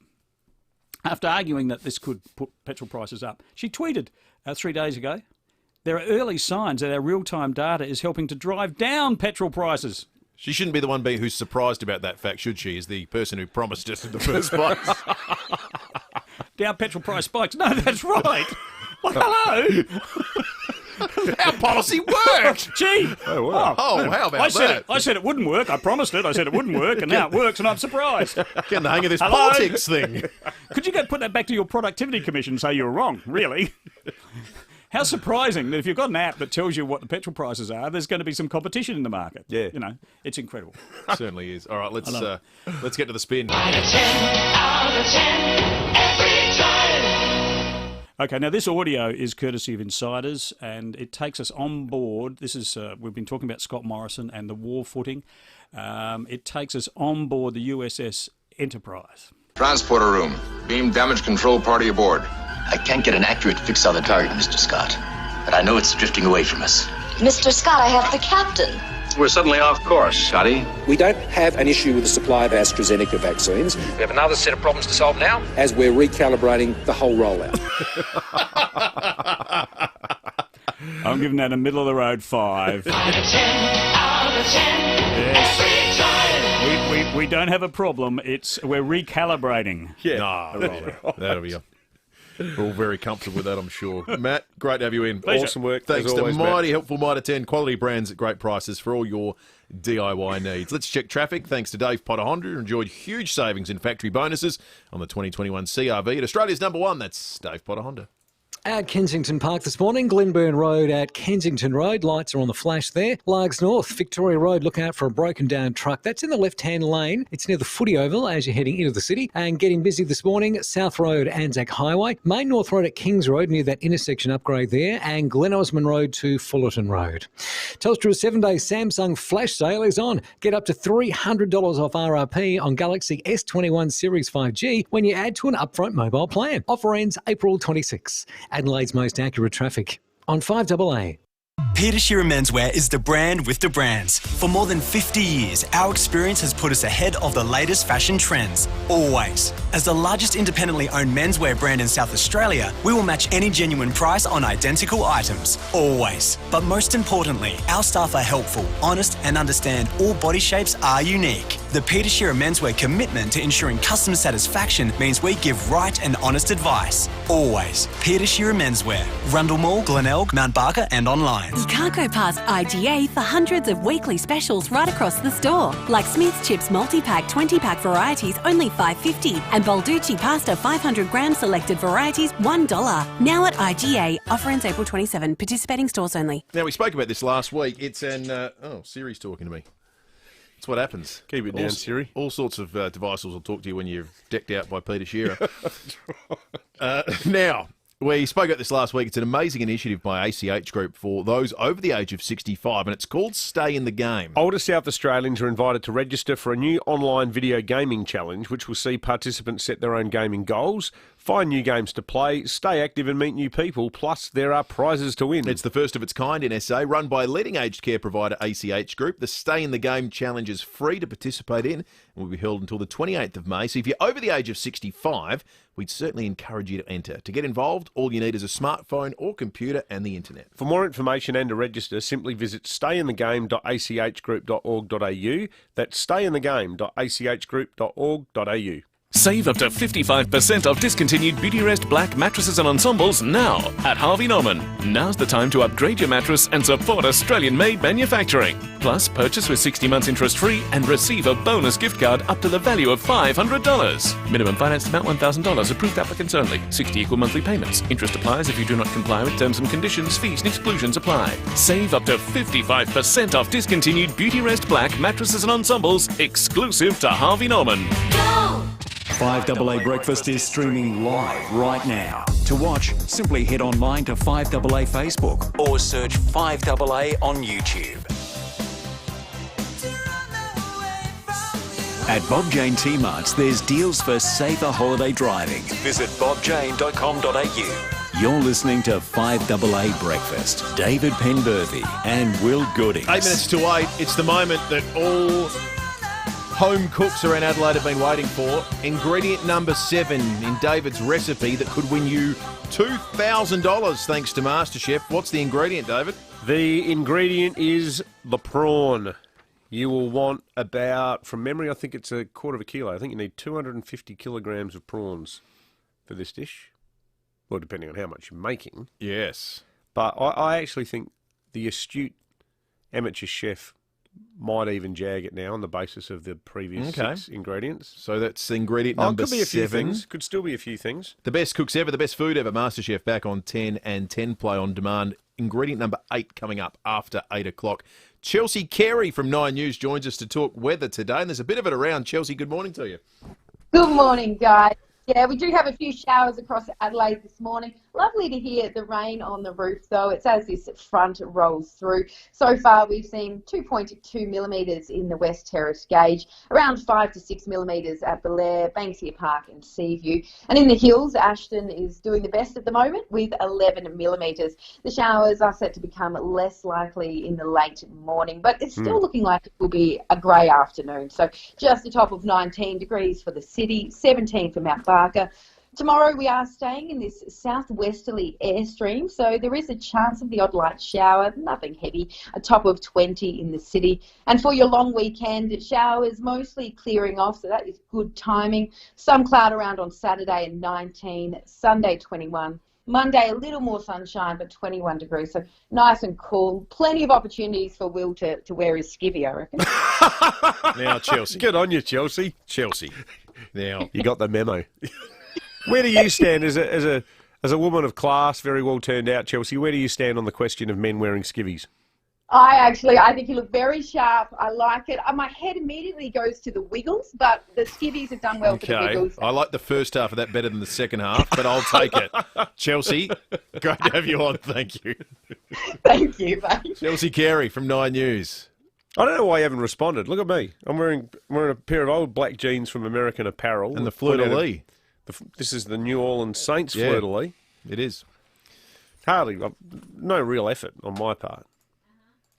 Speaker 15: After arguing that this could put petrol prices up, she tweeted 3 days ago, there are early signs that our real-time data is helping to drive down petrol prices.
Speaker 11: She shouldn't be the one who's surprised about that fact, should she, as the person who promised us in the first place?
Speaker 15: Down petrol price spikes. No, that's right. Well, hello.
Speaker 11: Our policy worked.
Speaker 15: Gee.
Speaker 11: Oh, wow. How about that?
Speaker 15: I said it wouldn't work. I promised it. I said it wouldn't work, and now it works, and I'm surprised.
Speaker 11: Getting the hang of this politics thing.
Speaker 15: Could you go put that back to your Productivity Commission and say you were wrong, really? How surprising that if you've got an app that tells you what the petrol prices are, there's going to be some competition in the market.
Speaker 12: Yeah.
Speaker 15: It's incredible.
Speaker 11: It certainly is. All right, let's get to the spin.
Speaker 16: 9 out of 10 every time.
Speaker 15: Okay, now this audio is courtesy of Insiders, and it takes us on board. This is we've been talking about Scott Morrison and the war footing. It takes us on board the USS Enterprise.
Speaker 17: Transporter room. Beam damage control party aboard. I can't get an accurate fix on the target, Mr. Scott, but I know it's drifting away from us.
Speaker 19: Mr. Scott, I have the captain.
Speaker 17: we're suddenly off course, Scotty.
Speaker 5: We don't have an issue with the supply of AstraZeneca vaccines.
Speaker 17: We have another set of problems to solve now.
Speaker 5: As we're recalibrating the whole rollout.
Speaker 15: I'm giving that a middle-of-the-road 5.
Speaker 16: 10 out of 10.
Speaker 15: Yes.
Speaker 16: Every time.
Speaker 15: We don't have a problem. We're recalibrating.
Speaker 11: Yeah. That'll be We're all very comfortable with that, I'm sure. Matt, great to have you in.
Speaker 12: Pleasure. Awesome work.
Speaker 11: Thanks
Speaker 12: as always,
Speaker 11: to Mighty
Speaker 12: Matt.
Speaker 11: Helpful Mitre 10, quality brands at great prices for all your DIY needs. Let's check traffic. Thanks to Dave Potter Honda, who enjoyed huge savings in factory bonuses on the 2021 CRV at Australia's #1. That's Dave Potter Honda.
Speaker 14: At Kensington Park this morning, Glenburn Road at Kensington Road. Lights are on the flash there. Largs North, Victoria Road, look out for a broken down truck. That's in the left-hand lane. It's near the Footy Oval as you're heading into the city. And getting busy this morning, South Road, Anzac Highway. Main North Road at Kings Road, near that intersection upgrade there. And Glen Osmond Road to Fullerton Road. Telstra's 7-day Samsung flash sale is on. Get up to $300 off RRP on Galaxy S21 Series 5G when you add to an upfront mobile plan. Offer ends April 26. Adelaide's most accurate traffic on 5AA.
Speaker 6: Peter Shearer Menswear is the brand with the brands. For more than 50 years, our experience has put us ahead of the latest fashion trends. Always. As the largest independently owned menswear brand in South Australia, we will match any genuine price on identical items. Always. But most importantly, our staff are helpful, honest, and understand all body shapes are unique. The Peter Shearer Menswear commitment to ensuring customer satisfaction means we give right and honest advice. Always. Peter Shearer Menswear. Rundle Mall, Glenelg, Mount Barker, and online.
Speaker 19: You can't go past IGA for hundreds of weekly specials right across the store. Like Smith's Chips multi-pack 20-pack varieties only $5.50 and Balducci pasta 500 gram selected varieties $1. Now at IGA. Offer ends April 27. Participating stores only.
Speaker 11: Now, we spoke about this last week. It's an... Siri's talking to me. That's what happens.
Speaker 12: Keep it down, Siri.
Speaker 11: All sorts of devices will talk to you when you're decked out by Peter Shearer. Now... We spoke about this last week. It's an amazing initiative by ACH Group for those over the age of 65, and it's called Stay in the Game.
Speaker 12: Older South Australians are invited to register for a new online video gaming challenge, which will see participants set their own gaming goals, find new games to play, stay active and meet new people, plus there are prizes to win.
Speaker 11: It's the first of its kind in SA, run by leading aged care provider ACH Group. The Stay in the Game challenge is free to participate in and will be held until the 28th of May. So if you're over the age of 65, we'd certainly encourage you to enter. To get involved, all you need is a smartphone or computer and the internet.
Speaker 12: For more information and to register, simply visit stayinthegame.achgroup.org.au. That's stayinthegame.achgroup.org.au.
Speaker 1: Save up to 55% off discontinued Beautyrest Black mattresses and ensembles now at Harvey Norman. Now's the time to upgrade your mattress and support Australian-made manufacturing. Plus, purchase with 60 months interest-free and receive a bonus gift card up to the value of $500. Minimum finance amount $1,000. Approved applicants only. 60 equal monthly payments. Interest applies if you do not comply with terms and conditions. Fees and exclusions apply. Save up to 55% off discontinued Beautyrest Black mattresses and ensembles exclusive to Harvey Norman.
Speaker 16: Go!
Speaker 1: 5AA Breakfast is streaming live right now. To watch, simply head online to 5AA Facebook or search 5AA on YouTube. At Bob Jane T-Marts, there's deals for safer holiday driving. Visit bobjane.com.au. You're listening to 5AA Breakfast. David Penberthy and Will Goodings.
Speaker 11: 8 minutes to 8. It's the moment that all home cooks around Adelaide have been waiting for. Ingredient number 7 in David's recipe that could win you $2,000 thanks to MasterChef. What's the ingredient, David?
Speaker 12: The ingredient is the prawn. You will want about, from memory, I think it's a quarter of a kilo. I think you need 250 kilograms of prawns for this dish. Well, depending on how much you're making.
Speaker 11: Yes.
Speaker 12: But I actually think the astute amateur chef might even jag it now on the basis of the previous 6 ingredients.
Speaker 11: So that's ingredient number 7.
Speaker 12: Could be a few things. Could still be a few things.
Speaker 11: The best cooks ever, the best food ever. MasterChef back on 10 and 10 play on demand. Ingredient number 8 coming up after 8 o'clock. Chelsea Carey from 9 News joins us to talk weather today. And there's a bit of it around. Chelsea, good morning to you.
Speaker 20: Good morning, guys. Yeah, we do have a few showers across Adelaide this morning.
Speaker 3: Lovely to hear the rain on the roof, though. It's as this front rolls through. So far, we've seen 2.2 millimetres in the West Terrace gauge, around 5 to 6 millimetres at Belair, Banksia Park and Seaview. And in the hills, Ashton is doing the best at the moment with 11 millimetres. The showers are set to become less likely in the late morning, but it's still looking like it will be a grey afternoon. So just a top of 19 degrees for the city, 17 for Mount Barker. Tomorrow we are staying in this southwesterly airstream, so there is a chance of the odd light shower, nothing heavy, a top of 20 in the city. And for your long weekend, showers mostly clearing off, so that is good timing. Some cloud around on Saturday and 19, Sunday 21. Monday, a little more sunshine, but 21 degrees, so nice and cool. Plenty of opportunities for Will to wear his skivvy, I reckon.
Speaker 11: Now, Chelsea.
Speaker 12: Good on you, Chelsea.
Speaker 11: Chelsea. Now,
Speaker 12: you got the memo. Where do you stand as a woman of class, very well turned out, Chelsea? Where do you stand on the question of men wearing skivvies?
Speaker 3: I think you look very sharp. I like it. My head immediately goes to the Wiggles, but the skivvies have done well for the Wiggles.
Speaker 11: I like the first half of that better than the second half, but I'll take it. Chelsea, great to have you on. Thank you.
Speaker 3: Thank you, mate.
Speaker 11: Chelsea Carey from 9 News.
Speaker 12: I don't know why you haven't responded. Look at me. I'm wearing a pair of old black jeans from American Apparel.
Speaker 11: And the fleur-de-lis.
Speaker 12: This is the New Orleans Saints fleur-de-lis.
Speaker 11: It is.
Speaker 12: Hardly, no real effort on my part.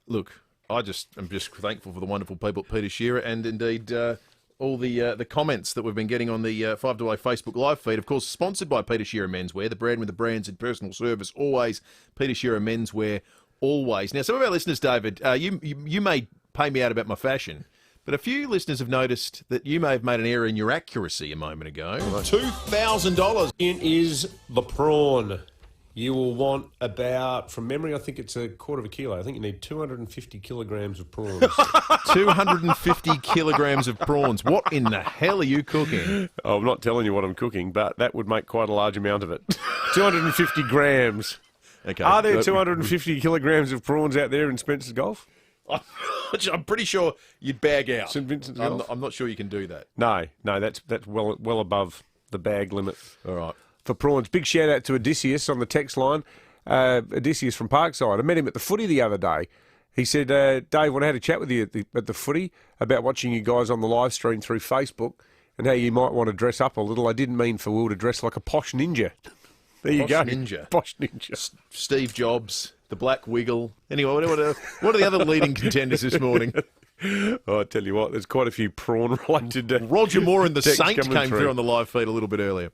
Speaker 11: Look, I'm just thankful for the wonderful people at Peter Shearer and indeed all the comments that we've been getting on the 5AA Facebook live feed. Of course, sponsored by Peter Shearer Menswear, the brand with the brands in personal service always. Peter Shearer Menswear always. Now, some of our listeners, David, you may pay me out about my fashion, but a few listeners have noticed that you may have made an error in your accuracy a moment ago. $2,000.
Speaker 12: It is the prawn. You will want about, from memory, I think it's 1/4 kilo. I think you need 250 kilograms of prawns.
Speaker 11: 250 kilograms of prawns. What in the hell are you cooking?
Speaker 12: Oh, I'm not telling you what I'm cooking, but that would make quite a large amount of it. 250 grams.
Speaker 11: Okay.
Speaker 12: Are there 250 kilograms of prawns out there in Spencer's Golf?
Speaker 11: I'm pretty sure you'd bag out.
Speaker 12: St Vincent's Golf?
Speaker 11: I'm not sure you can do that.
Speaker 12: No, that's well above the bag limit.
Speaker 11: All right.
Speaker 12: For prawns. Big shout out to Odysseus on the text line. Odysseus from Parkside. I met him at the footy the other day. He said, Dave, when I had a chat with you at the footy about watching you guys on the live stream through Facebook and how you might want to dress up a little, I didn't mean for Will to dress like a posh ninja. There you go. Posh ninja.
Speaker 11: Steve Jobs, the Black Wiggle. Anyway, what are the other leading contenders this morning?
Speaker 12: Oh, I tell you what, there's quite a few prawn-related
Speaker 11: Roger Moore and the Saint came
Speaker 12: through
Speaker 11: on the live feed a little bit earlier.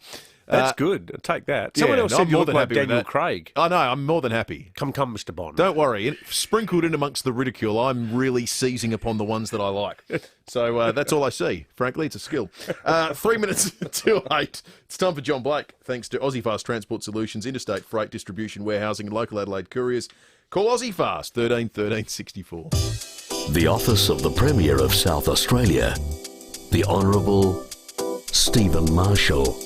Speaker 12: That's good. I'll take that. Someone else said you look like Daniel Craig.
Speaker 11: Oh, no, I'm more than happy.
Speaker 12: Come, Mr. Bond.
Speaker 11: Don't worry. Sprinkled in amongst the ridicule, I'm really seizing upon the ones that I like. So that's all I see. Frankly, it's a skill. 3 minutes till 8. It's time for John Blake. Thanks to Aussie Fast Transport Solutions, Interstate Freight Distribution, Warehousing and Local Adelaide Couriers. Call Aussie Fast, 13 13 64.
Speaker 1: The Office of the Premier of South Australia, the Honourable Stephen Marshall.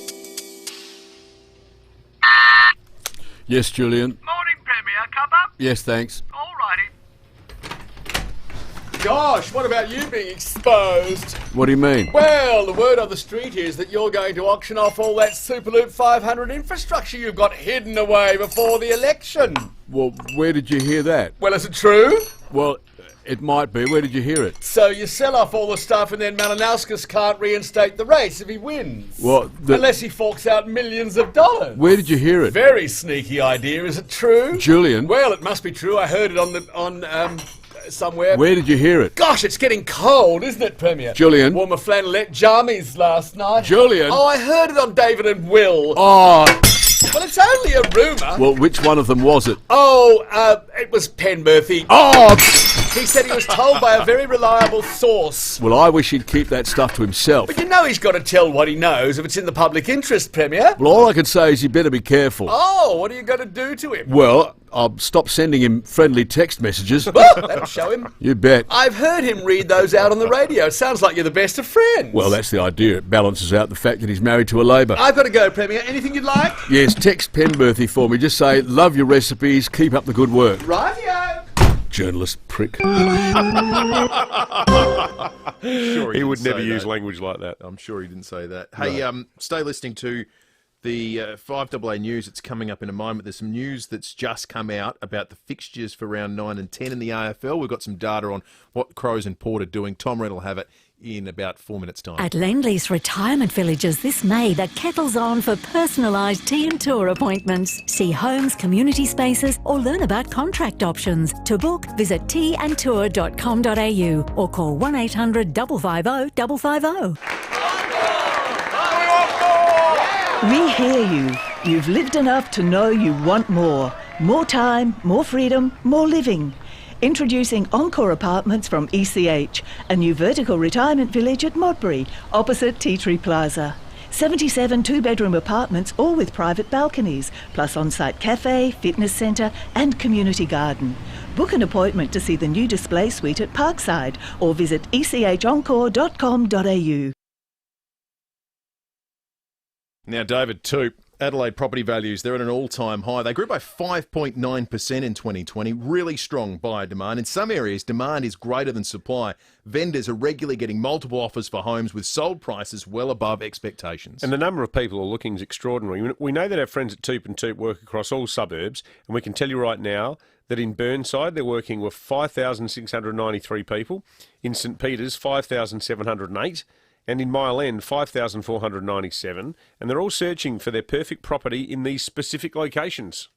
Speaker 7: Yes, Julian.
Speaker 8: Morning, Premier. Cuppa?
Speaker 7: Yes, thanks.
Speaker 8: Alrighty.
Speaker 7: Gosh, what about you being exposed? What do you mean?
Speaker 8: Well, the word on the street is that you're going to auction off all that Superloop 500 infrastructure you've got hidden away before the election.
Speaker 7: Well, where did you hear that?
Speaker 8: Well, is it true?
Speaker 7: Well, it might be. Where did you hear it?
Speaker 8: So you sell off all the stuff and then Malinauskas can't reinstate the race if he wins.
Speaker 7: What?
Speaker 8: Unless he forks out millions of dollars.
Speaker 7: Where did you hear it?
Speaker 8: Very sneaky idea. Is it true?
Speaker 7: Julian?
Speaker 8: Well, it must be true. I heard it on somewhere.
Speaker 7: Where did you hear it?
Speaker 8: Gosh, it's getting cold, isn't it, Premier?
Speaker 7: Julian?
Speaker 8: Wore my flannelette jammies last night.
Speaker 7: Julian?
Speaker 8: Oh, I heard it on David and Will.
Speaker 7: Oh.
Speaker 8: Well, it's only a rumour.
Speaker 7: Well, which one of them was it?
Speaker 8: Oh, it was Penberthy.
Speaker 7: Oh!
Speaker 8: He said he was told by a very reliable source.
Speaker 7: Well, I wish he'd keep that stuff to himself.
Speaker 8: But you know he's got to tell what he knows if it's in the public interest, Premier.
Speaker 7: Well, all I can say is you better be careful.
Speaker 8: Oh, what are you going to do to him?
Speaker 7: Well, I'll stop sending him friendly text messages.
Speaker 8: Well, that'll show him.
Speaker 7: You bet.
Speaker 8: I've heard him read those out on the radio. It sounds like you're the best of friends.
Speaker 7: Well, that's the idea. It balances out the fact that he's married to a Labor.
Speaker 8: I've got to go, Premier. Anything you'd like?
Speaker 7: Yes, text Penberthy for me. Just say, love your recipes, keep up the good work.
Speaker 8: Rightio.
Speaker 7: Journalist prick.
Speaker 11: Sure
Speaker 12: he would never use language like that.
Speaker 11: I'm sure he didn't say that. Hey, stay listening to The 5AA news that's coming up in a moment. There's some news that's just come out about the fixtures for round 9 and 10 in the AFL. We've got some data on what Crows and Port are doing. Tom Red will have it in about 4 minutes' time.
Speaker 10: At Lendlease Retirement Villages this May, the kettle's on for personalised tea and tour appointments. See homes, community spaces or learn about contract options. To book, visit teaandtour.com.au or call 1800 550 550.
Speaker 13: We hear you. You've lived enough to know you want more. More time, more freedom, more living. Introducing Encore Apartments from ECH, a new vertical retirement village at Modbury, opposite Tea Tree Plaza. 77 two-bedroom apartments, all with private balconies, plus on-site cafe, fitness centre and community garden. Book an appointment to see the new display suite at Parkside or visit echencore.com.au.
Speaker 11: Now, David Toop, Adelaide property values, they're at an all-time high. They grew by 5.9% in 2020, really strong buyer demand. In some areas, demand is greater than supply. Vendors are regularly getting multiple offers for homes with sold prices well above expectations.
Speaker 12: And the number of people who are looking is extraordinary. We know that our friends at Toop and Toop work across all suburbs, and we can tell you right now that in Burnside, they're working with 5,693 people. In St Peters, 5,708. And in Mile End, 5,497, and they're all searching for their perfect property in these specific locations.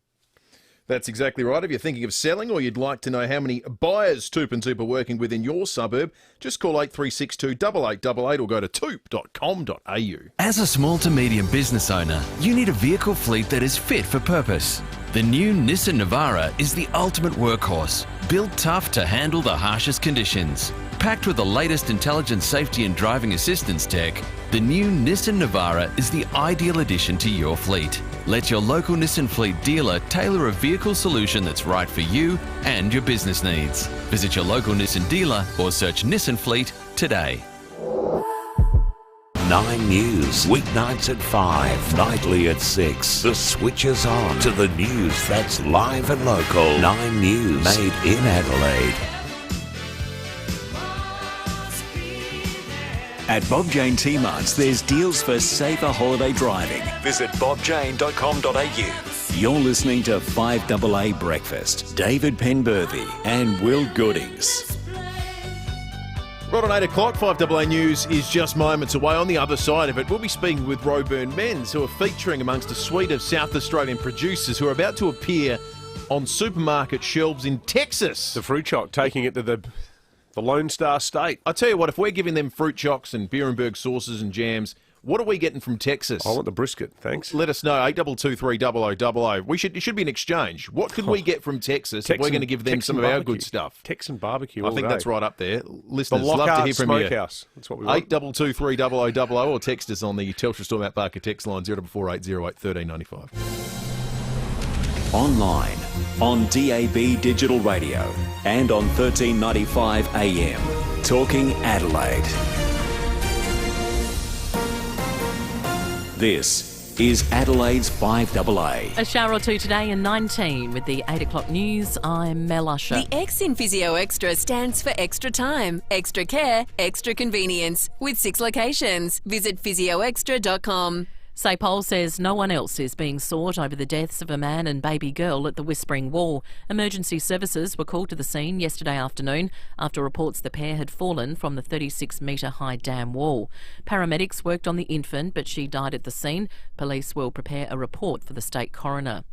Speaker 11: That's exactly right. If you're thinking of selling or you'd like to know how many buyers Toop and Toop are working with in your suburb, just call 8362 8888 or go to toop.com.au.
Speaker 18: As a small to medium business owner, you need a vehicle fleet that is fit for purpose. The new Nissan Navara is the ultimate workhorse, built tough to handle the harshest conditions. Packed with the latest intelligent safety and driving assistance tech, the new Nissan Navara is the ideal addition to your fleet. Let your local Nissan fleet dealer tailor a vehicle solution that's right for you and your business needs. Visit your local Nissan dealer or search Nissan Fleet today.
Speaker 1: 9 News, weeknights at 5, nightly at 6. The switch is on to the news that's live and local. 9 News, made in Adelaide. At Bob Jane T-Marts, there's deals for safer holiday driving. Visit bobjane.com.au. You're listening to 5AA Breakfast. David Penberthy and Will Goodings.
Speaker 11: Right on 8 o'clock, 5AA News is just moments away. On the other side of it, we'll be speaking with Roburn Men's, who are featuring amongst a suite of South Australian producers who are about to appear on supermarket shelves in Texas.
Speaker 12: The fruit shop taking it to the Lone Star State.
Speaker 11: I tell you what, if we're giving them fruit chocks and Beerenberg sauces and jams, what are we getting from Texas?
Speaker 12: I want the brisket, thanks.
Speaker 11: Let us know, 8223 0000. It should be an exchange. What could we get from Texas if we're going to give them some of our good stuff?
Speaker 12: Texan barbecue.
Speaker 11: I think that's right up there. Listeners,
Speaker 12: the
Speaker 11: love to hear from
Speaker 12: Smokehouse.
Speaker 11: you.
Speaker 12: That's what we want.
Speaker 11: 8223 0000 or text us on the Telstra Store Mount Barker text line 0480 1395.
Speaker 1: Online, on DAB Digital Radio and on 1395 AM. Talking Adelaide. This is Adelaide's 5AA.
Speaker 2: A shower or two today and 19 with the 8 o'clock news. I'm Mel Usher.
Speaker 9: The X in Physio Extra stands for extra time, extra care, extra convenience with 6 locations. Visit physioextra.com.
Speaker 2: SAPOL says no one else is being sought over the deaths of a man and baby girl at the Whispering Wall. Emergency services were called to the scene yesterday afternoon after reports the pair had fallen from the 36-metre high dam wall. Paramedics worked on the infant, but she died at the scene. Police will prepare a report for the state coroner.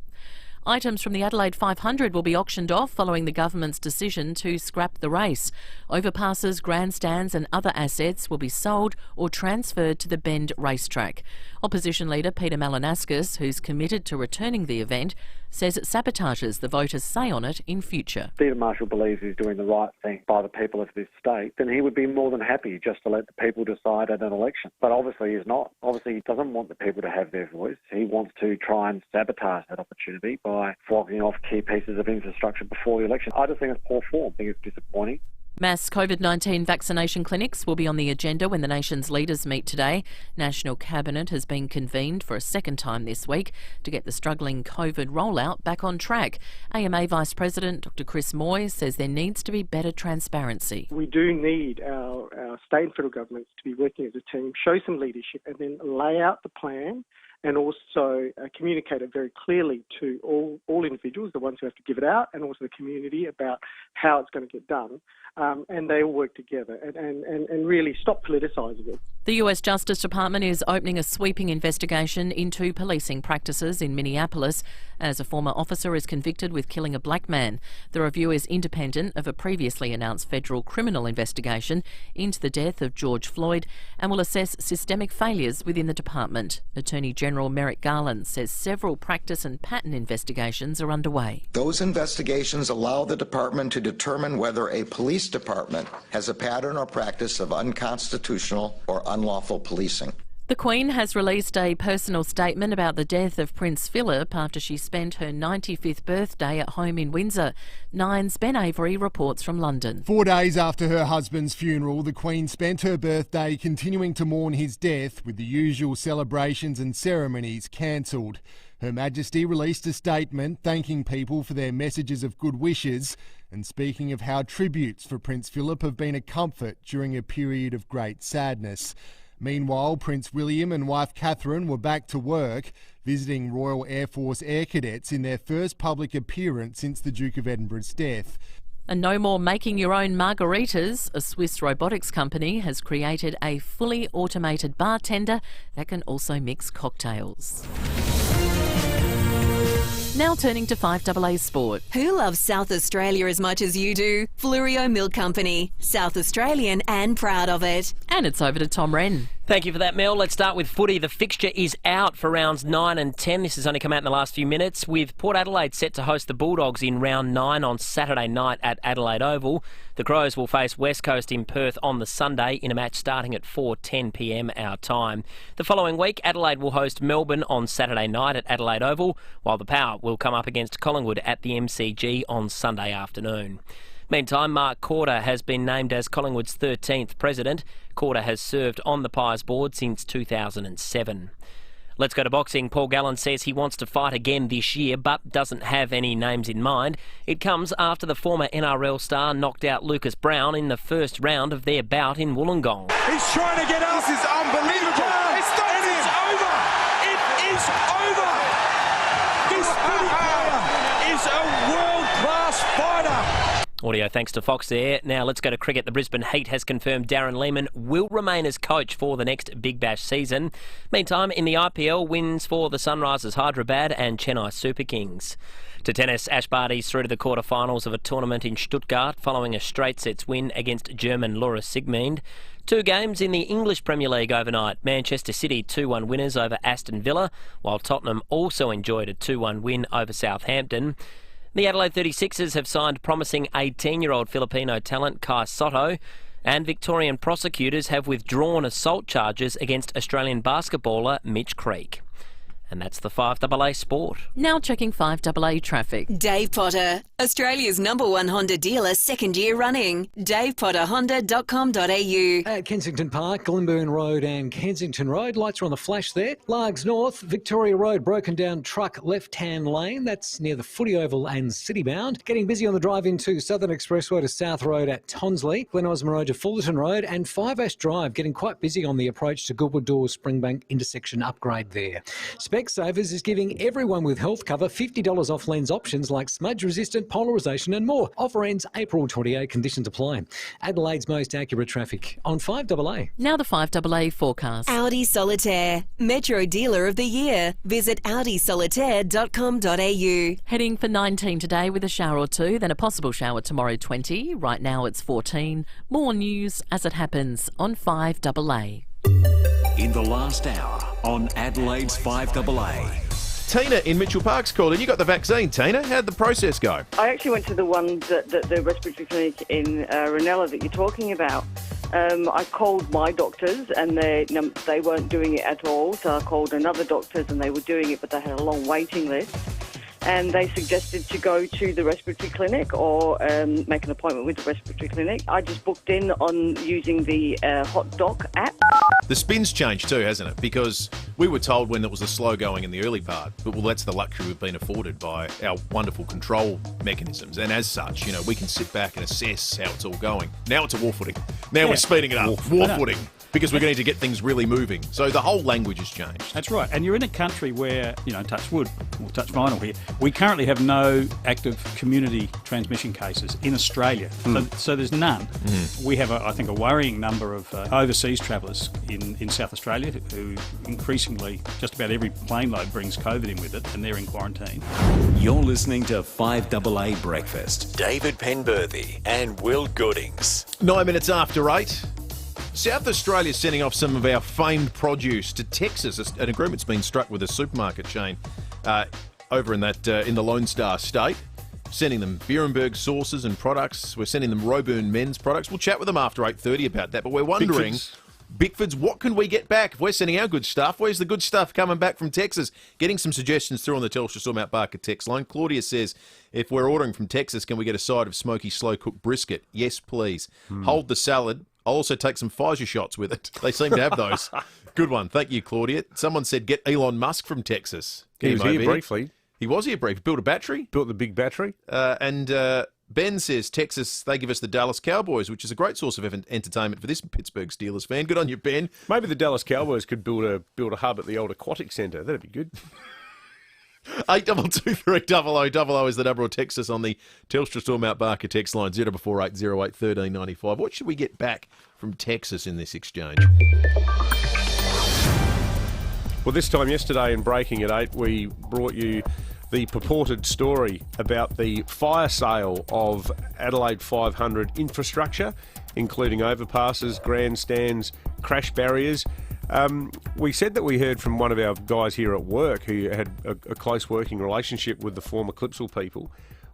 Speaker 2: Items from the Adelaide 500 will be auctioned off following the government's decision to scrap the race. Overpasses, grandstands and other assets will be sold or transferred to the Bend racetrack. Opposition leader Peter Malinauskas, who's committed to returning the event, says it sabotages the voters' say on it in future.
Speaker 20: Peter Marshall believes he's doing the right thing by the people of this state, then he would be more than happy just to let the people decide at an election. But obviously he's not. Obviously he doesn't want the people to have their voice. He wants to try and sabotage that opportunity by flocking off key pieces of infrastructure before the election. I just think it's poor form. I think it's disappointing.
Speaker 2: Mass COVID-19 vaccination clinics will be on the agenda when the nation's leaders meet today. National Cabinet has been convened for a second time this week to get the struggling COVID rollout back on track. AMA Vice President Dr Chris Moy says there needs to be better transparency.
Speaker 21: We do need our state and federal governments to be working as a team, show some leadership and then lay out the plan and also communicate it very clearly to all individuals, the ones who have to give it out, and also the community about how it's going to get done. And they all work together and really stop politicising it.
Speaker 2: The US Justice Department is opening a sweeping investigation into policing practices in Minneapolis as a former officer is convicted with killing a black man. The review is independent of a previously announced federal criminal investigation into the death of George Floyd and will assess systemic failures within the department. Attorney General Merrick Garland says several practice and pattern investigations are underway.
Speaker 22: Those investigations allow the department to determine whether a police department has a pattern or practice of unconstitutional or unlawful policing.
Speaker 2: The Queen has released a personal statement about the death of Prince Philip after she spent her 95th birthday at home in Windsor. Nine's Ben Avery reports from London.
Speaker 23: 4 days after her husband's funeral, the Queen spent her birthday continuing to mourn his death, with the usual celebrations and ceremonies cancelled. Her Majesty released a statement thanking people for their messages of good wishes and speaking of how tributes for Prince Philip have been a comfort during a period of great sadness. Meanwhile, Prince William and wife Catherine were back to work, visiting Royal Air Force Air Cadets in their first public appearance since the Duke of Edinburgh's death.
Speaker 2: And no more making your own margaritas. A Swiss robotics company has created a fully automated bartender that can also mix cocktails. Now turning to 5AA Sport.
Speaker 9: Who loves South Australia as much as you do? Fluorio Milk Company. South Australian and proud of it.
Speaker 2: And it's over to Tom Wren.
Speaker 24: Thank you for that, Mel. Let's start with footy. The fixture is out for rounds 9 and 10. This has only come out in the last few minutes, with Port Adelaide set to host the Bulldogs in round 9 on Saturday night at Adelaide Oval. The Crows will face West Coast in Perth on the Sunday in a match starting at 4:10pm our time. The following week, Adelaide will host Melbourne on Saturday night at Adelaide Oval, while the Power will come up against Collingwood at the MCG on Sunday afternoon. Meantime, Mark Corder has been named as Collingwood's 13th president. Corder has served on the Pies board since 2007. Let's go to boxing. Paul Gallen says he wants to fight again this year, but doesn't have any names in mind. It comes after the former NRL star knocked out Lucas Brown in the first round of their bout in Wollongong.
Speaker 16: He's trying to get up. This is unbelievable. It's over. It is over. This footy player is a world-class fighter.
Speaker 24: Audio thanks to Fox there. Now let's go to cricket. The Brisbane Heat has confirmed Darren Lehmann will remain as coach for the next Big Bash season. Meantime, in the IPL, wins for the Sunrisers Hyderabad and Chennai Super Kings. To tennis, Ash Barty's through to the quarterfinals of a tournament in Stuttgart following a straight sets win against German Laura Sigmund. 2 games in the English Premier League overnight. Manchester City 2-1 winners over Aston Villa, while Tottenham also enjoyed a 2-1 win over Southampton. The Adelaide 36ers have signed promising 18-year-old Filipino talent Kai Sotto, and Victorian prosecutors have withdrawn assault charges against Australian basketballer Mitch Creek. And that's the 5AA Sport.
Speaker 2: Now checking 5AA traffic.
Speaker 9: Dave Potter, Australia's #1 Honda dealer, second year running. DavePotterHonda.com.au.
Speaker 14: At Kensington Park, Glenburn Road and Kensington Road, lights are on the flash there. Largs North, Victoria Road, broken down truck left-hand lane. That's near the Footy Oval and Citybound. Getting busy on the drive into Southern Expressway to South Road at Tonsley. Glen Osmond Road to Fullerton Road, and FIVEaa Drive, getting quite busy on the approach to Goodwood Doors Springbank intersection upgrade there. Specsavers is giving everyone with health cover $50 off lens options like smudge-resistant, polarisation and more. Offer ends April 28. Conditions apply. Adelaide's most accurate traffic on 5AA.
Speaker 2: Now the 5AA forecast.
Speaker 9: Audi Solitaire, Metro Dealer of the Year. Visit audisolitaire.com.au.
Speaker 2: Heading for 19 today with a shower or two, then a possible shower tomorrow 20. Right now it's 14. More news as it happens on 5AA.
Speaker 1: In the last hour on Adelaide's 5AA.
Speaker 11: Tina in Mitchell Park's called in. You got the vaccine, Tina. How'd the process go?
Speaker 25: I actually went to the one that the respiratory clinic in Ranella that you're talking about. I called my doctors and they weren't doing it at all. So I called another doctors and they were doing it, but they had a long waiting list. And they suggested to go to the respiratory clinic or make an appointment with the respiratory clinic. I just booked in on using the Hot Doc app.
Speaker 11: The spin's changed too, hasn't it? Because we were told when it was the slow going in the early part, but well, that's the luxury we've been afforded by our wonderful control mechanisms. And as such, you know, we can sit back and assess how it's all going. Now it's a war footing. Now we're speeding it up. War footing. because we're going to get things really moving. So the whole language has changed.
Speaker 4: That's right. And you're in a country where, touch wood, or touch vinyl here, we currently have no active community transmission cases in Australia. So there's none. We have, I think, a worrying number of overseas travellers in South Australia who increasingly, just about every plane load brings COVID in with it, and they're in quarantine.
Speaker 1: You're listening to 5AA Breakfast. David Penberthy and Will Goodings.
Speaker 11: 9 minutes after 8. South Australia's sending off some of our famed produce to Texas. An agreement's been struck with a supermarket chain over in the Lone Star State. Sending them Beerenberg sauces and products. We're sending them Roburn men's products. We'll chat with them after 8:30 about that. But we're wondering, Bickford's, what can we get back? If we're sending our good stuff, where's the good stuff coming back from Texas? Getting some suggestions through on the Telstra Store Mount Barker text line. Claudia says, if we're ordering from Texas, can we get a side of smoky, slow-cooked brisket? Yes, please. Hold the salad. I'll also take some Pfizer shots with it. They seem to have those. Good one. Thank you, Claudia. Someone said get Elon Musk from Texas.
Speaker 12: He was here briefly.
Speaker 11: He was here briefly. Built a battery.
Speaker 12: Built the big battery.
Speaker 11: And Ben says Texas, they give us the Dallas Cowboys, which is a great source of entertainment for this Pittsburgh Steelers fan. Good on you, Ben.
Speaker 12: Maybe the Dallas Cowboys could build a hub at the old aquatic centre. That'd be good.
Speaker 11: 8223 is the number, or text us on the Telstra Store Mount Barker text line 0448 08 1395. What should we get back from Texas in this exchange?
Speaker 12: Well, this time yesterday in Breaking at 8, we brought you the purported story about the fire sale of Adelaide 500 infrastructure, including overpasses, grandstands, crash barriers. We said that we heard from one of our guys here at work who had a close working relationship with the former Clipsal people.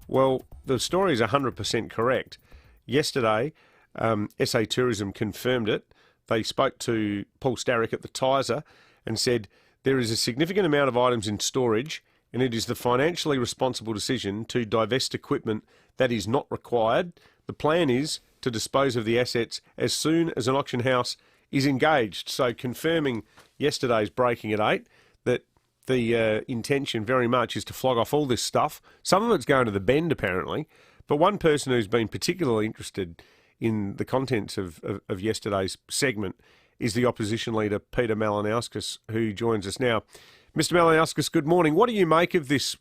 Speaker 12: Well, the story is 100% correct. Yesterday, SA Tourism confirmed it. They spoke to Paul Starrick at the Tizer and said there is a significant amount of items in storage, and it is the financially responsible decision to divest equipment that is not required. The plan is to dispose of the assets as soon as an auction house is engaged. So confirming yesterday's Breaking at 8 that the intention very much is to flog off all this stuff. Some of it's going to the Bend apparently, but one person who's been particularly interested in the contents of yesterday's segment is the opposition leader Peter Malinauskas, who joins us now. Mr. Malinauskas, good morning. What do you make of this,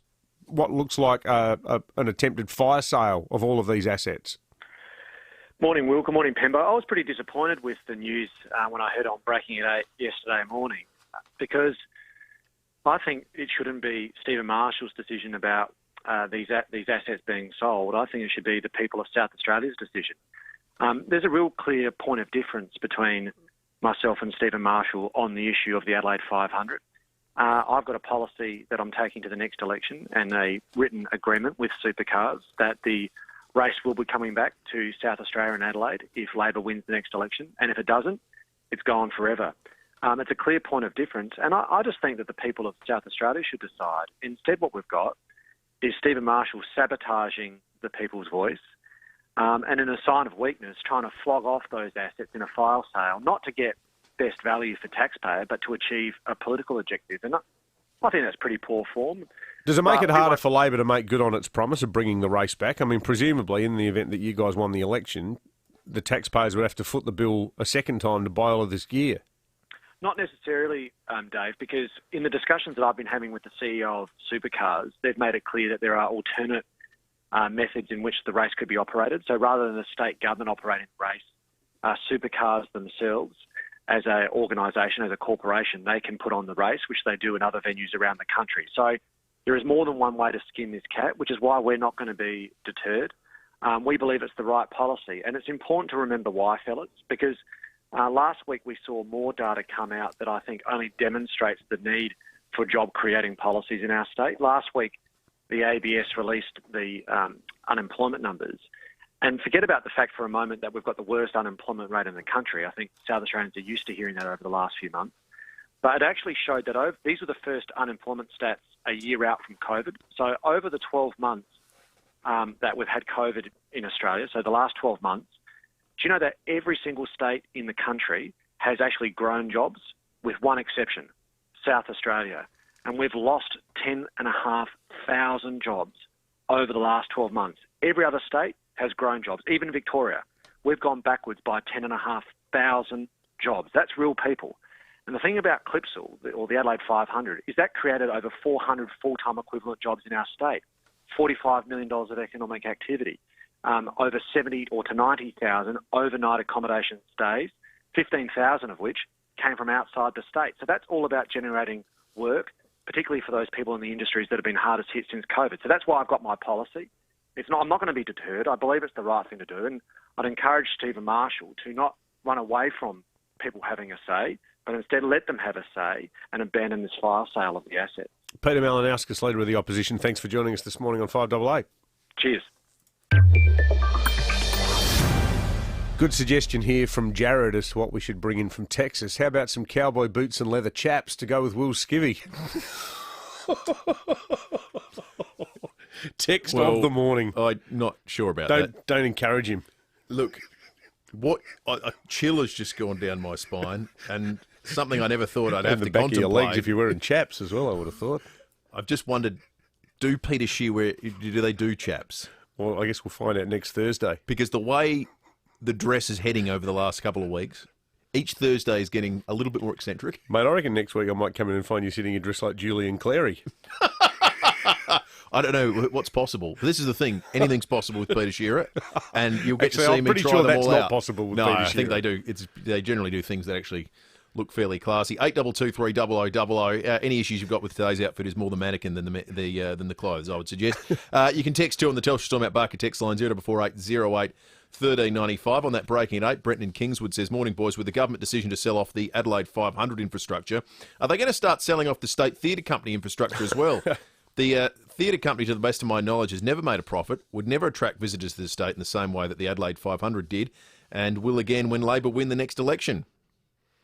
Speaker 12: what looks like an attempted fire sale of all of these assets?
Speaker 20: Morning, Will. Good morning, Pembo. I was pretty disappointed with the news when I heard on Breaking at 8 yesterday morning, because I think it shouldn't be Stephen Marshall's decision about these assets being sold. I think it should be the people of South Australia's decision. There's a real clear point of difference between myself and Stephen Marshall on the issue of the Adelaide 500. I've got a policy that I'm taking to the next election and a written agreement with Supercars that the race will be coming back to South Australia and Adelaide if Labor wins the next election. And if it doesn't, it's gone forever. It's a clear point of difference. And I just think that the people of South Australia should decide. Instead, what we've got is Stephen Marshall sabotaging the people's voice and in a sign of weakness, trying to flog off those assets in a fire sale, not to get best value for taxpayer, but to achieve a political objective. And I think that's pretty poor form.
Speaker 12: Does it make it harder for Labor to make good on its promise of bringing the race back? I mean, presumably, in the event that you guys won the election, the taxpayers would have to foot the bill a second time to buy all of this gear.
Speaker 20: Not necessarily, Dave, because in the discussions that I've been having with the CEO of Supercars, they've made it clear that there are alternate methods in which the race could be operated. So rather than the state government operating the race, Supercars themselves, as an organisation, as a corporation, they can put on the race, which they do in other venues around the country. So there is more than one way to skin this cat, which is why we're not going to be deterred. We believe it's the right policy. And it's important to remember why, fellas, because last week we saw more data come out that I think only demonstrates the need for job-creating policies in our state. Last week, the ABS released the unemployment numbers. And forget about the fact for a moment that we've got the worst unemployment rate in the country. I think South Australians are used to hearing that over the last few months. But it actually showed that these were the first unemployment stats a year out from COVID. So over the 12 months that we've had COVID in Australia, so the last 12 months, do you know that every single state in the country has actually grown jobs, with one exception, South Australia? And we've lost 10,500 jobs over the last 12 months. Every other state has grown jobs, even Victoria. We've gone backwards by 10,500 jobs. That's real people. And the thing about Clipsal, or the Adelaide 500, is that created over 400 full-time equivalent jobs in our state, $45 million of economic activity, over 70 or to 90,000 overnight accommodation stays, 15,000 of which came from outside the state. So that's all about generating work, particularly for those people in the industries that have been hardest hit since COVID. So that's why I've got my policy. I'm not going to be deterred. I believe it's the right thing to do. And I'd encourage Stephen Marshall to not run away from people having a say, but instead let them have a say and abandon this fire sale of the asset.
Speaker 12: Peter Malinauskas, Leader of the Opposition, thanks for joining us this morning on 5AA.
Speaker 20: Cheers.
Speaker 12: Good suggestion here from Jared as to what we should bring in from Texas. How about some cowboy boots and leather chaps to go with Will Skivvy? Text of the morning.
Speaker 11: I'm not sure about that.
Speaker 12: Don't encourage him.
Speaker 11: Look, a chill has just gone down my spine, and something I never thought I'd have to
Speaker 12: the back
Speaker 11: contemplate.
Speaker 12: of your legs if you're wearing chaps as well, I would have thought.
Speaker 11: I've just wondered, do Peter Shea do they do chaps?
Speaker 12: Well, I guess we'll find out next Thursday.
Speaker 11: Because the way the dress is heading over the last couple of weeks, each Thursday is getting a little bit more eccentric.
Speaker 12: Mate, I reckon next week I might come in and find you sitting in dress like Julian Clary.
Speaker 11: I don't know what's possible. This is the thing. Anything's possible with Peter Shearer, and you'll get
Speaker 12: Actually,
Speaker 11: to see
Speaker 12: I'm
Speaker 11: him
Speaker 12: pretty
Speaker 11: and try
Speaker 12: sure
Speaker 11: them
Speaker 12: that's
Speaker 11: all
Speaker 12: not
Speaker 11: out.
Speaker 12: possible with
Speaker 11: no,
Speaker 12: Peter
Speaker 11: I think
Speaker 12: Shearer.
Speaker 11: they do. They generally do things that actually look fairly classy. 82230000. Any issues you've got with today's outfit is more the mannequin than the clothes, I would suggest. You can text to on the Telstra Storm Barker text line 044808 1395. On that breaking at 8, Brenton in Kingswood says, morning boys, with the government decision to sell off the Adelaide 500 infrastructure, are they going to start selling off the state theatre company infrastructure as well? The theatre company, to the best of my knowledge, has never made a profit, would never attract visitors to the state in the same way that the Adelaide 500 did, and will again when Labor win the next election.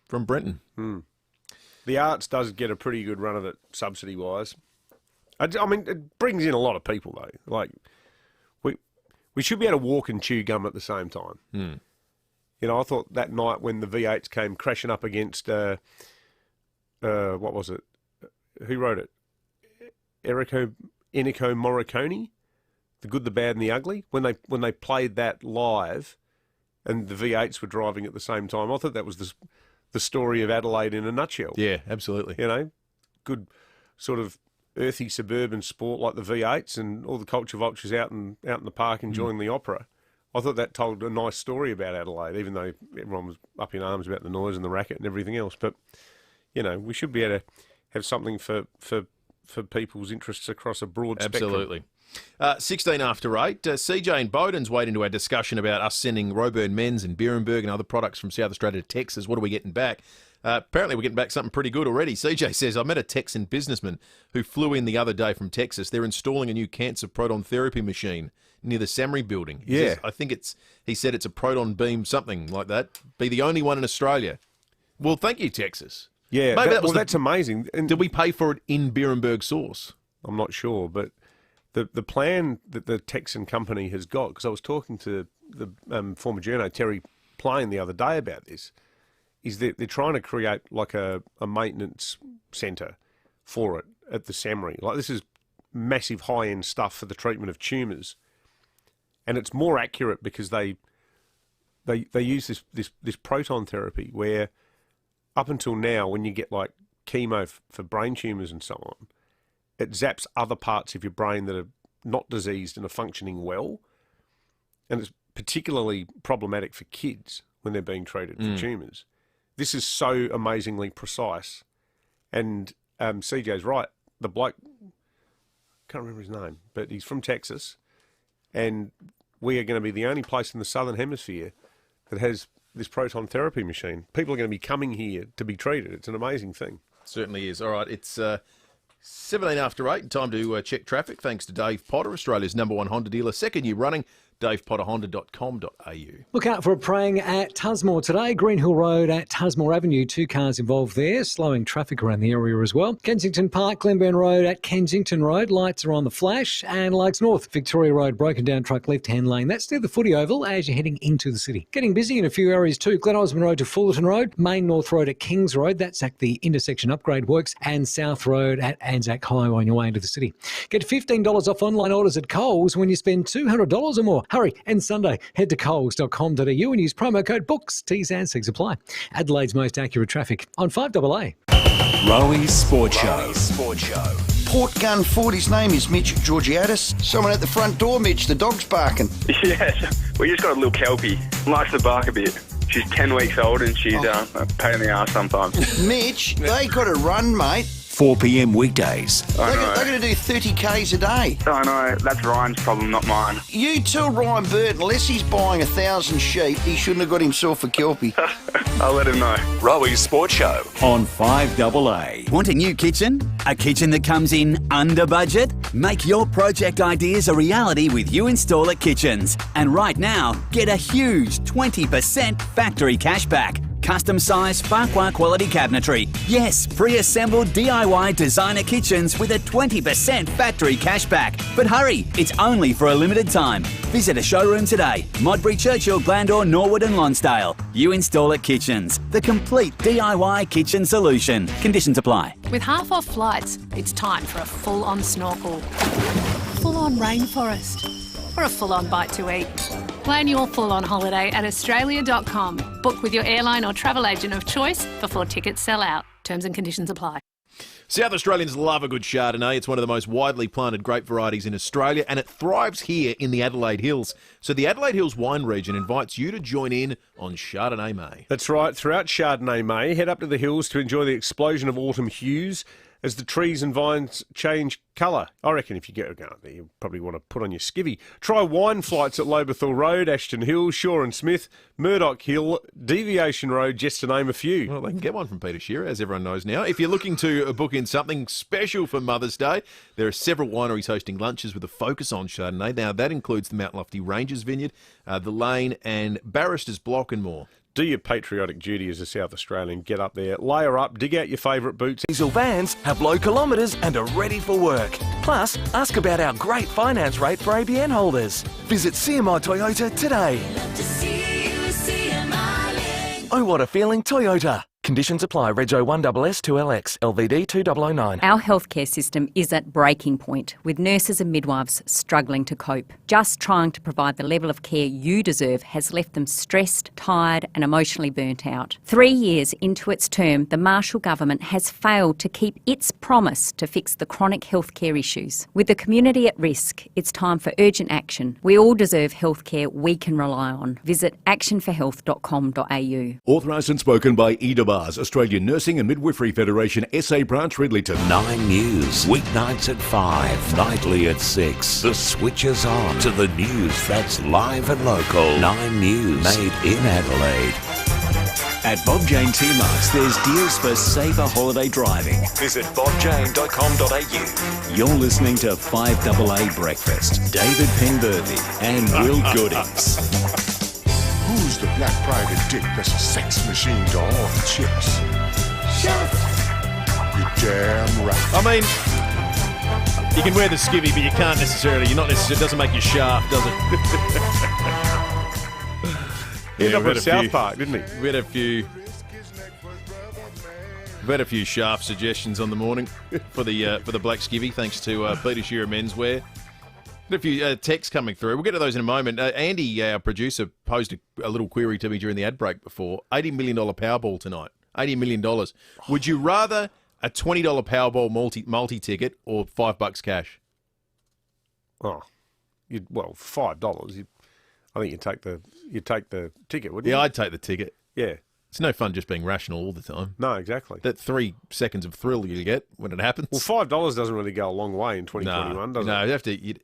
Speaker 11: From Brenton.
Speaker 12: The arts does get a pretty good run of it, subsidy-wise. I mean, it brings in a lot of people, though. Like, we should be able to walk and chew gum at the same time. You know, I thought that night when the V8s came crashing up against, what was it? Who wrote it? Enrico Morricone? The Good, the Bad and the Ugly? When they played that live and the V8s were driving at the same time, I thought that was the story of Adelaide in a nutshell.
Speaker 11: Yeah, absolutely.
Speaker 12: You know, good sort of earthy suburban sport like the V8s and all the culture vultures out in the park enjoying the opera. I thought that told a nice story about Adelaide, even though everyone was up in arms about the noise and the racket and everything else. But, you know, we should be able to have something for people's interests across a broad spectrum.
Speaker 11: Absolutely. 16 after 8. CJ and Bowden's weighed into our discussion about us sending Roburn Men's and Beerenberg and other products from South Australia to Texas. What are we getting back? Apparently we're getting back something pretty good already. CJ says, I met a Texan businessman who flew in the other day from Texas. They're installing a new cancer proton therapy machine near the SAMRI building. He says, I think he said it's a proton beam, something like that. Be the only one in Australia. Well, thank you, Texas.
Speaker 12: Yeah,
Speaker 11: Maybe
Speaker 12: that's amazing. And
Speaker 11: did we pay for it in Beerenberg sauce?
Speaker 12: I'm not sure, but the plan that the Texan company has got, because I was talking to the former journo, Terry Plain, the other day about this, is that they're trying to create like a maintenance centre for it at the SAMRI. Like, this is massive high-end stuff for the treatment of tumours. And it's more accurate because they use this proton therapy where up until now, when you get like chemo for brain tumours and so on, it zaps other parts of your brain that are not diseased and are functioning well. And it's particularly problematic for kids when they're being treated for tumours. This is so amazingly precise. And CJ's right. The bloke, can't remember his name, but he's from Texas. And we are going to be the only place in the Southern Hemisphere that has this proton therapy machine. People are going to be coming here to be treated. It's an amazing thing.
Speaker 11: Certainly is. All right, it's 17 after 8. Time to check traffic. Thanks to Dave Potter, Australia's #1 Honda dealer. Second year running. DavePotterHonda.com.au.
Speaker 14: Look out for a praying at Tusmore today. Greenhill Road at Tusmore Avenue. 2 cars involved there, slowing traffic around the area as well. Kensington Park, Glenburn Road at Kensington Road. Lights are on the flash. And Lakes North, Victoria Road, broken down truck left-hand lane. That's near the Footy Oval as you're heading into the city. Getting busy in a few areas too. Glen Osmond Road to Fullerton Road. Main North Road at Kings Road. That's at the intersection upgrade works. And South Road at Anzac Highway on your way into the city. Get $15 off online orders at Coles when you spend $200 or more. Hurry, and Sunday, head to coles.com.au and use promo code BOOKS. T's and C's apply. Adelaide's most accurate traffic on 5AA.
Speaker 1: Rowies Sport Show.
Speaker 5: Port Gun Ford, his name is Mitch Georgiadis. Someone at the front door, Mitch, the dog's barking.
Speaker 6: Yeah, we just got a little kelpie. Likes to bark a bit. She's 10 weeks old and she's a pain in the arse sometimes.
Speaker 5: Mitch, they got to run, mate.
Speaker 1: 4 p.m. weekdays.
Speaker 5: They're going to do 30 Ks a day.
Speaker 6: I know, that's Ryan's problem, not mine.
Speaker 5: You tell Ryan Bird, unless he's buying 1,000 sheep, he shouldn't have got himself a kelpie.
Speaker 6: I'll let him know.
Speaker 1: Rowies Sport Show on 5AA.
Speaker 15: Want a new kitchen? A kitchen that comes in under budget? Make your project ideas a reality with You Install It Kitchens. And right now, get a huge 20% factory cashback. Custom size Farquhar quality cabinetry. Yes, pre-assembled DIY designer kitchens with a 20% factory cashback. But hurry, it's only for a limited time. Visit a showroom today. Modbury, Churchill, Glandore, Norwood and Lonsdale. You Install It Kitchens, the complete DIY kitchen solution. Conditions apply.
Speaker 17: With half off flights, it's time for a full-on snorkel, full-on rainforest, or a full-on bite to eat. Plan your full-on holiday at australia.com. Book with your airline or travel agent of choice before tickets sell out. Terms and conditions apply.
Speaker 11: South Australians love a good Chardonnay. It's one of the most widely planted grape varieties in Australia, and it thrives here in the Adelaide Hills. So the Adelaide Hills wine region invites you to join in on Chardonnay May.
Speaker 12: That's right. Throughout Chardonnay May, head up to the hills to enjoy the explosion of autumn hues as the trees and vines change colour. I reckon if you get going there, you probably want to put on your skivvy. Try wine flights at Lobethal Road, Ashton Hill, Shaw and Smith, Murdoch Hill, Deviation Road, just to name a few.
Speaker 11: Well, they can get one from Peter Shearer, as everyone knows now. If you're looking to book in something special for Mother's Day, there are several wineries hosting lunches with a focus on Chardonnay. Now, that includes the Mount Lofty Rangers Vineyard, the Lane and Barrister's Block and more.
Speaker 12: Do your patriotic duty as a South Australian. Get up there, layer up, dig out your favourite boots.
Speaker 19: Diesel vans have low kilometres and are ready for work. Plus, ask about our great finance rate for ABN holders. Visit CMI Toyota today. Oh, what a feeling, Toyota. Conditions apply. Rego 1SS2LX, LVD 2009.
Speaker 26: Our healthcare system is at breaking point, with nurses and midwives struggling to cope. Just trying to provide the level of care you deserve has left them stressed, tired and emotionally burnt out. 3 years into its term, the Marshall government has failed to keep its promise to fix the chronic healthcare issues. With the community at risk, it's time for urgent action. We all deserve healthcare we can rely on. Visit actionforhealth.com.au.
Speaker 27: Authorised and spoken by EDA Australian Nursing and Midwifery Federation, SA Branch, Ridleyton.
Speaker 28: 9 News, weeknights at 5, nightly at 6. The switch is on to the news that's live and local. 9 News, made in Adelaide.
Speaker 1: At Bob Jane T-Marts, there's deals for safer holiday driving. Visit bobjane.com.au. You're listening to 5AA Breakfast. David Penberthy and Will Goodings.
Speaker 29: Who's the black private dick that's a sex machine to all the chicks? Sheriff! You're damn right.
Speaker 11: I mean, you can wear the skivvy, but you can't necessarily. It doesn't make you sharp, does it?
Speaker 12: Ended up at South Park, didn't he?
Speaker 11: We had a few sharp suggestions on the morning for the black skivvy, thanks to Peter Shearer Menswear. A few texts coming through. We'll get to those in a moment. Andy, our producer, posed a little query to me during the ad break before. $80 million Powerball tonight. $80 million. Would you rather a $20 Powerball multi-ticket or $5 cash?
Speaker 12: Oh, $5. I think you'd take the ticket, wouldn't you?
Speaker 11: Yeah, I'd take the ticket.
Speaker 12: Yeah.
Speaker 11: It's no fun just being rational all the time.
Speaker 12: No, exactly.
Speaker 11: That 3 seconds of thrill you get when it happens.
Speaker 12: Well, $5 doesn't really go a long way in 2021, does it?
Speaker 11: No,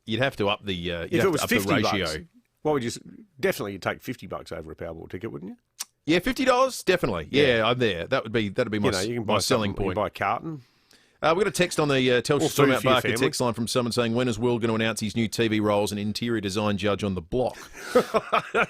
Speaker 11: you'd have to up the
Speaker 12: if it was
Speaker 11: up
Speaker 12: $50,
Speaker 11: the ratio.
Speaker 12: What would you? Definitely, you'd take $50 over a Powerball ticket, wouldn't you?
Speaker 11: Yeah, $50 definitely. Yeah, I'm there. That'd be my
Speaker 12: you can buy
Speaker 11: selling point.
Speaker 12: You can buy a carton.
Speaker 11: We've got a text on the Telstra Storm Out Barker
Speaker 12: family.
Speaker 11: text line from someone saying, when is Will going to announce his new TV role as an interior design judge on The Block?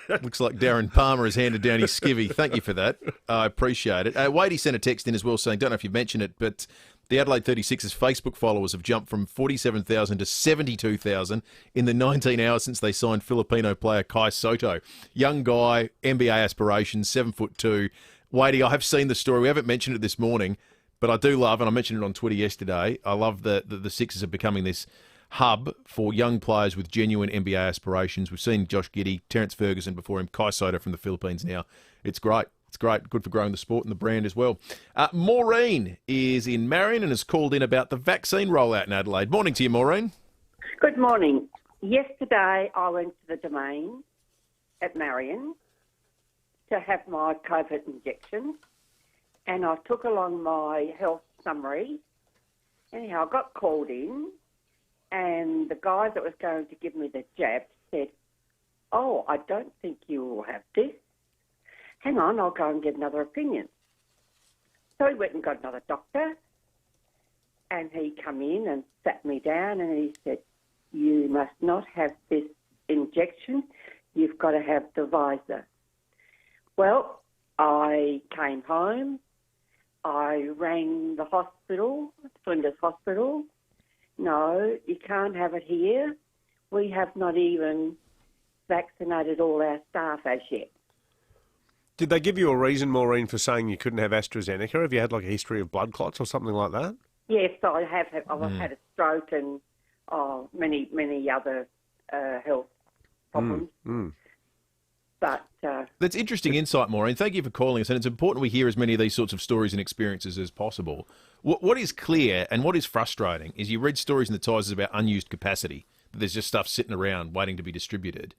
Speaker 11: Looks like Darren Palmer has handed down his skivvy. Thank you for that. I appreciate it. Wadey sent a text in as well saying, don't know if you've mentioned it, but the Adelaide 36's Facebook followers have jumped from 47,000 to 72,000 in the 19 hours since they signed Filipino player Kai Soto. Young guy, NBA aspirations, 7'2". Wadey, I have seen the story. We haven't mentioned it this morning, but I do love, and I mentioned it on Twitter yesterday, I love that the Sixers are becoming this hub for young players with genuine NBA aspirations. We've seen Josh Giddey, Terence Ferguson before him, Kai Soda from the Philippines now. It's great. It's great. Good for growing the sport and the brand as well. Maureen is in Marion and has called in about the vaccine rollout in Adelaide. Morning to you, Maureen.
Speaker 3: Good morning. Yesterday I went to the Domain at Marion to have my COVID injection, and I took along my health summary. Anyhow, I got called in, and the guy that was going to give me the jab said, "Oh, I don't think you will have this. Hang on, I'll go and get another opinion." So he went and got another doctor, and he come in and sat me down, and he said, "You must not have this injection. You've got to have the Pfizer." Well, I came home. I rang the hospital, Flinders Hospital. "No, you can't have it here. We have not even vaccinated all our staff as yet."
Speaker 12: Did they give you a reason, Maureen, for saying you couldn't have AstraZeneca? Have you had like a history of blood clots or something like that?
Speaker 3: Yes, I have. I've had a stroke and many other health problems. But
Speaker 11: that's interesting insight, Maureen. Thank you for calling us, and it's important we hear as many of these sorts of stories and experiences as possible. What is clear and what is frustrating is you read stories in the Tigers about unused capacity, that there's just stuff sitting around waiting to be distributed,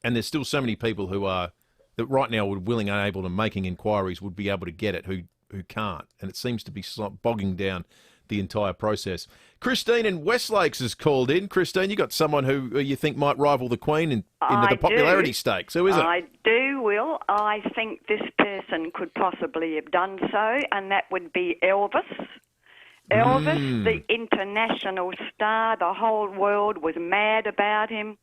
Speaker 11: and there's still so many people who are that right now would willing and able to making inquiries would be able to get it who can't, and it seems to be bogging down the entire process. Christine in Westlakes has called in. Christine, you got someone who you think might rival the Queen into the popularity stakes. Who is it?
Speaker 7: I do, Will. I think this person could possibly have done so, and that would be Elvis. Elvis, the international star. The whole world was mad about him.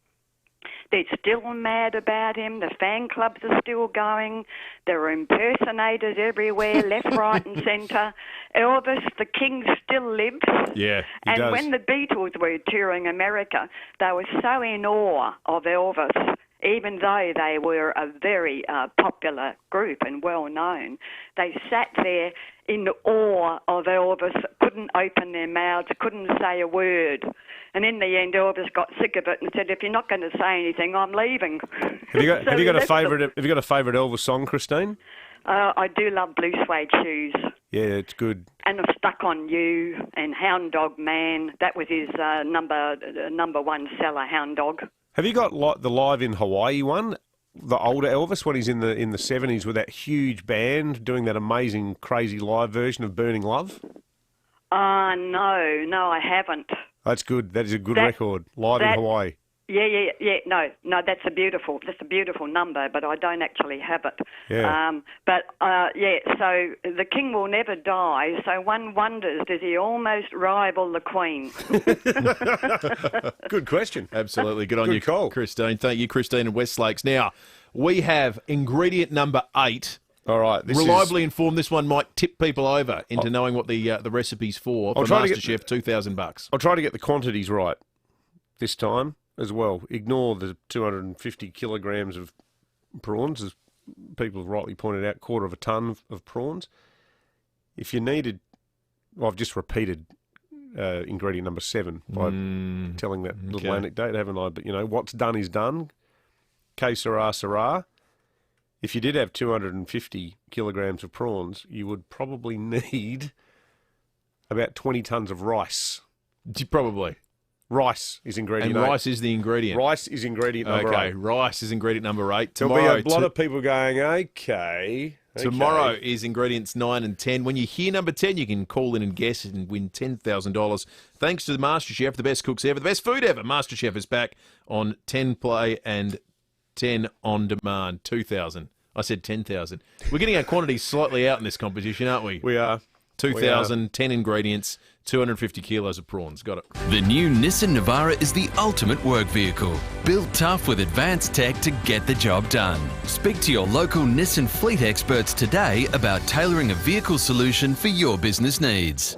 Speaker 7: They're still mad about him. The fan clubs are still going. There are impersonators everywhere, left, right and centre. Elvis, the king, still lives.
Speaker 11: Yeah, he
Speaker 7: and
Speaker 11: does.
Speaker 7: when the Beatles were touring America, they were so in awe of Elvis, even though they were a very popular group and well known. They sat there in awe of Elvis, couldn't open their mouths, couldn't say a word. And in the end, Elvis got sick of it and said, "If you're not going to say anything, I'm leaving."
Speaker 12: Have you got a favourite? Have you got a favourite Elvis song, Christine?
Speaker 7: I do love Blue Suede Shoes.
Speaker 12: Yeah, it's good.
Speaker 7: And I'm Stuck on You and Hound Dog Man. That was his number one seller, Hound Dog.
Speaker 12: Have you got the Live in Hawaii one? The older Elvis, when he's in the 70s with that huge band doing that amazing, crazy live version of Burning Love?
Speaker 7: No, I haven't.
Speaker 12: That's good. That is a good record. Live in Hawaii.
Speaker 7: Yeah. No, that's a beautiful number, but I don't actually have it.
Speaker 12: Yeah.
Speaker 7: So the king will never die, so one wonders, does he almost rival the Queen?
Speaker 12: Good question.
Speaker 11: Absolutely. Good on
Speaker 12: Good
Speaker 11: you,
Speaker 12: call.
Speaker 11: Christine. Thank you, Christine in Westlakes. Now, we have ingredient number 8.
Speaker 12: All right.
Speaker 11: Reliably informed, this one might tip people over into knowing what the recipe's for MasterChef, $2,000.
Speaker 12: I'll try to get the quantities right this time as well. Ignore the 250 kilograms of prawns, as people have rightly pointed out, quarter of a tonne of prawns. If you needed, I've just repeated ingredient number 7 by telling that little anecdote, haven't I? But, what's done is done. Que sera, sera. If you did have 250 kilograms of prawns, you would probably need about 20 tonnes of rice.
Speaker 11: Probably.
Speaker 12: Rice is ingredient 8.
Speaker 11: And rice is the ingredient.
Speaker 12: Rice is ingredient number 8.
Speaker 11: Okay, rice is ingredient number 8.
Speaker 12: There'll be a lot of people going, okay.
Speaker 11: Tomorrow is ingredients 9 and 10. When you hear number 10, you can call in and guess and win $10,000. Thanks to the MasterChef, the best cooks ever, the best food ever. MasterChef is back on 10 Play and 10 On Demand. 2,000. I said 10,000. We're getting our quantities slightly out in this competition, aren't we?
Speaker 12: We are.
Speaker 11: 2,000, 10 ingredients, 250 kilos of prawns. Got it.
Speaker 8: The new Nissan Navara is the ultimate work vehicle. Built tough with advanced tech to get the job done. Speak to your local Nissan fleet experts today about tailoring a vehicle solution for your business needs.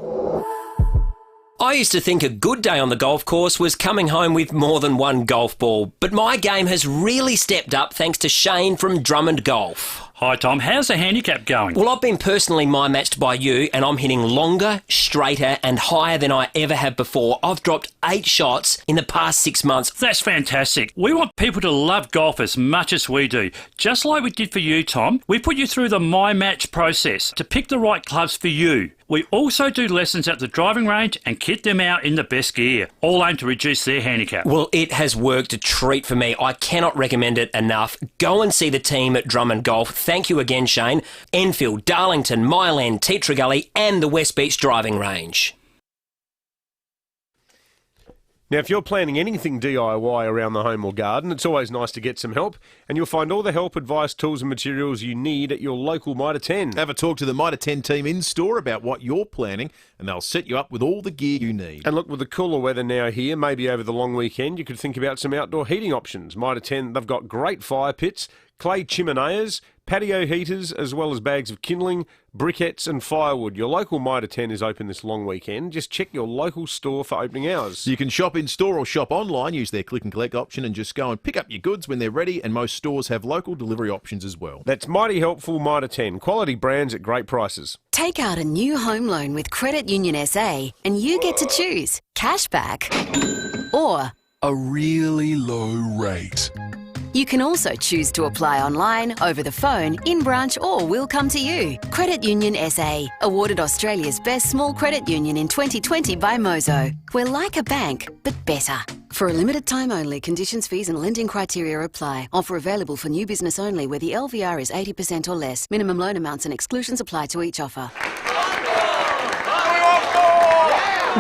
Speaker 24: I used to think a good day on the golf course was coming home with more than one golf ball, but my game has really stepped up thanks to Shane from Drummond Golf.
Speaker 4: Hi Tom, how's the handicap going?
Speaker 24: Well, I've been personally my-matched by you, and I'm hitting longer, straighter and higher than I ever have before. I've dropped 8 shots in the past 6 months.
Speaker 4: That's fantastic. We want people to love golf as much as we do. Just like we did for you, Tom, we put you through the My Match process to pick the right clubs for you. We also do lessons at the driving range and kit them out in the best gear, all aimed to reduce their handicap.
Speaker 24: Well, it has worked a treat for me. I cannot recommend it enough. Go and see the team at Drummond Golf. Thank you again, Shane. Enfield, Darlington, Mile End, Teatree Gully and the West Beach driving range.
Speaker 12: Now, if you're planning anything DIY around the home or garden, it's always nice to get some help, and you'll find all the help, advice, tools and materials you need at your local Mitre 10.
Speaker 11: Have a talk to the Mitre 10 team in-store about what you're planning, and they'll set you up with all the gear you need.
Speaker 12: And look, with the cooler weather now here, maybe over the long weekend, you could think about some outdoor heating options. Mitre 10, they've got great fire pits, clay chimeneas, patio heaters, as well as bags of kindling, briquettes and firewood. Your local Mitre 10 is open this long weekend. Just check your local store for opening hours.
Speaker 11: You can shop in-store or shop online, use their click and collect option and just go and pick up your goods when they're ready, and most stores have local delivery options as well.
Speaker 12: That's mighty helpful, Mitre 10. Quality brands at great prices.
Speaker 2: Take out a new home loan with Credit Union SA and you get to choose cashback or
Speaker 29: a really low rate.
Speaker 2: You can also choose to apply online, over the phone, in branch, or we'll come to you. Credit Union SA, awarded Australia's best small credit union in 2020 by Mozo. We're like a bank, but better. For a limited time only, conditions, fees and lending criteria apply. Offer available for new business only where the LVR is 80% or less. Minimum loan amounts and exclusions apply to each offer.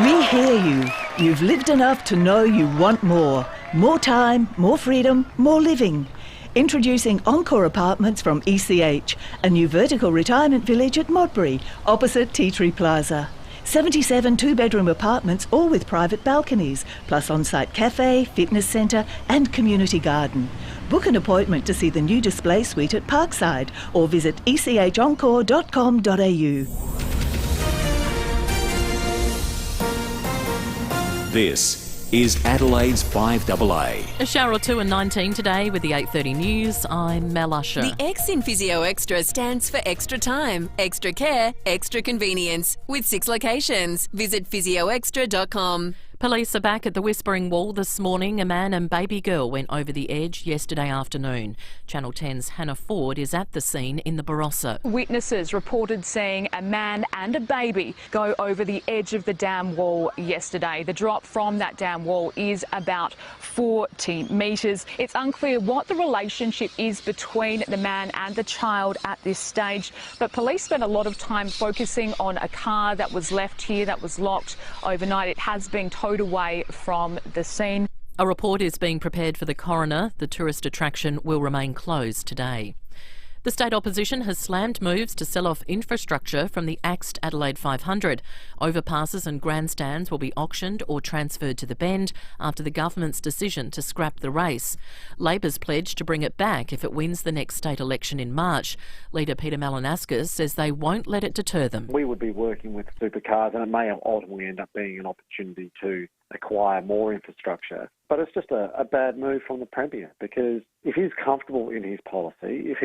Speaker 9: We hear you. You've lived enough to know you want more. More time, more freedom, more living. Introducing Encore Apartments from ECH, a new vertical retirement village at Modbury, opposite Tea Tree Plaza. 77 two-bedroom apartments, all with private balconies, plus on-site cafe, fitness centre and community garden. Book an appointment to see the new display suite at Parkside or visit echencore.com.au.
Speaker 1: This is Adelaide's 5AA.
Speaker 10: A shower or two and 19 today with the 8:30 news. I'm Mel Usher.
Speaker 2: The X in Physio Extra stands for extra time, extra care, extra convenience, with 6 locations. Visit physioextra.com.
Speaker 10: Police are back at the Whispering Wall this morning. A man and baby girl went over the edge yesterday afternoon. Channel 10's Hannah Ford is at the scene in the Barossa.
Speaker 13: Witnesses reported seeing a man and a baby go over the edge of the dam wall yesterday. The drop from that dam wall is about 40 metres. It's unclear what the relationship is between the man and the child at this stage, but police spent a lot of time focusing on a car that was left here that was locked overnight. It has been towed away from the scene.
Speaker 10: A report is being prepared for the coroner. The tourist attraction will remain closed today. The state opposition has slammed moves to sell off infrastructure from the axed Adelaide 500. Overpasses and grandstands will be auctioned or transferred to the Bend after the government's decision to scrap the race. Labor's pledged to bring it back if it wins the next state election in March. Leader Peter Malinauskas says they won't let it deter them.
Speaker 20: We would be working with supercars and it may ultimately end up being an opportunity to acquire more infrastructure. But it's just a bad move from the Premier, because if he's comfortable in his policy, if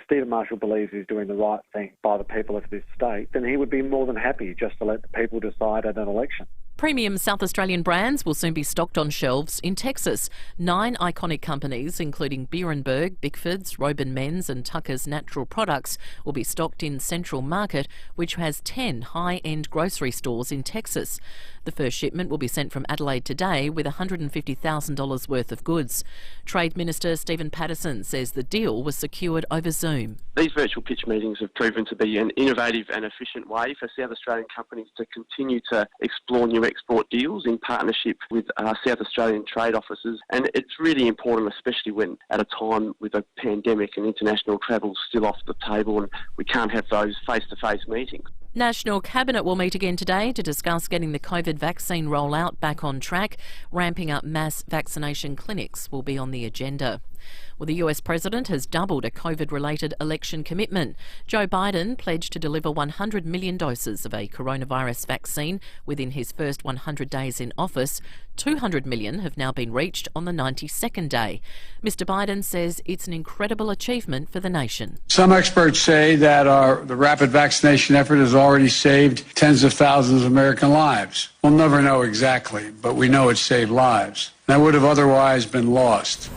Speaker 20: Stephen Marshall believes he's doing the right thing by the people of this state, then he would be more than happy just to let the people decide at an election.
Speaker 10: Premium South Australian brands will soon be stocked on shelves in Texas. 9 iconic companies, including Beerenberg, Bickford's, Robin Men's and Tucker's Natural Products, will be stocked in Central Market, which has 10 high-end grocery stores in Texas. The first shipment will be sent from Adelaide today with $150,000 worth of goods. Trade Minister Stephen Patterson says the deal was secured over Zoom.
Speaker 16: These virtual pitch meetings have proven to be an innovative and efficient way for South Australian companies to continue to explore new export deals in partnership with South Australian trade offices. And it's really important, especially when at a time with a pandemic and international travel still off the table and we can't have those face-to-face meetings.
Speaker 10: National Cabinet will meet again today to discuss getting the COVID vaccine rollout back on track. Ramping up mass vaccination clinics will be on the agenda. Well, the US president has doubled a COVID-related election commitment. Joe Biden pledged to deliver 100 million doses of a coronavirus vaccine within his first 100 days in office. 200 million have now been reached on the 92nd day. Mr Biden says it's an incredible achievement for the nation.
Speaker 5: Some experts say that the rapid vaccination effort has already saved tens of thousands of American lives. We'll never know exactly, but we know it saved lives that would have otherwise been lost.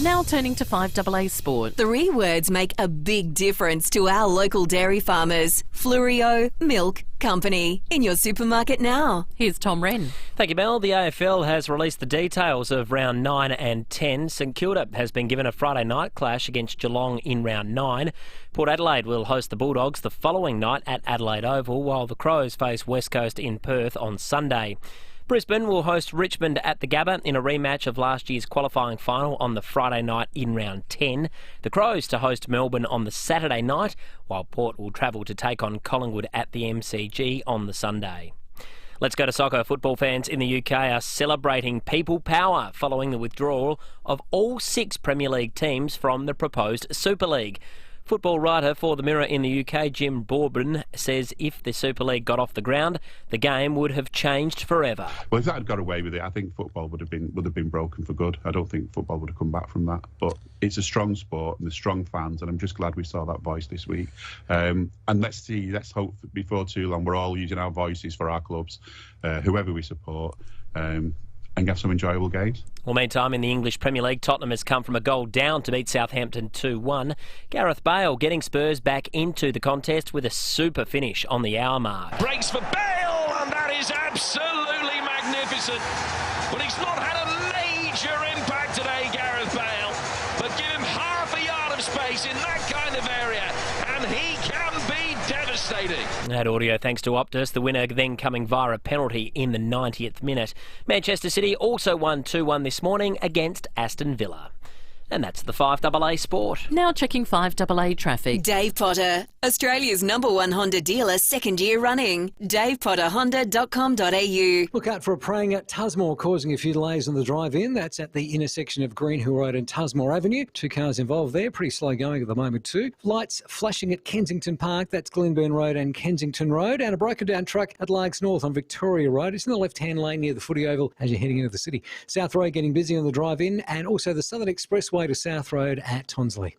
Speaker 10: Now turning to 5AA Sport.
Speaker 2: 3 words make a big difference to our local dairy farmers. Flurio Milk Company. In your supermarket now.
Speaker 10: Here's Tom Wren.
Speaker 24: Thank you, Mel. The AFL has released the details of round 9 and 10. St Kilda has been given a Friday night clash against Geelong in round 9. Port Adelaide will host the Bulldogs the following night at Adelaide Oval, while the Crows face West Coast in Perth on Sunday. Brisbane will host Richmond at the Gabba in a rematch of last year's qualifying final on the Friday night in round 10. The Crows to host Melbourne on the Saturday night, while Port will travel to take on Collingwood at the MCG on the Sunday. Let's go to soccer. Football fans in the UK are celebrating people power following the withdrawal of all 6 Premier League teams from the proposed Super League. Football writer for The Mirror in the UK, Jim Bourbon, says if the Super League got off the ground, the game would have changed forever.
Speaker 6: Well, if that had got away with it, I think football would have been broken for good. I don't think football would have come back from that. But it's a strong sport and there's strong fans, and I'm just glad we saw that voice this week. And let's hope before too long we're all using our voices for our clubs, whoever we support. And have some enjoyable games.
Speaker 24: Well, meantime, in the English Premier League, Tottenham has come from a goal down to beat Southampton 2-1. Gareth Bale getting Spurs back into the contest with a super finish on the hour mark.
Speaker 14: Breaks for Bale, and that is absolutely magnificent. But he's not had a major impact today, Gareth Bale. But give him half a yard of space in that kind of area, and he can be devastating.
Speaker 24: That audio thanks to Optus, the winner then coming via a penalty in the 90th minute. Manchester City also won 2-1 this morning against Aston Villa. And that's the 5AA Sport.
Speaker 10: Now checking 5AA traffic.
Speaker 2: Dave Potter, Australia's #1 Honda dealer, 2nd year running. DavePotterHonda.com.au.
Speaker 15: Look out for a praying at Tusmore causing a few delays on the drive-in. That's at the intersection of Greenhill Road and Tusmore Avenue. 2 cars involved there, pretty slow going at the moment too. Lights flashing at Kensington Park, that's Glenburn Road and Kensington Road. And a broken down truck at Largs North on Victoria Road. It's in the left-hand lane near the footy oval as you're heading into the city. South Road getting busy on the drive-in, and also the Southern Expressway to South Road at Tonsley.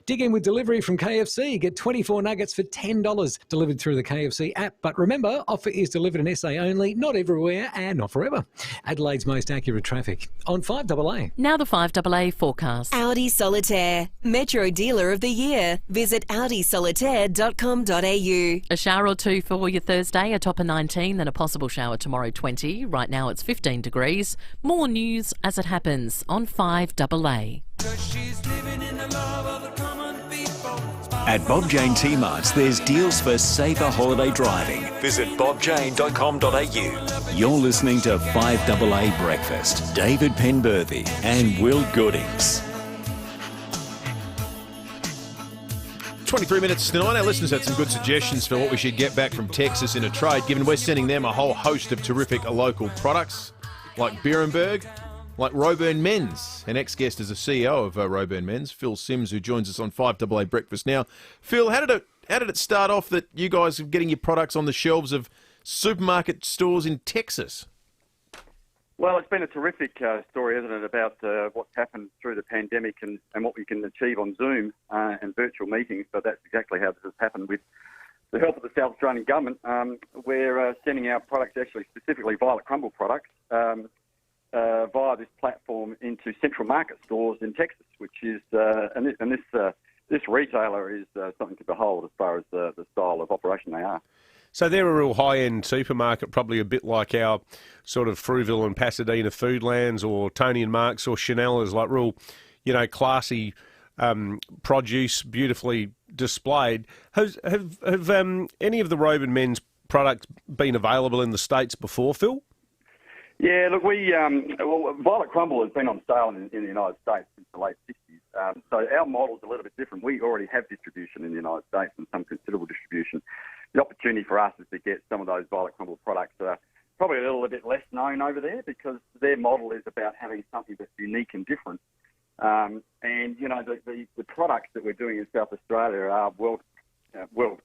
Speaker 15: Dig in with delivery from KFC. Get 24 nuggets for $10 delivered through the KFC app. But remember, offer is delivered in SA only, not everywhere and not forever. Adelaide's most accurate traffic on 5AA.
Speaker 10: Now the 5AA forecast.
Speaker 2: Audi Solitaire, Metro Dealer of the Year. Visit audisolitaire.com.au.
Speaker 10: A shower or two for your Thursday, a top of 19, then a possible shower tomorrow 20. Right now it's 15 degrees. More news as it happens on 5AA.
Speaker 1: At Bob Jane T-Marts, there's deals for safer holiday driving. Visit bobjane.com.au. You're listening to 5AA Breakfast. David Penberthy and Will Goodings.
Speaker 11: 23 minutes to 9. Our listeners had some good suggestions for what we should get back from Texas in a trade, given we're sending them a whole host of terrific local products, like Beerenberg, like Roburn Men's. An ex-guest is the CEO of Roburn Men's, Phil Sims, who joins us on 5AA Breakfast now. Phil, how did it start off that you guys are getting your products on the shelves of supermarket stores in Texas?
Speaker 18: Well, it's been a terrific story, isn't it, about what's happened through the pandemic and what we can achieve on Zoom and virtual meetings. So that's exactly how this has happened with the help of the South Australian Government. We're sending our products, actually specifically Violet Crumble products, via this platform into Central Market stores in Texas, which is this retailer is something to behold as far as the style of operation they are.
Speaker 12: So they're a real high-end supermarket, probably a bit like our sort of Fruiville and Pasadena Foodlands, or Tony and Mark's or Chanel, is like real, classy produce, beautifully displayed. Have any of the Roburn Men's products been available in the States before, Phil?
Speaker 18: Yeah, look, Violet Crumble has been on sale in the United States since the late 60s. So our model's a little bit different. We already have distribution in the United States and some considerable distribution. The opportunity for us is to get some of those Violet Crumble products probably a little bit less known over there because their model is about having something that's unique and different. And, you know, the products that we're doing in South Australia are world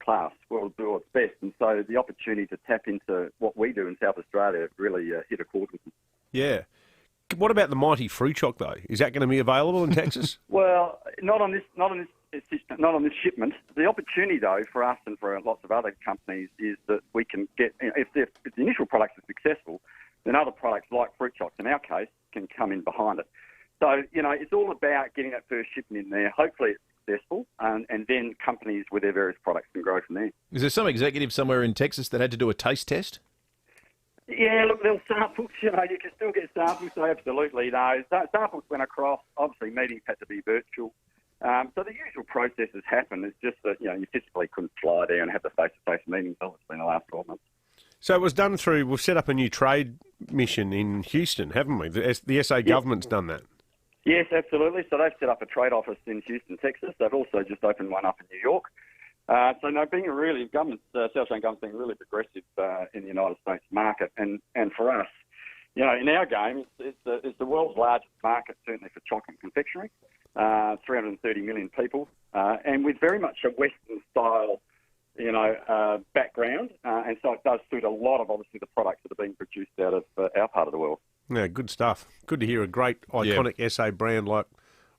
Speaker 18: class, world's best. And so the opportunity to tap into what we do in South Australia really hit a chord with them.
Speaker 12: Yeah. What about the mighty fruit choc though? Is that going to be available in Texas?
Speaker 18: Well, not on this shipment. The opportunity though for us and for lots of other companies is that we can get, if the initial products are successful, then other products like fruit chocs in our case can come in behind it. So, you know, it's all about getting that first shipment in there. Hopefully it's successful, and then companies with their various products can grow from there.
Speaker 11: Is there some executive somewhere in Texas that had to do a taste test?
Speaker 18: Yeah, look, there were samples. You know, you can still get samples, so absolutely, no. Samples went across. Obviously, meetings had to be virtual. So the usual processes happen. It's just that, you know, you physically couldn't fly there and have the face-to-face meetings, obviously, in the last 12 months.
Speaker 12: So it was done through, we've set up a new trade mission in Houston, haven't we? The SA government's done that.
Speaker 18: Yes, absolutely. So they've set up a trade office in Houston, Texas. They've also just opened one up in New York. So no, being a really government, South Australian government's being really progressive in the United States market, and for us, you know, in our game, it's the world's largest market, certainly for chocolate confectionery, 330 million people, and with very much a Western style, you know, background, and so it does suit a lot of obviously the products that are being produced out of our part of the world.
Speaker 12: Yeah, good stuff. Good to hear a great iconic SA brand like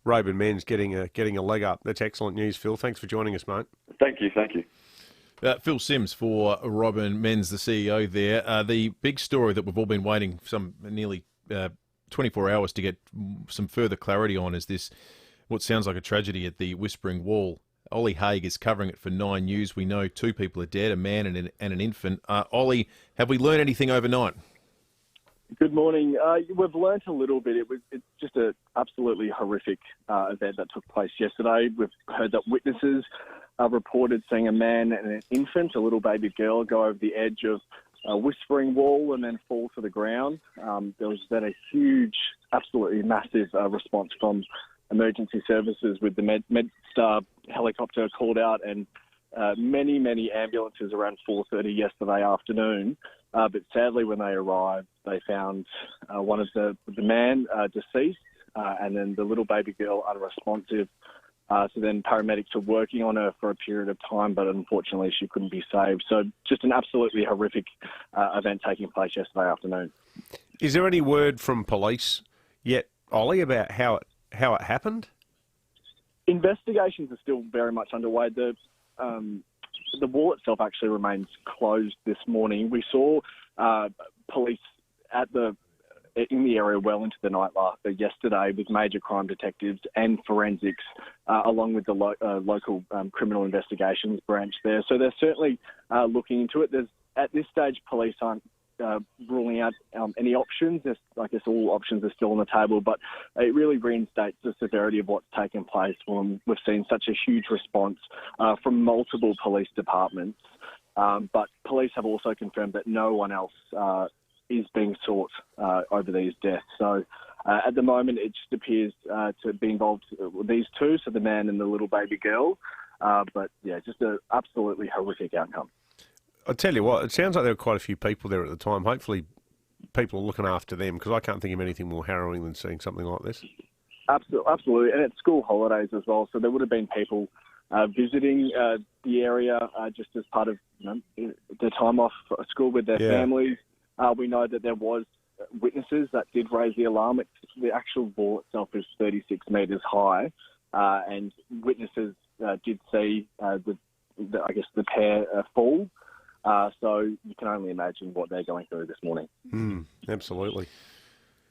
Speaker 12: Roban Men's getting a leg up. That's excellent news, Phil. Thanks for joining us, mate.
Speaker 18: Thank you.
Speaker 11: Phil Sims for Roban Men's, the CEO there. The big story that we've all been waiting some nearly 24 hours to get some further clarity on is this, what sounds like a tragedy at the Whispering Wall. Ollie Haig is covering it for 9 News. We know 2 people are dead, a man and an infant. Ollie, have we learned anything overnight?
Speaker 17: Good morning. We've learnt a little bit. It's just an absolutely horrific event that took place yesterday. We've heard that witnesses reported seeing a man and an infant, a little baby girl, go over the edge of a Whispering Wall and then fall to the ground. There was then a huge, absolutely massive response from emergency services with the MedStar helicopter called out and many ambulances around 4:30 yesterday afternoon. But sadly, when they arrived, they found one of the man deceased and then the little baby girl unresponsive. So then paramedics were working on her for a period of time, but unfortunately she couldn't be saved. So just an absolutely horrific event taking place yesterday afternoon.
Speaker 12: Is there any word from police yet, Ollie, about how it happened?
Speaker 17: Investigations are still very much underway. The wall itself actually remains closed this morning. We saw police in the area well into the night yesterday with major crime detectives and forensics, along with the local criminal investigations branch there. So they're certainly looking into it. At this stage, police aren't ruling out any options. I guess all options are still on the table, but it really reinstates the severity of what's taken place when we've seen such a huge response from multiple police departments. But police have also confirmed that no one else is being sought over these deaths. So at the moment, it just appears to be involved with these 2, so the man and the little baby girl. But yeah, just an absolutely horrific outcome.
Speaker 12: I'll tell you what, it sounds like there were quite a few people there at the time. Hopefully people are looking after them, because I can't think of anything more harrowing than seeing something like this.
Speaker 17: Absolutely. And it's school holidays as well, so there would have been people visiting the area just as part of the time off school with their families. We know that there was witnesses that did raise the alarm. The actual wall itself is 36 metres high, and witnesses did see the pair fall. So you can only imagine what they're going through this morning.
Speaker 12: Absolutely.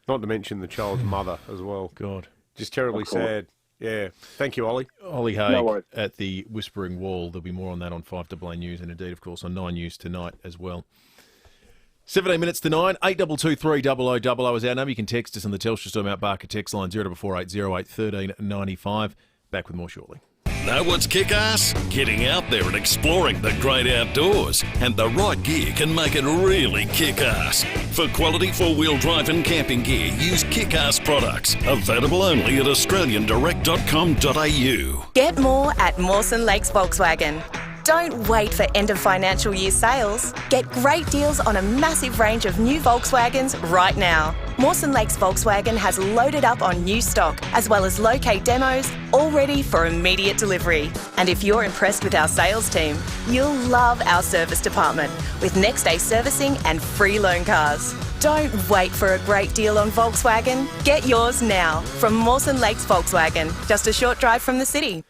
Speaker 12: Not to mention the child's mother as well.
Speaker 11: God.
Speaker 12: Just terribly sad. Yeah. Thank you, Ollie.
Speaker 11: Ollie Haig at the Whispering Wall. There'll be more on that on 5AA News and indeed, of course, on 9 News tonight as well. 17 minutes to 9, 8223 0000 is our number. You can text us on the Telstra Store Mount Barker text line 044808 1395. Back with more shortly.
Speaker 19: Know what's kick-ass? Getting out there and exploring the great outdoors. And the right gear can make it really kick-ass. For quality four-wheel drive and camping gear, use kick-ass products. Available only at australiandirect.com.au.
Speaker 21: Get more at Mawson Lakes Volkswagen.
Speaker 3: Don't wait for end of financial year sales. Get great deals on a massive range of new Volkswagens right now. Mawson Lakes Volkswagen has loaded up on new stock, as well as locate demos, all ready for immediate delivery. And if you're impressed with our sales team, you'll love our service department with next day servicing and free loan cars. Don't wait for a great deal on Volkswagen. Get yours now from Mawson Lakes Volkswagen, just a short drive from the city.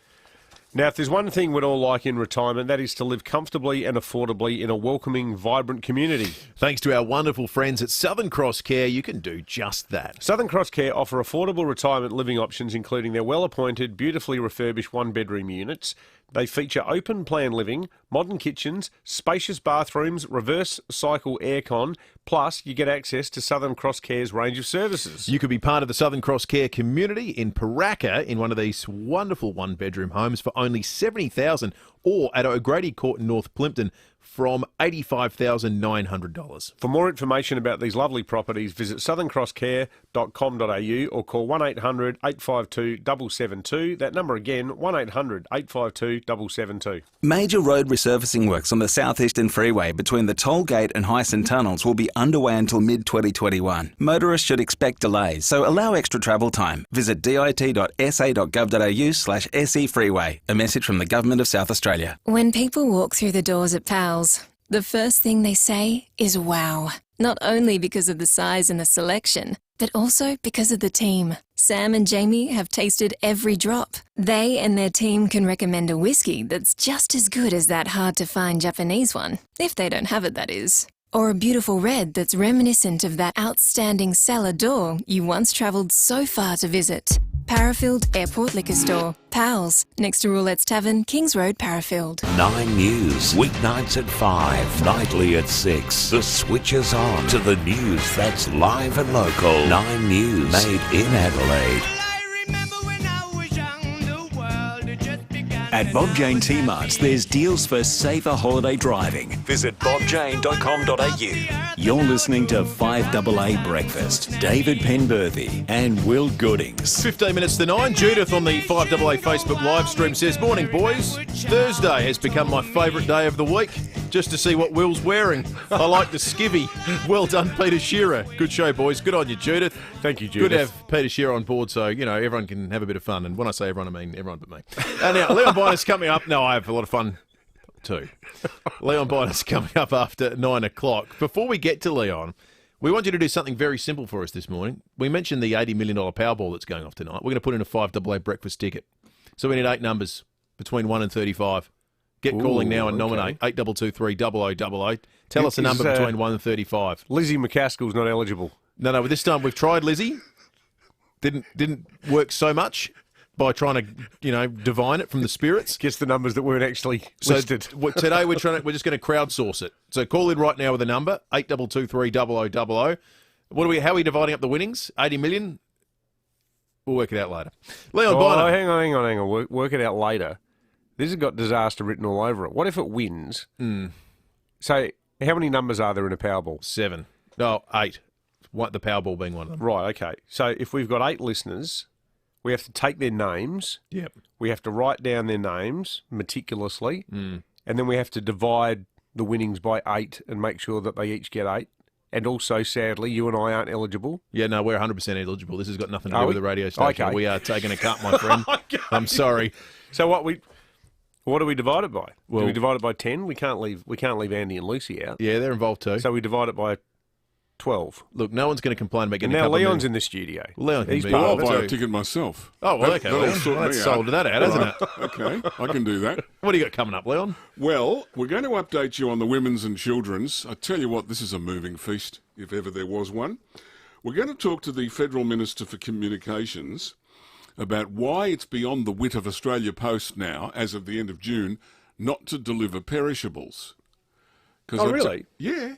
Speaker 12: Now, if there's one thing we'd all like in retirement, that is to live comfortably and affordably in a welcoming, vibrant community.
Speaker 11: Thanks to our wonderful friends at Southern Cross Care, you can do just that.
Speaker 12: Southern Cross Care offer affordable retirement living options, including their well-appointed, beautifully refurbished one-bedroom units. They feature open plan living, modern kitchens, spacious bathrooms, reverse cycle aircon, plus you get access to Southern Cross Care's range of services.
Speaker 11: You could be part of the Southern Cross Care community in Paraka in one of these wonderful one-bedroom homes for only $70,000, or at O'Grady Court in North Plympton from $85,900.
Speaker 12: For more information about these lovely properties, visit southerncrosscare.com.au or call 1800 852 772. That number again, 1800 852 772.
Speaker 7: Major road resurfacing works on the South Eastern Freeway between the Toll Gate and Hyson tunnels will be underway until mid-2021. Motorists should expect delays, so allow extra travel time. Visit dit.sa.gov.au/SE Freeway. A message from the Government of South Australia.
Speaker 21: When people walk through the doors at Powell's, the first thing they say is wow. Not only because of the size and the selection, but also because of the team. Sam and Jamie have tasted every drop. They and their team can recommend a whiskey that's just as good as that hard-to-find Japanese one, if they don't have it, that is. Or a beautiful red that's reminiscent of that outstanding cellar door you once travelled so far to visit. Parafield Airport Liquor Store. Powell's, next to Roulette's Tavern, Kings Road, Parafield.
Speaker 22: 9 News, weeknights at 5, nightly at 6. The switch is on to the news that's live and local. 9 News, made in Adelaide.
Speaker 1: At Bob Jane T-Marts, there's deals for safer holiday driving. Visit bobjane.com.au. You're listening to 5AA Breakfast. David Penberthy and Will Goodings.
Speaker 11: 15 minutes to 9. Judith on the 5AA Facebook live stream says, "Morning, boys. Thursday has become my favourite day of the week, just to see what Will's wearing. I like the skivvy. Well done, Peter Shearer." Good show, boys. Good on you, Judith.
Speaker 12: Thank you, Judith.
Speaker 11: Good to have Peter Shearer on board, so, you know, everyone can have a bit of fun. And when I say everyone, I mean everyone but me. Now, Leon Byner's coming up. No, I have a lot of fun too. Leon Byner's coming up after 9 o'clock. Before we get to Leon, we want you to do something very simple for us this morning. We mentioned the $80 million Powerball that's going off tonight. We're going to put in a 5AA breakfast ticket. So we need 8 numbers between 1 and 35. Get calling now and nominate 8223 Tell us a number between 1 and 35.
Speaker 12: Lizzie McCaskill's not eligible.
Speaker 11: No, this time we've tried Lizzie. Didn't work so much by trying to, divine it from the spirits.
Speaker 12: Guess the numbers that weren't actually listed.
Speaker 11: Today we're just going to crowdsource it. So call in right now with a number 8223 How are we dividing up the winnings? 80 million. We'll work it out later. Leon Byner.
Speaker 12: Hang on. Work it out later. This has got disaster written all over it. What if it wins? So how many numbers are there in a Powerball?
Speaker 11: 7. No, 8. The Powerball being one of them.
Speaker 12: Right, okay. So if we've got 8 listeners, we have to take their names.
Speaker 11: Yep.
Speaker 12: We have to write down their names meticulously. And then we have to divide the winnings by 8 and make sure that they each get 8. And also, sadly, you and I aren't eligible.
Speaker 11: Yeah, no, we're 100% eligible. This has got nothing to do with the radio station. Okay. We are taking a cut, my friend. Okay. I'm sorry.
Speaker 12: So what do we divide it by? Well, do we divide it by 10? We can't leave Andy and Lucy out.
Speaker 11: Yeah, they're involved too.
Speaker 12: So we divide it by 12.
Speaker 11: Look, no one's going to complain about getting
Speaker 12: and
Speaker 11: a
Speaker 12: now Leon's in the studio.
Speaker 11: Leon can be.
Speaker 23: I'll buy a ticket myself.
Speaker 11: Oh, well, okay. That's sold that out, hasn't it?
Speaker 23: Okay, I can do that.
Speaker 11: What do you got coming up, Leon?
Speaker 23: Well, we're going to update you on the women's and children's. I tell you what, this is a moving feast, if ever there was one. We're going to talk to the Federal Minister for Communications about why it's beyond the wit of Australia Post now, as of the end of June, not to deliver perishables.
Speaker 12: Oh, really?
Speaker 23: Yeah.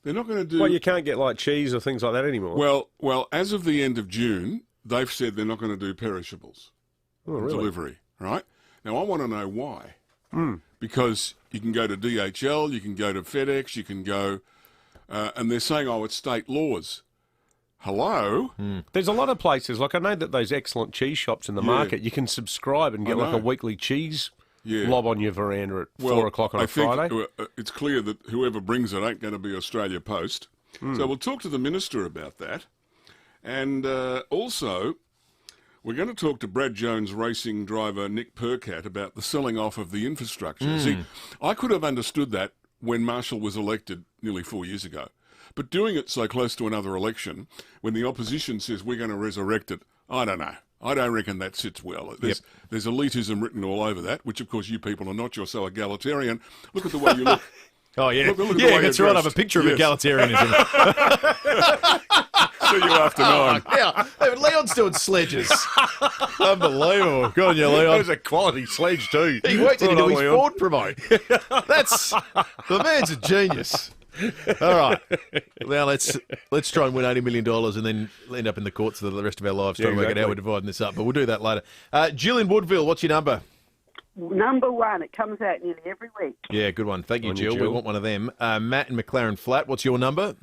Speaker 23: They're not going to do...
Speaker 12: Well, you can't get, like, cheese or things like that anymore.
Speaker 23: Well, as of the end of June, they've said they're not going to do perishables delivery, right? Now, I want to know why. Because you can go to DHL, you can go to FedEx, you can go... and they're saying, it's state laws. Hello?
Speaker 12: There's a lot of places. Like, I know that those excellent cheese shops in the market, you can subscribe and get, like, a weekly cheese lob on your veranda at 4 o'clock on a Friday?
Speaker 23: It's clear that whoever brings it ain't going to be Australia Post. So we'll talk to the Minister about that. And also, we're going to talk to Brad Jones racing driver Nick Percat about the selling off of the infrastructure. See, I could have understood that when Marshall was elected nearly 4 years ago. But doing it so close to another election, when the opposition says we're going to resurrect it, I don't know. I don't reckon that sits well. There's elitism written all over that, which of course you people are not. You're so egalitarian. Look at the way you look.
Speaker 11: Oh, yeah.
Speaker 23: Look at the
Speaker 11: yeah,
Speaker 23: way
Speaker 11: that's
Speaker 23: you're
Speaker 11: right. I have a
Speaker 23: dressed.
Speaker 11: picture of
Speaker 23: Yes.
Speaker 11: egalitarianism.
Speaker 23: See you after 9.
Speaker 11: Yeah, Leon's doing sledges. Unbelievable. Good on you, Leon.
Speaker 12: That was a quality sledge too.
Speaker 11: He worked it into his
Speaker 12: Leon.
Speaker 11: Ford promote. The man's a genius. All right. Now let's try and win $80 million and then end up in the courts for the rest of our lives trying to work out how we're dividing this up. But we'll do that later. Jill in Woodville, what's your number?
Speaker 4: Number 1. It comes out nearly every week.
Speaker 11: Yeah, good one. Thank you,
Speaker 12: On you,
Speaker 11: Jill. We
Speaker 12: Jill.
Speaker 11: want one of them. Matt in McLaren Flat, what's your number?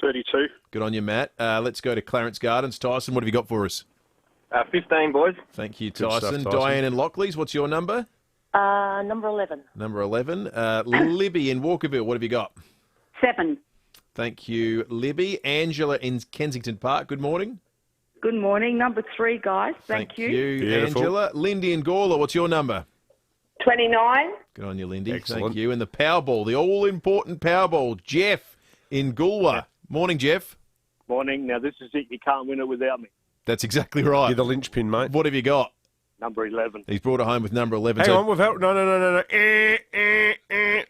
Speaker 8: 32.
Speaker 11: Good on you, Matt. Let's go to Clarence Gardens. Tyson, what have you got for us?
Speaker 8: 15, boys.
Speaker 11: Thank you,
Speaker 12: Good stuff,
Speaker 11: Tyson.
Speaker 12: Tyson.
Speaker 11: Diane in Lockley's, what's your number?
Speaker 4: Number 11.
Speaker 11: Number 11. Libby in Walkerville, what have you got?
Speaker 4: 7.
Speaker 11: Thank you, Libby. Angela in Kensington Park, good morning.
Speaker 4: Good morning. Number 3, guys. Thank you.
Speaker 12: Beautiful.
Speaker 11: Angela. Lindy in Gawler, what's your number?
Speaker 4: 29.
Speaker 11: Good on you, Lindy.
Speaker 12: Excellent.
Speaker 11: Thank you. And the Powerball, the all-important Powerball. Jeff in Goolwa. Morning, Jeff.
Speaker 8: Morning. Now, this is it. You can't win it without me.
Speaker 11: That's exactly right.
Speaker 12: You're the linchpin, mate.
Speaker 11: What have you got?
Speaker 8: Number 11.
Speaker 11: He's brought it home with number 11.
Speaker 12: Hang on, we've helped. No.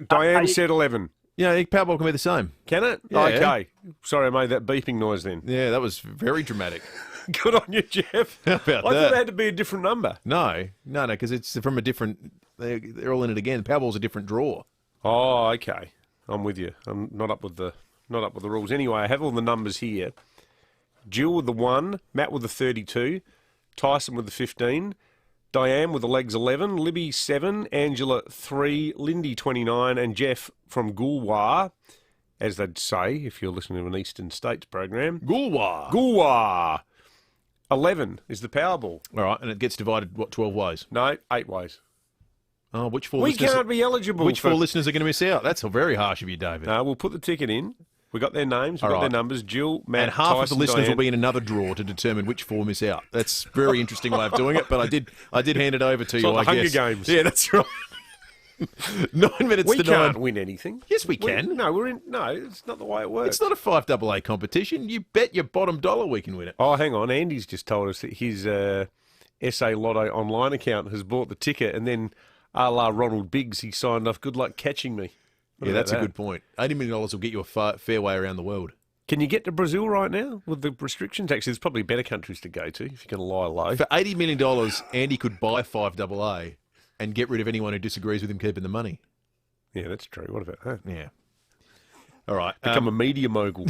Speaker 12: Diane said 11.
Speaker 11: Yeah, Powerball can be the same.
Speaker 12: Can it?
Speaker 11: Yeah.
Speaker 12: Okay. Sorry, I made that beeping noise then.
Speaker 11: Yeah, that was very dramatic.
Speaker 12: Good on you, Jeff.
Speaker 11: How about
Speaker 12: I
Speaker 11: that?
Speaker 12: thought it had to be a different number.
Speaker 11: No, because it's from a different... They're all in it again. Powerball's a different draw.
Speaker 12: Oh, okay. I'm with you. I'm not up with the rules. Anyway, I have all the numbers here. Jill with the 1, Matt with the 32, Tyson with the 15, Diane with the legs 11, Libby 7, Angela 3, Lindy 29, and Jeff from Goolwa, as they'd say if you're listening to an Eastern States program. Goolwa. 11 is the Powerball.
Speaker 11: All right, and it gets divided, 12 ways?
Speaker 12: No, 8 ways.
Speaker 11: Oh, which 4
Speaker 12: We
Speaker 11: listeners...
Speaker 12: can't be eligible.
Speaker 11: Which 4 listeners are going to miss out? That's very harsh of you, David.
Speaker 12: No, we'll put the ticket in. We got their names, we got their numbers. Jill, Matt,
Speaker 11: and half
Speaker 12: Tyson,
Speaker 11: of the listeners
Speaker 12: Diane.
Speaker 11: will be in another draw to determine which 4 miss out. That's a very interesting way of doing it, but I did hand it over to
Speaker 12: It's
Speaker 11: you,
Speaker 12: like
Speaker 11: I
Speaker 12: the
Speaker 11: guess.
Speaker 12: Hunger Games.
Speaker 11: Yeah, that's right. 9 minutes
Speaker 12: We
Speaker 11: to 9.
Speaker 12: can't win anything.
Speaker 11: Yes, we can.
Speaker 12: No, it's not the way it works.
Speaker 11: It's not a 5AA competition. You bet your bottom dollar we can win it.
Speaker 12: Oh, hang on. Andy's just told us that his SA Lotto online account has bought the ticket, and then a la Ronald Biggs, he signed off, good luck catching me. What
Speaker 11: Yeah,
Speaker 12: about
Speaker 11: that's a
Speaker 12: that?
Speaker 11: good point. $80 million will get you a fair way around the world.
Speaker 12: Can you get to Brazil right now with the restrictions? Actually, there's probably better countries to go to if you're going to lie low.
Speaker 11: For $80 million, Andy could buy 5AA and get rid of anyone who disagrees with him keeping the money.
Speaker 12: Yeah, that's true. What about that?
Speaker 11: Yeah. All right.
Speaker 12: Become a media mogul.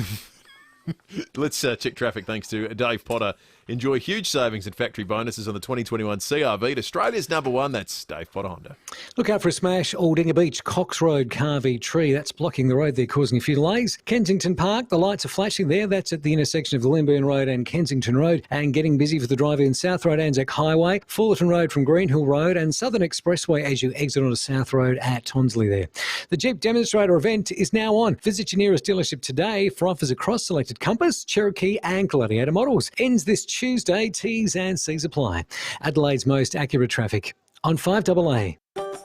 Speaker 11: Let's check traffic thanks to Dave Potter. Enjoy huge savings and factory bonuses on the 2021 CRV. Australia's number 1, that's Dave Potter Honda.
Speaker 15: Look out for a smash. Aldinga Beach, Cox Road, Carvey Tree. That's blocking the road there, causing a few delays. Kensington Park, the lights are flashing there. That's at the intersection of the Lindburn Road and Kensington Road. And getting busy for the driver in South Road, Anzac Highway, Fullerton Road from Greenhill Road, and Southern Expressway as you exit onto South Road at Tonsley there. The Jeep Demonstrator event is now on. Visit your nearest dealership today for offers across selected Compass, Cherokee and Gladiator models. Ends this Tuesday. T's and C's apply. Adelaide's most accurate traffic on 5AA.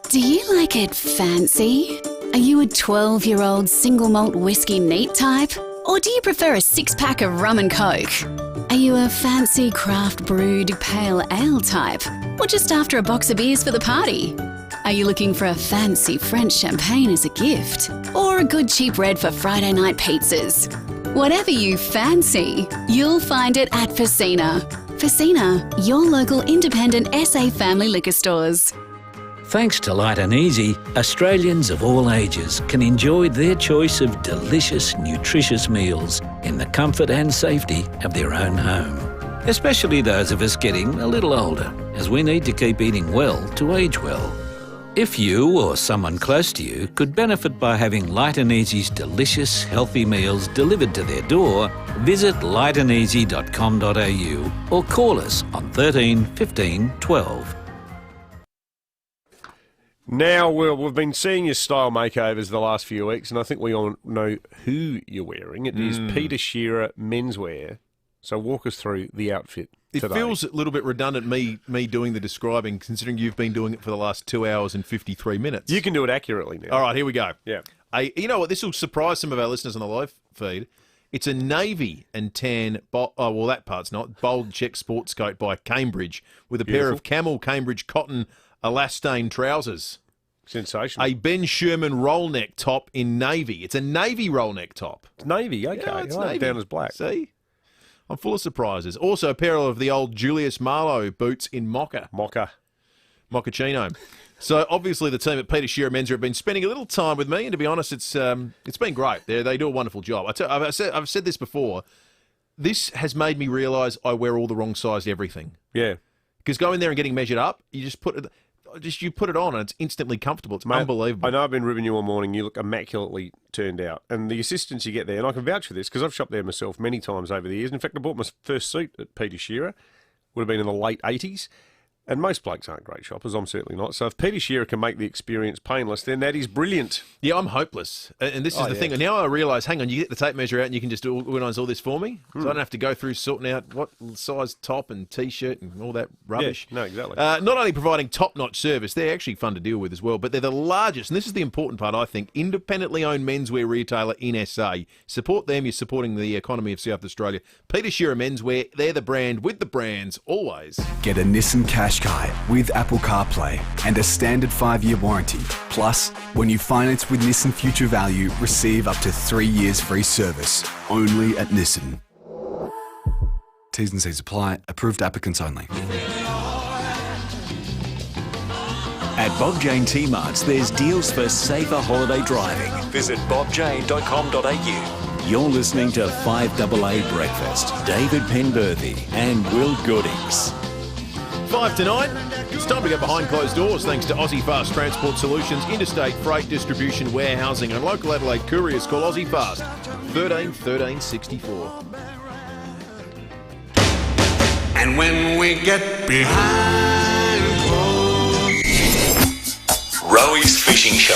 Speaker 2: Do you like it fancy? Are you a 12-year-old single malt whiskey neat type? Or do you prefer a 6-pack of rum and coke? Are you a fancy craft brewed pale ale type? Or just after a box of beers for the party? Are you looking for a fancy French champagne as a gift? Or a good cheap red for Friday night pizzas? Whatever you fancy, you'll find it at FIVEaa. FIVEaa, your local independent SA family liquor stores.
Speaker 9: Thanks to Light and Easy, Australians of all ages can enjoy their choice of delicious, nutritious meals in the comfort and safety of their own home. Especially those of us getting a little older, as we need to keep eating well to age well. If you or someone close to you could benefit by having Light and Easy's delicious, healthy meals delivered to their door, visit lightandeasy.com.au or call us on 13 15 12.
Speaker 12: Now, we've been seeing your style makeovers the last few weeks, and I think we all know who you're wearing. It is Peter Shearer menswear. So walk us through the outfit today.
Speaker 11: It feels a little bit redundant, me doing the describing, considering you've been doing it for the last 2 hours and 53 minutes.
Speaker 12: You can do it accurately now.
Speaker 11: All right, here we go.
Speaker 12: Yeah.
Speaker 11: You know what? This will surprise some of our listeners on the live feed. It's a navy and tan, that part's not, bold check sports coat by Cambridge with a pair of camel Cambridge cotton elastane trousers.
Speaker 12: Sensational.
Speaker 11: A Ben Sherman roll neck top in navy. It's a navy roll neck top.
Speaker 12: It's navy, okay.
Speaker 11: Yeah, it's
Speaker 12: I had it
Speaker 11: navy.
Speaker 12: down as black.
Speaker 11: See? I'm full of surprises. Also, a pair of the old Julius Marlowe boots in mochaccino. So, obviously, the team at Peter Shearer Menswear have been spending a little time with me, and to be honest, it's been great. They do a wonderful job. I've said this before. This has made me realise I wear all the wrong size everything.
Speaker 12: Yeah.
Speaker 11: Because going there and getting measured up, you just put it on and it's instantly comfortable. It's unbelievable.
Speaker 12: I know I've been ribbing you all morning. You look immaculately turned out. And the assistance you get there, and I can vouch for this because I've shopped there myself many times over the years. In fact, I bought my first suit at Peter Shearer. Would have been in the late 80s. And most blokes aren't great shoppers. I'm certainly not. So if Peter Shearer can make the experience painless, then that is brilliant.
Speaker 11: Yeah, I'm hopeless. And this is the thing. And now I realise, hang on, you get the tape measure out and you can just organise all this for me? So I don't have to go through sorting out what size top and T-shirt and all that rubbish.
Speaker 12: Yeah, no, exactly.
Speaker 11: Not only providing top-notch service, they're actually fun to deal with as well, but they're the largest, and this is the important part, I think, independently owned menswear retailer in SA. Support them, you're supporting the economy of South Australia. Peter Shearer Menswear, they're the brand with the brands, always.
Speaker 5: Get a Nissan Qashqai with Apple CarPlay and a standard 5-year warranty. Plus, when you finance with Nissan Future Value, receive up to 3 years free service. Only at Nissan. T's and C's apply. Approved applicants only.
Speaker 1: At Bob Jane T-Marts, there's deals for safer holiday driving. Visit bobjane.com.au. You're listening to 5AA Breakfast. David Penberthy and Will Goodings.
Speaker 11: 5 to 9. It's time to go behind closed doors thanks to Aussie Fast Transport Solutions, interstate freight distribution, warehousing and local Adelaide couriers. Call Aussie Fast 13 13 64.
Speaker 13: And when we get behind closed...
Speaker 1: Roey's Fishing Show.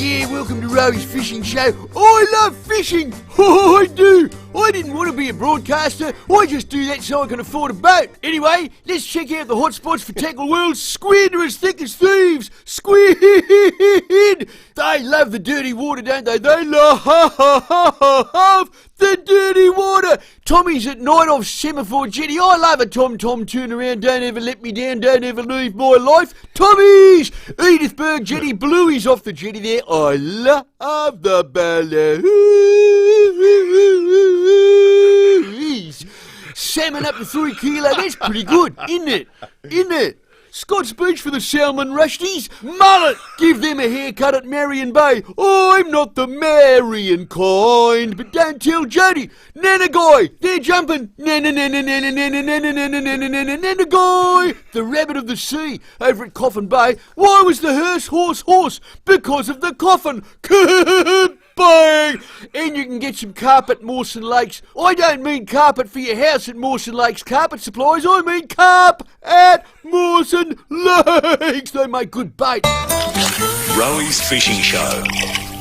Speaker 16: Yeah, welcome to Roey's Fishing Show. I love fishing. Oh, I do. I didn't want to be a broadcaster. I just do that so I can afford a boat. Anyway, let's check out the hotspots for tackle world. Squid are as thick as thieves. Squid! They love the dirty water, don't they? They love the dirty water. Tommy's at night off Semaphore Jetty. I love a Tom turn around. Don't ever let me down. Don't ever leave my life. Tommy's! Edithburgh Jetty. Bluey's off the jetty there. I love the balloons. Salmon up to 3 kilo. That's pretty good, isn't it? Isn't it? Scott's Beach for the salmon rusties. Mullet, give them a haircut at Marion Bay. I'm not the Marion kind, but don't tell Jody. Nanagai, they're jumping. Nanagai, the rabbit of the sea over at Coffin Bay. Why was the hearse horse? Because of the coffin. Bang! And you can get some carpet at Mawson Lakes. I don't mean carpet for your house at Mawson Lakes Carpet Supplies. I mean carp at Mawson Lakes. They make good bait.
Speaker 1: Roey's Fishing Show.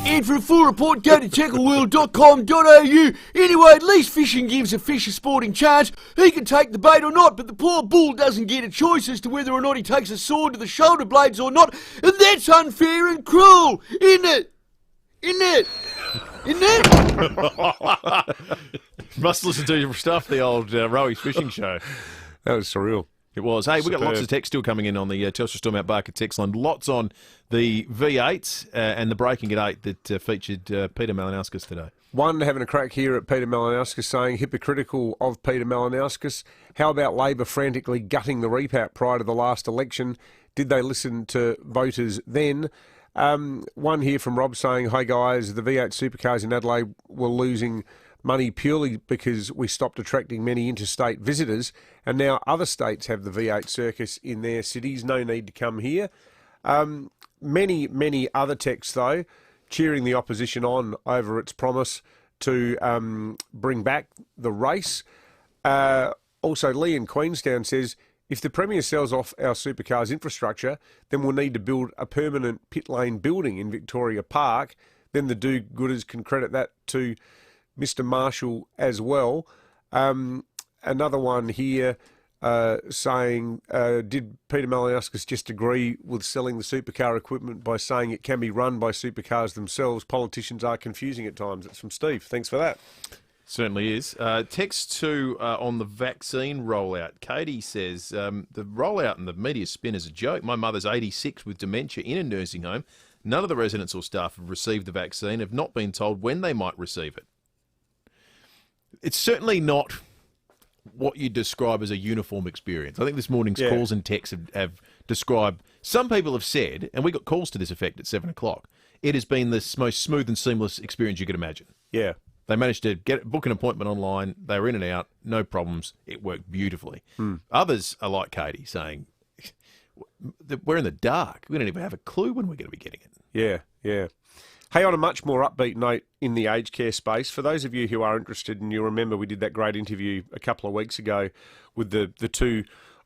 Speaker 16: And for a full report, go to tackleworld.com.au. Anyway, at least fishing gives a fish a sporting chance. He can take the bait or not, but the poor bull doesn't get a choice as to whether or not he takes a sword to the shoulder blades or not. And that's unfair and cruel, isn't it? Isn't it? Isn't it?
Speaker 11: Must listen to your stuff, the old Roey's Fishing Show.
Speaker 12: That was surreal.
Speaker 11: It was. Hey, we've got lots of text still coming in on the Telstra Storm Out Barker text line. Lots on the V8 and the Breaking at 8 that featured Peter Malinauskas today.
Speaker 12: One having a crack here at Peter Malinauskas saying, hypocritical of Peter Malinauskas. How about Labor frantically gutting the repat prior to the last election? Did they listen to voters then? One here from Rob saying, hi guys, the V8 supercars in Adelaide were losing money purely because we stopped attracting many interstate visitors, and now other states have the V8 circus in their cities. No need to come here. Many other texts, though, cheering the opposition on over its promise to bring back the race. Also, Lee in Queenstown says, if the Premier sells off our supercars infrastructure, then we'll need to build a permanent pit lane building in Victoria Park. Then the do-gooders can credit that to Mr. Marshall as well. Another one here saying, did Peter Malinauskas just agree with selling the supercar equipment by saying it can be run by supercars themselves? Politicians are confusing at times. That's from Steve. Thanks for that.
Speaker 11: Certainly is. Text 2 on the vaccine rollout. Katie says, the rollout and the media spin is a joke. My mother's 86 with dementia in a nursing home. None of the residents or staff have received the vaccine, have not been told when they might receive it. It's certainly not what you describe as a uniform experience. I think this morning's calls and texts have described, some people have said, and we got calls to this effect at 7 o'clock, it has been the most smooth and seamless experience you could imagine.
Speaker 12: Yeah.
Speaker 11: They managed to book an appointment online. They were in and out, no problems. It worked beautifully. Others are like Katie, saying, we're in the dark. We don't even have a clue when we're going to be getting it.
Speaker 12: Yeah, yeah. Hey, on a much more upbeat note in the aged care space, for those of you who are interested, and you remember we did that great interview a couple of weeks ago with the two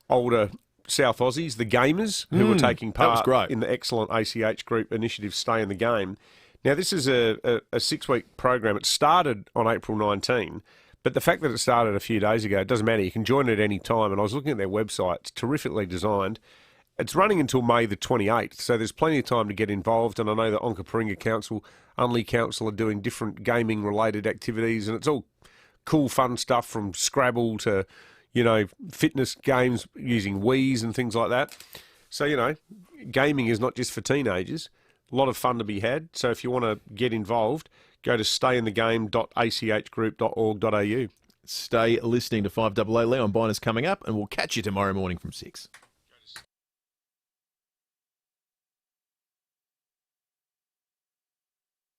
Speaker 12: older South Aussies, the Gamers, who were taking part in the excellent ACH Group initiative Stay in the Game. Now, this is a 6-week program. It started on April 19, but the fact that it started a few days ago, it doesn't matter. You can join it at any time. And I was looking at their website. It's terrifically designed. It's running until May the 28th, so there's plenty of time to get involved. And I know that Onkaparinga Council, Unley Council are doing different gaming-related activities, and it's all cool, fun stuff from Scrabble to, fitness games using Wiis and things like that. So, gaming is not just for teenagers. A lot of fun to be had. So if you want to get involved, go to stayinthegame.achgroup.org.au.
Speaker 11: Stay listening to 5AA. Leon Byner's coming up, and we'll catch you tomorrow morning from 6.